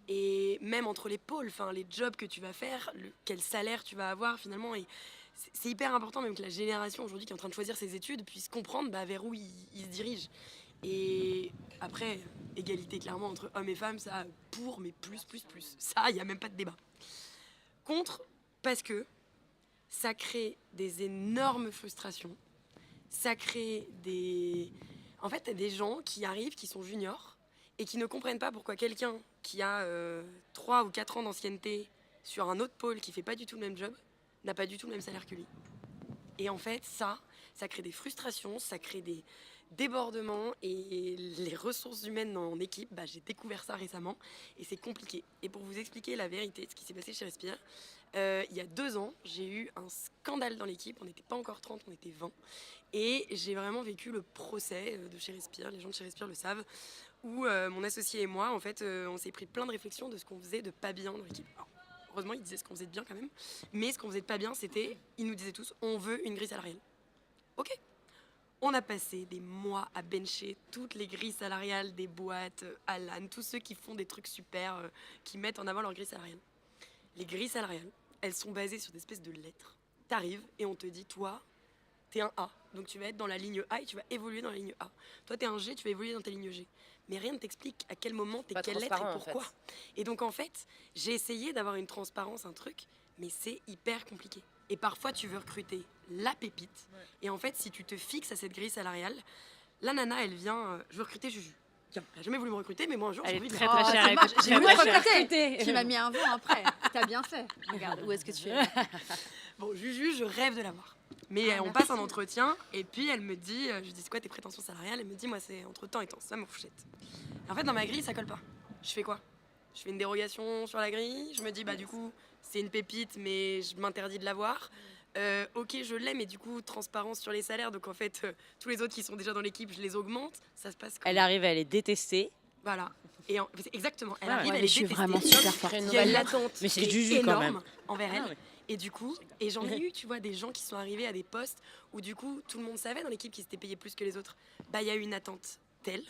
Et même entre les pôles, enfin, les jobs que tu vas faire, quel salaire tu vas avoir finalement. Et c'est hyper important même que la génération aujourd'hui qui est en train de choisir ses études puisse comprendre vers où ils se dirigent. Et après, égalité clairement entre hommes et femmes, ça pour, mais plus. Ça, il n'y a même pas de débat. Contre, parce que ça crée des énormes frustrations. Ça crée des... En fait, t'as des gens qui arrivent, qui sont juniors, et qui ne comprennent pas pourquoi quelqu'un qui a 3 ou 4 ans d'ancienneté sur un autre pôle qui fait pas du tout le même job n'a pas du tout le même salaire que lui. Et en fait, ça crée des frustrations, ça crée des débordements et les ressources humaines en équipe, j'ai découvert ça récemment et c'est compliqué. Et pour vous expliquer la vérité de ce qui s'est passé chez Respire, il y a 2 ans, j'ai eu un scandale dans l'équipe, on n'était pas encore 30, on était 20 et j'ai vraiment vécu le procès de chez Respire, les gens de chez Respire le savent, où mon associé et moi, en fait, on s'est pris plein de réflexions de ce qu'on faisait de pas bien dans l'équipe. Alors, heureusement, ils disaient ce qu'on faisait de bien quand même, mais ce qu'on faisait de pas bien, c'était, ils nous disaient tous, on veut une grille salariale. Ok. On a passé des mois à bencher toutes les grilles salariales des boîtes, Alan, tous ceux qui font des trucs super, qui mettent en avant leur grille salariale. Les grilles salariales, elles sont basées sur des espèces de lettres. T'arrives et on te dit, toi, t'es un A, donc tu vas être dans la ligne A et tu vas évoluer dans la ligne A. Toi, t'es un G, tu vas évoluer dans ta ligne G. Mais rien ne t'explique à quel moment t'es quelle lettre et pourquoi. Et donc en fait, j'ai essayé d'avoir une transparence, un truc, mais c'est hyper compliqué. Et parfois, tu veux recruter la pépite. Et en fait, si tu te fixes à cette grille salariale, la nana, elle vient, je veux recruter Juju. Tiens, elle n'a jamais voulu me recruter, mais moi un jour, j'ai envie de très chère. J'ai voulu te recruter. Tu m'as mis un vent après. T'as bien fait. Regarde, où est-ce que tu es? Bon, Juju, je rêve de l'avoir. Mais on passe un entretien, et puis elle me dit, je lui dis, c'est quoi tes prétentions salariales? Elle me dit, moi, c'est entre temps et temps, ça ma fourchette. En fait, dans ma grille, ça colle pas. Je fais quoi? Je fais une dérogation sur la grille, je me dis, du coup, c'est une pépite, mais je m'interdis de l'avoir. Ok, je l'ai, mais du coup, transparence sur les salaires. Donc en fait, tous les autres qui sont déjà dans l'équipe, je les augmente. Ça se passe comme... Elle arrive, elle est détestée. Voilà. Et exactement, elle arrive, elle est je suis détestée. vraiment super forte. Il y a une attente Mais c'est qui est Juju quand même. énorme envers elle. Et du coup, j'en ai eu, tu vois, des gens qui sont arrivés à des postes où du coup, tout le monde savait dans l'équipe qu'ils s'étaient payés plus que les autres. Il y a eu une attente telle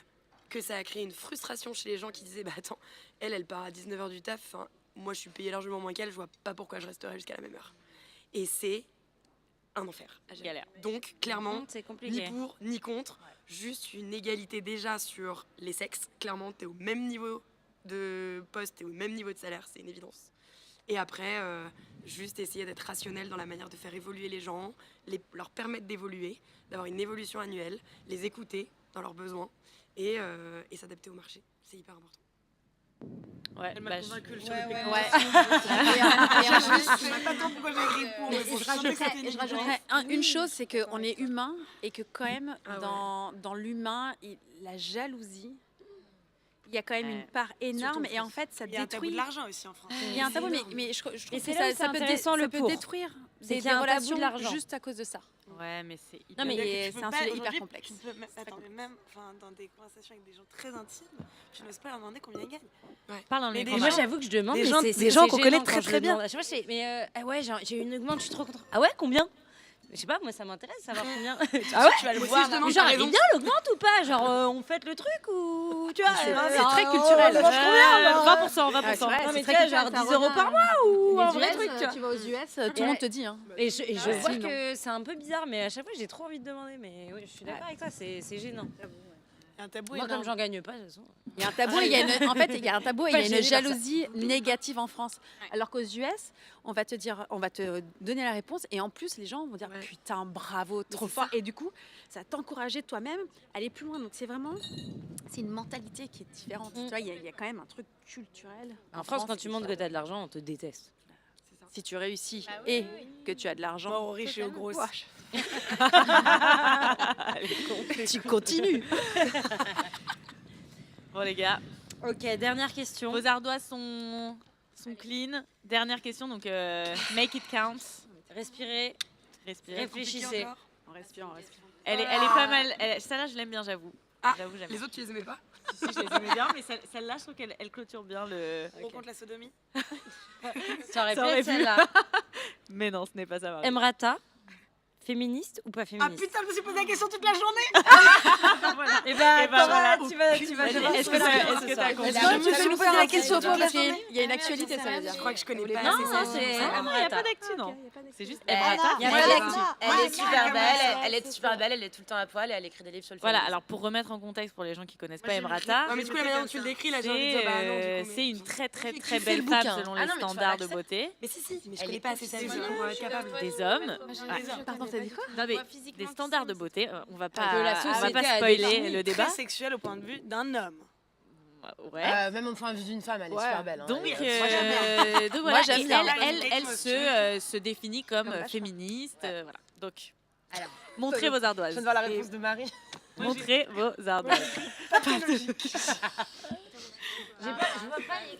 que ça a créé une frustration chez les gens qui disaient, attends, elle part à 19h du taf, moi je suis payée largement moins qu'elle, je vois pas pourquoi je resterai jusqu'à la même heure. Et c'est un enfer. Galère. Donc, clairement, C'est compliqué. ni pour, ni contre, juste une égalité déjà sur les sexes. Clairement, t'es au même niveau de poste, t'es au même niveau de salaire, c'est une évidence. Et après, juste essayer d'être rationnel dans la manière de faire évoluer les gens, leur permettre d'évoluer, d'avoir une évolution annuelle, les écouter dans leurs besoins et s'adapter au marché. C'est hyper important. Ouais, Elle m'a convaincue sur le Je sais pas tant pourquoi j'ai écrit pour. Je rajouterais une chose, c'est qu'on est humain et que quand même, dans l'humain, la jalousie, il y a quand même une part énorme et en fait, ça détruit. Il y a un tabou de l'argent aussi en France. Il y a un tabou, mais je trouve Et que c'est là où c'est intéressant, le pour. détruire C'est qu'il y des a un tabou relations de l'argent. juste à cause de ça. Ouais, mais c'est Non, mais Tu peux c'est un pas- sujet hyper aujourd'hui, complexe. tu peux même dans des conversations avec des gens très intimes, tu n'oses pas leur demander combien ils gagnent. Parle dans le Mais micro. Et moi, j'avoue que je demande, des mais gens- c'est des gens qu'on gênant connaît quand très, je très demande. bien. À chaque fois, je fais, ah ouais, j'ai eu une augmente, je suis trop contente. Ah ouais, combien? Je sais pas, moi ça m'intéresse de savoir combien. Ah ouais? Tu vas le Moi voir. aussi, je demande, genre, elle est bien l'augmente ou pas? Genre, on fête le truc ou. Tu vois, C'est très culturel. On mange combien? 20%, 20%. Ah, c'est vrai, Non, mais c'est tu très vois, genre culturel, 10 € par mois ou un Les vrai US, truc, tu vois. tu vas aux US, tout le monde te dit. Et je Ouais. vois Si, non. que c'est un peu bizarre, mais à chaque fois j'ai trop envie de demander. Mais oui, je suis d'accord avec toi, c'est gênant. Il y a un tabou Moi, énorme. comme j'en gagne pas, de toute façon. Il y a un tabou, et il y a une, en fait, il y a un tabou et il y Pas a une gênée par ça. jalousie négative en France. Alors qu'aux US, on va te dire, on va te donner la réponse et en plus les gens vont dire putain bravo, trop c'est fort. ça. Et du coup, ça va t'encourager toi-même à aller plus loin. Donc c'est vraiment, c'est une mentalité qui est différente. Tu vois, il y a quand même un truc culturel. En France, quand tu montres que tu as de l'argent, on te déteste. Si tu réussis et que tu as de l'argent, Mort aux riches et aux grosses. tu continues. Bon, les gars, Ok, dernière question. vos ardoises sont clean. Dernière question, donc make it count. Respirez, Respirez. réfléchissez. On respire, on respire. Elle est pas mal. Celle-là, je l'aime bien, j'avoue. Ah, J'avoue, j'aime les bien. autres, tu les aimais pas? Si, je les aimais bien, mais celle-là, je trouve qu'elle clôture bien le. On compte la sodomie. Ça aurait pu aurait être pu. celle-là. Mais non, ce n'est pas ça. Marie. Emrata, féministe ou pas Ah féministe? putain, je me suis posé la question toute la journée. Et bah, voilà. tu vas Vas-y, est-ce que t'as compris? Je me suis posé la question toute la parce qu'il y a une actualité, ça veut dire. Je crois que je connais pas Non, assez non, ça. c'est Il n'y a Emrata. pas d'actu, non. C'est juste Il y a Emrata. pas Moi, d'actu. elle est super belle, elle est super belle, elle est tout le temps à poil et elle écrit des livres sur le Voilà, féminisme. alors pour remettre en contexte pour les gens qui connaissent pas j'ai- Emrata, Non, mais du coup, la manière dont tu le décris, là, j'ai envie de dire, bah non, du coup, c'est mais- une très très J'ai très kiffé belle le femme bouquin. selon Ah les non, mais tu standards de l'acceptes. beauté. Mais si, mais je Elle connais est pas assez sa vie pour être capable. Des hommes, Pardon, t'as dit quoi? non, mais des standards de beauté, on va pas, De la on va société pas à spoiler définir. le débat. Très sexuel au point de vue d'un homme. Ouais. Même au point de vue d'une femme, elle est Ouais. super belle. Hein. Donc, Elle donc Moi, voilà, j'aime et bien. elle se définit comme féministe. Voilà. Donc, Alors, montrez vos ardoises. Je viens de voir la réponse de Marie. Montrez vos ardoises.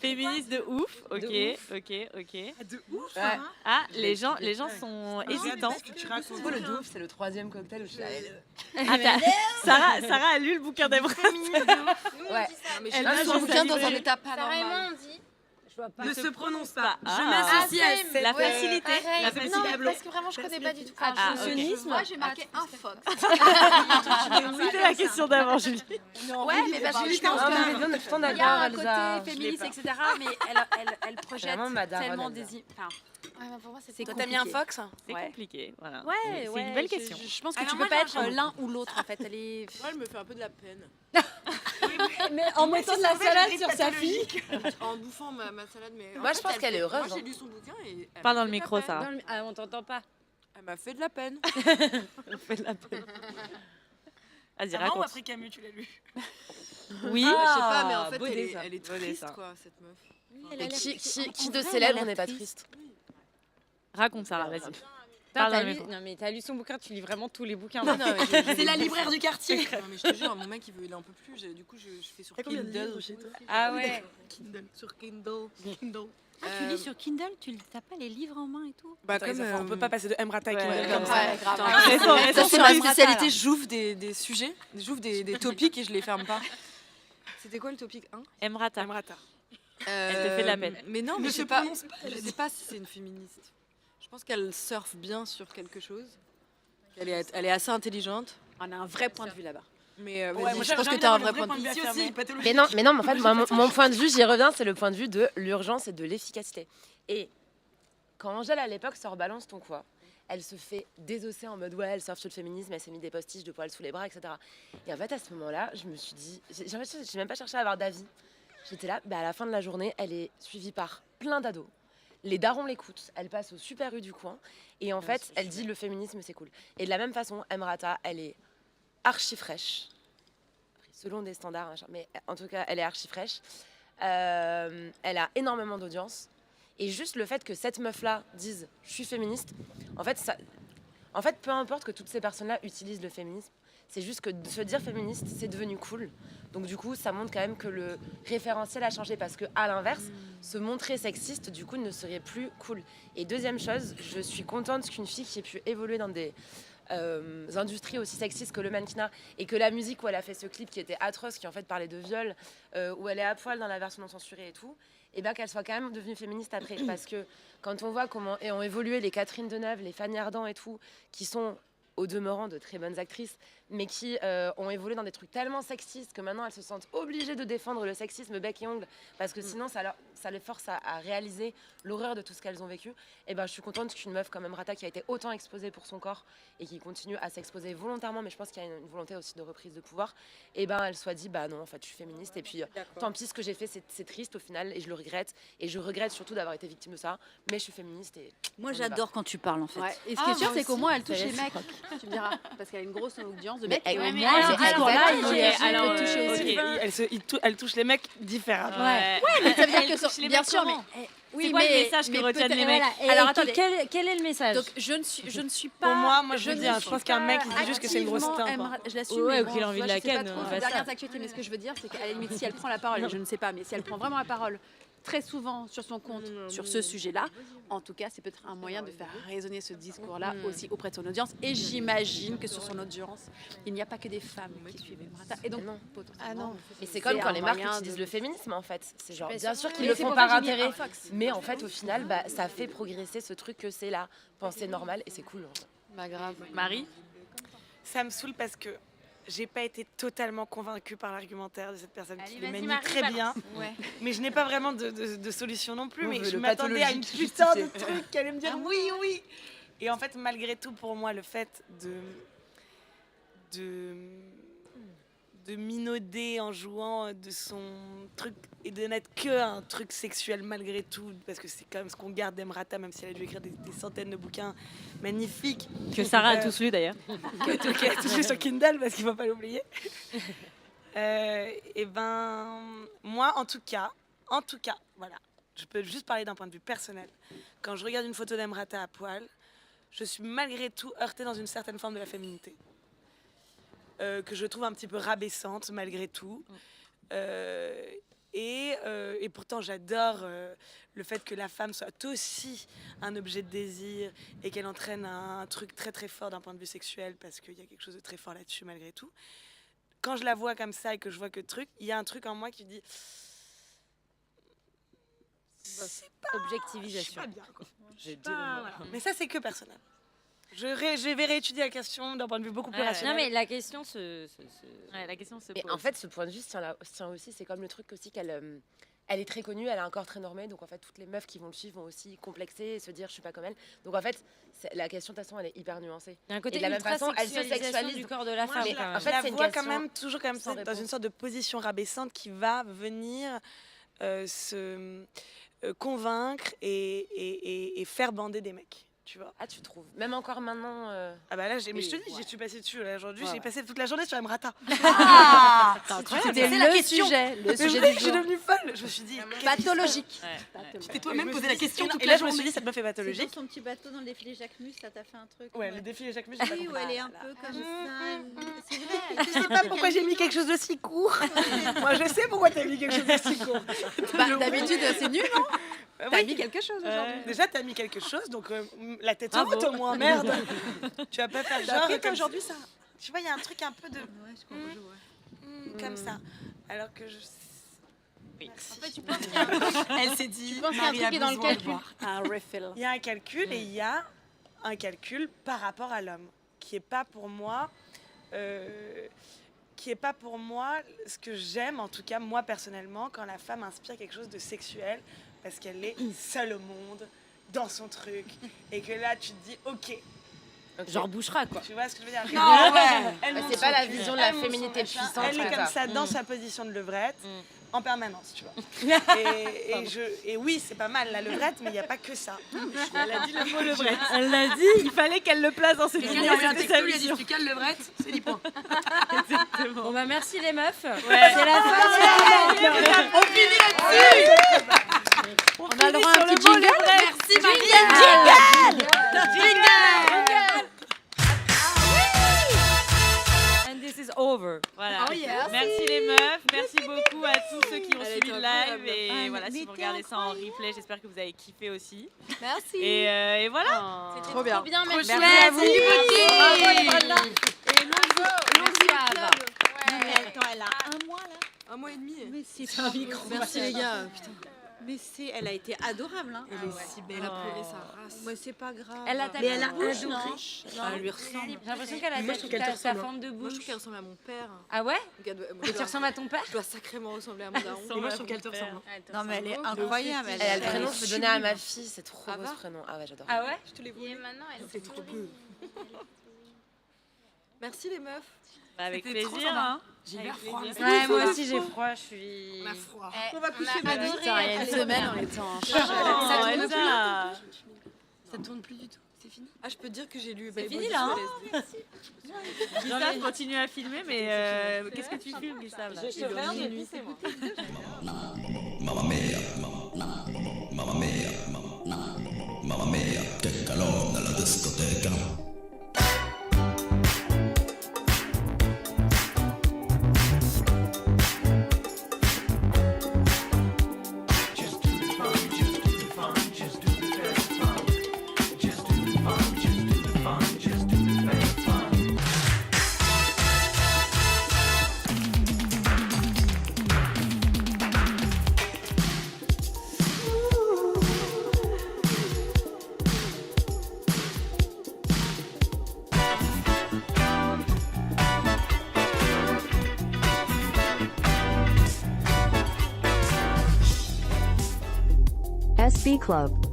Féministe de ouf. Ok. De ouf, Ouais. hein. Ah, les gens sont hésitants. C'est quoi le de ouf? C'est le troisième cocktail où je suis allée. Ah, Sarah a lu le bouquin d'Emrata. Ouais. Mais Elle j'ai va lu son s'en bouquin dans livrer. un état pas Sarah et moi, normal. on dit. Ne se prononce pas. Ah. Je m'associe à same. cette... La facilité. Pareil. La Non, facilité. parce que vraiment, je connais pas du tout. Ah, ok. Sionisme. Moi, j'ai marqué un fox. C'était la question d'avant, Julie. Ouais, mais parce que je pense Non, mais que on est tout le temps il y a d'accord, un Elsa. côté féministe, etc. Mais elle projette Vraiment ma daronne, tellement Elsa. des... Enfin, Ouais, mais pour moi, c'est c'est Toi, t'as mis un compliqué. fox? C'est Ouais. compliqué. Voilà. Ouais, C'est ouais, une belle question. Je pense que Alors tu moi, peux pas j'ai être un- l'un ou l'autre en fait. Elle est... Moi, elle me fait un peu de la peine. Mais en mettant de la salade sur sa fille. En bouffant ma salade, mais. Moi, en je fait, pense elle qu'elle fait- est heureuse, Moi, j'ai hein. lu son bouquin et. elle Parle m'a dans le fait de la micro, peine. Sarah. Ah, on t'entend pas. Elle m'a fait de la peine. On fait de la peine. Vas-y, Avant ou raconte. après Camus, tu l'as lu? Oui. Je sais pas, mais en fait, beau elle est, dessin. elle est Beau triste, dessin. quoi, cette meuf. Et qui de célèbre n'est pas triste? Raconte, Sarah, vas-y. Putain, Parle dans t'as le lu... micro. Non mais t'as lu son bouquin, tu lis vraiment tous les bouquins. Non, mais je- C'est la libraire du quartier. Non, mais je te jure, mon mec, il en peut plus. Du coup, je fais sur T'as combien de Kindle. livres chez toi? Ah ouais. Kindle. Sur Kindle. Kindle. Ah, tu lis sur Kindle, tu n'as pas les livres en main et tout? Bah, Attends, comme. les enfants, on peut pas passer de Emrata à Ouais, Kindle ouais, comme ouais. ça. Ouais, grave. Attends, Ça, c'est attends, ma attends, spécialité. J'ouvre des sujets, j'ouvre des topics et je les ferme pas. C'était quoi le topic 1? Emrata. Emrata. Elle te fait de la peine. Mais non, Ne mais se je sais pas. prononce pas, Je sais pas si c'est une féministe. Je pense qu'elle surfe bien sur quelque chose. Elle est assez intelligente. On a un vrai point de vue là-bas. Mais Ouais, vas-y, moi, je pense j'ai que envie tu as un d'avoir vrai le point de vue. Ici aussi, pathologie. Mais non, mais en fait, mon point de vue, j'y reviens, c'est le point de vue de l'urgence et de l'efficacité. Et quand Angèle, à l'époque, sort Balance ton quoi, elle se fait désosser en mode ouais, elle surfe sur le féminisme, elle s'est mis des postiches de poils sous les bras, etc. Et en fait, à ce moment-là, je me suis dit, j'ai même pas cherché à avoir d'avis. J'étais là, bah, à la fin de la journée, elle est suivie par plein d'ados. Les darons l'écoutent, elle passe au Super U du coin, et en fait, elle dit le féminisme c'est cool. Et de la même façon, Emrata, elle est archi fraîche, selon des standards, machin, mais en tout cas, elle est archi fraîche. Elle a énormément d'audience. Et juste le fait que cette meuf-là dise « je suis féministe », en fait, peu importe que toutes ces personnes-là utilisent le féminisme, c'est juste que de se dire féministe, c'est devenu cool. Donc du coup, ça montre quand même que le référentiel a changé parce que à l'inverse, se montrer sexiste, du coup, ne serait plus cool. Et deuxième chose, je suis contente qu'une fille qui ait pu évoluer dans des industries aussi sexistes que le mannequinat et que la musique où elle a fait ce clip qui était atroce, qui en fait parlait de viol, où elle est à poil dans la version non censurée et tout, et bien qu'elle soit quand même devenue féministe après. Parce que quand on voit comment ont évolué les Catherine Deneuve, les Fanny Ardant et tout, qui sont au demeurant de très bonnes actrices, mais qui ont évolué dans des trucs tellement sexistes que maintenant elles se sentent obligées de défendre le sexisme bec et ongle, parce que sinon ça les force à réaliser l'horreur de tout ce qu'elles ont vécu. Et ben je suis contente qu'une meuf comme Emrata, qui a été autant exposée pour son corps et qui continue à s'exposer volontairement, mais je pense qu'il y a une volonté aussi de reprise de pouvoir, et ben elle soit dit bah non, en fait je suis féministe, et puis tant pis, ce que j'ai fait c'est triste au final et je le regrette, et je regrette surtout d'avoir été victime de ça, mais je suis féministe. Et moi j'adore quand tu parles en fait. Ouais. Et ce qui est sûr, c'est qu'au moins elle touche les mecs. Tu me diras, parce qu'elle a une grosse audience de mecs. Mais Et au ouais, moins, mais ce discours-là, alors, il peut toucher aussi. ok. Elle touche les mecs différemment. Ouais, mais ça veut dire Elle que touche les bien mecs sûr, mais comment oui, C'est quoi le message que retiennent les mecs? Alors attendez, Quel est le message? donc je ne suis pas. Pour moi, je veux ne dire, je suis pense qu'un mec, il dit pas juste que c'est une grosse activement teinte, quoi. Je l'assume. Ouais, mais ou qu'il a envie tu de vois, la je sais pas ken, trop on ses va ça. dernières actualités, mais ce que je veux dire, c'est qu'à la limite, si elle prend la parole, et je ne sais pas, mais si elle prend vraiment la parole très souvent sur son compte sur ce sujet-là, en tout cas, c'est peut-être un moyen de faire résonner ce discours-là aussi auprès de son audience. Et j'imagine que sur son audience, il n'y a pas que des femmes qui suivent Emrata. Et donc, potentiellement, Mais c'est comme quand un les marques moyen utilisent de- le féminisme en fait. C'est genre, suis bien pas sûr sûre. qu'ils Mais le c'est font pour par ça que j'ai mis intérêt, un fox. mais en fait au final, bah, ça fait progresser ce truc que c'est la pensée normale et c'est cool. En fait. Bah, grave. Marie? Ça me saoule parce que j'ai pas été totalement convaincue par l'argumentaire de cette personne qui le vas-y, manie Marie, très balance. bien. Ouais. Mais je n'ai pas vraiment de solution non plus. On Mais veut je le m'attendais à une pathologique putain de justifié. truc qu'elle allait me dire oui, oui. Et en fait, malgré tout, pour moi, le fait de minauder en jouant de son truc et de n'être que un truc sexuel malgré tout, parce que c'est quand même ce qu'on garde d'Emrata, même si elle a dû écrire des centaines de bouquins magnifiques. Que Sarah a tous lu d'ailleurs. Qu'elle a touché sur Kindle, parce qu'il ne faut pas l'oublier. Et ben, moi, en tout cas, voilà, je peux juste parler d'un point de vue personnel. Quand je regarde une photo d'Emrata à poil, je suis malgré tout heurtée dans une certaine forme de la féminité. Que je trouve un petit peu rabaissante, malgré tout. Et pourtant, j'adore le fait que la femme soit aussi un objet de désir et qu'elle entraîne un truc très très fort d'un point de vue sexuel, parce qu'il y a quelque chose de très fort là-dessus, malgré tout. Quand je la vois comme ça et que je vois que truc, il y a un truc en moi qui dit... C'est pas... Objectivisation. Je suis pas bien, quoi. Voilà. Mais ça, c'est que personnel. Je vais réétudier la question d'un point de vue beaucoup plus rationnel. Non, mais la question la question se Et pose. en fait, ce point de vue se tient aussi, c'est comme le truc aussi qu'elle elle est très connue, elle a un corps très normé, donc en fait, toutes les meufs qui vont le suivre vont aussi complexer et se dire je suis pas comme elle. Donc en fait, la question de toute façon, elle est hyper nuancée. Il y a un côté et de la même ultra façon, elle se sexualisation sexualise du corps de la femme. Mais quand même. en fait, c'est je une la vois question quand même toujours comme ça, sans dans réponse. une sorte de position rabaissante qui va venir se convaincre et faire bander des mecs. Tu vois. Ah, tu trouves? Même encore maintenant. Ah bah là, mais je te dis, je suis passée dessus là, aujourd'hui. J'ai passé toute la journée sur Emrata. Ah, C'était le sujet Mais du je jour. suis devenue folle. Je me suis dit, Pathologique. tu t'es toi-même posé la question. toute Et la là, je me suis journée. dit, cette meuf est pathologique. Son petit bateau dans le défilé Jacques Mus, ça t'a fait un truc. Ouais, le défilé Jacques Mus, Oui, où elle est un peu comme ça. C'est vrai. Je sais pas pourquoi j'ai mis quelque chose de si court. Moi, je sais pourquoi t'as mis quelque chose de si court. D'habitude, c'est nul, non? T'as mis quelque chose aujourd'hui. Déjà, t'as mis quelque chose, donc la tête haute au moins, merde. Tu vas pas faire genre comme aujourd'hui ça. Tu vois, il y a un truc un peu de comme ça. Alors que je... Merci. En fait, tu penses qu'il y a un truc- Elle s'est dit, Tu penses qu'il y a un Marie truc qui est dans le besoin de calcul. boire. Un refill. Il y a un calcul et il y a un calcul par rapport à l'homme qui est pas pour moi ce que j'aime, en tout cas moi personnellement, quand la femme inspire quelque chose de sexuel parce qu'elle est seule au monde, dans son truc, et que là tu te dis ok. Genre bouchera quoi. Tu vois ce que je veux dire? Non, ouais. Elle Bah, monte c'est pas son la cul, vision de la elle monte son féminité machin, puissante, Elle est quoi. comme ça dans sa position de levrette. En permanence, tu vois. Et oui, c'est pas mal la levrette, mais il n'y a pas que ça. Elle a dit le mot levrette. Elle l'a dit, il fallait qu'elle le place dans ses Quelqu'un vidéos, lui a c'était texto, sa lui a dit, vision. tu cales levrette, c'est 10 points. Exactement. Bon bah merci les meufs. C'est la fin. On finit là-dessus. On a le droit à un petit jingle. Merci Marie. And this is over. Voilà. Oh yes. Merci les meufs, merci beaucoup à tous ceux qui ont Elle suivi était le incroyable. live. Et Ah, voilà, mais si vous t'es regardez ça en replay, j'espère que vous avez kiffé aussi. Merci. Et voilà. C'était Trop bien. bien, merci. Merci à vous. Attends, elle a un mois là. Un mois et demi. Mais c'est un micro. Merci les gars. Putain. Mais elle a été adorable. Hein. Elle est si belle, elle a pleuré sa race. Mais c'est pas grave. Elle a tapé Mais elle a la bouche, adoré. non Elle lui ressemble. J'ai l'impression qu'elle a Moi, je trouve qu'elle te sa ressemble, hein. forme de Moi, je bouche. trouve qu'elle ressemble à mon père. Ah ouais? Regarde, moi, Et tu ressembles à ton père? je dois sacrément ressembler à mon daron. Et moi, je trouve qu'elle te ressemble. Non, mais elle est incroyable. Elle a le prénom que je peux donner à ma fille, c'est trop Ah beau va ce prénom. Ah ouais, j'adore. Ah ouais? Je te l'ai Et voulu. maintenant, elle C'est trop peu. Merci les meufs. Bah, avec C'était trop plaisir. sympa. Hein. J'ai Avec bien froid. plaisir. Ouais, moi aussi j'ai froid, je suis. On a froid. On va coucher. On a adoré. Putain, il y a une être semaine, allés on était en Oh, tourne Elsa. Ça ne tourne plus du tout. C'est fini. Ah, je peux te dire que j'ai lu. C'est fini là, hein? Gustave continue à filmer, mais qu'est-ce que tu filmes, Gustave là? Je te regarde depuis c'est moi. Mamma mia, mamma mia, mamma mia, che calore nella discoteca. SB Club.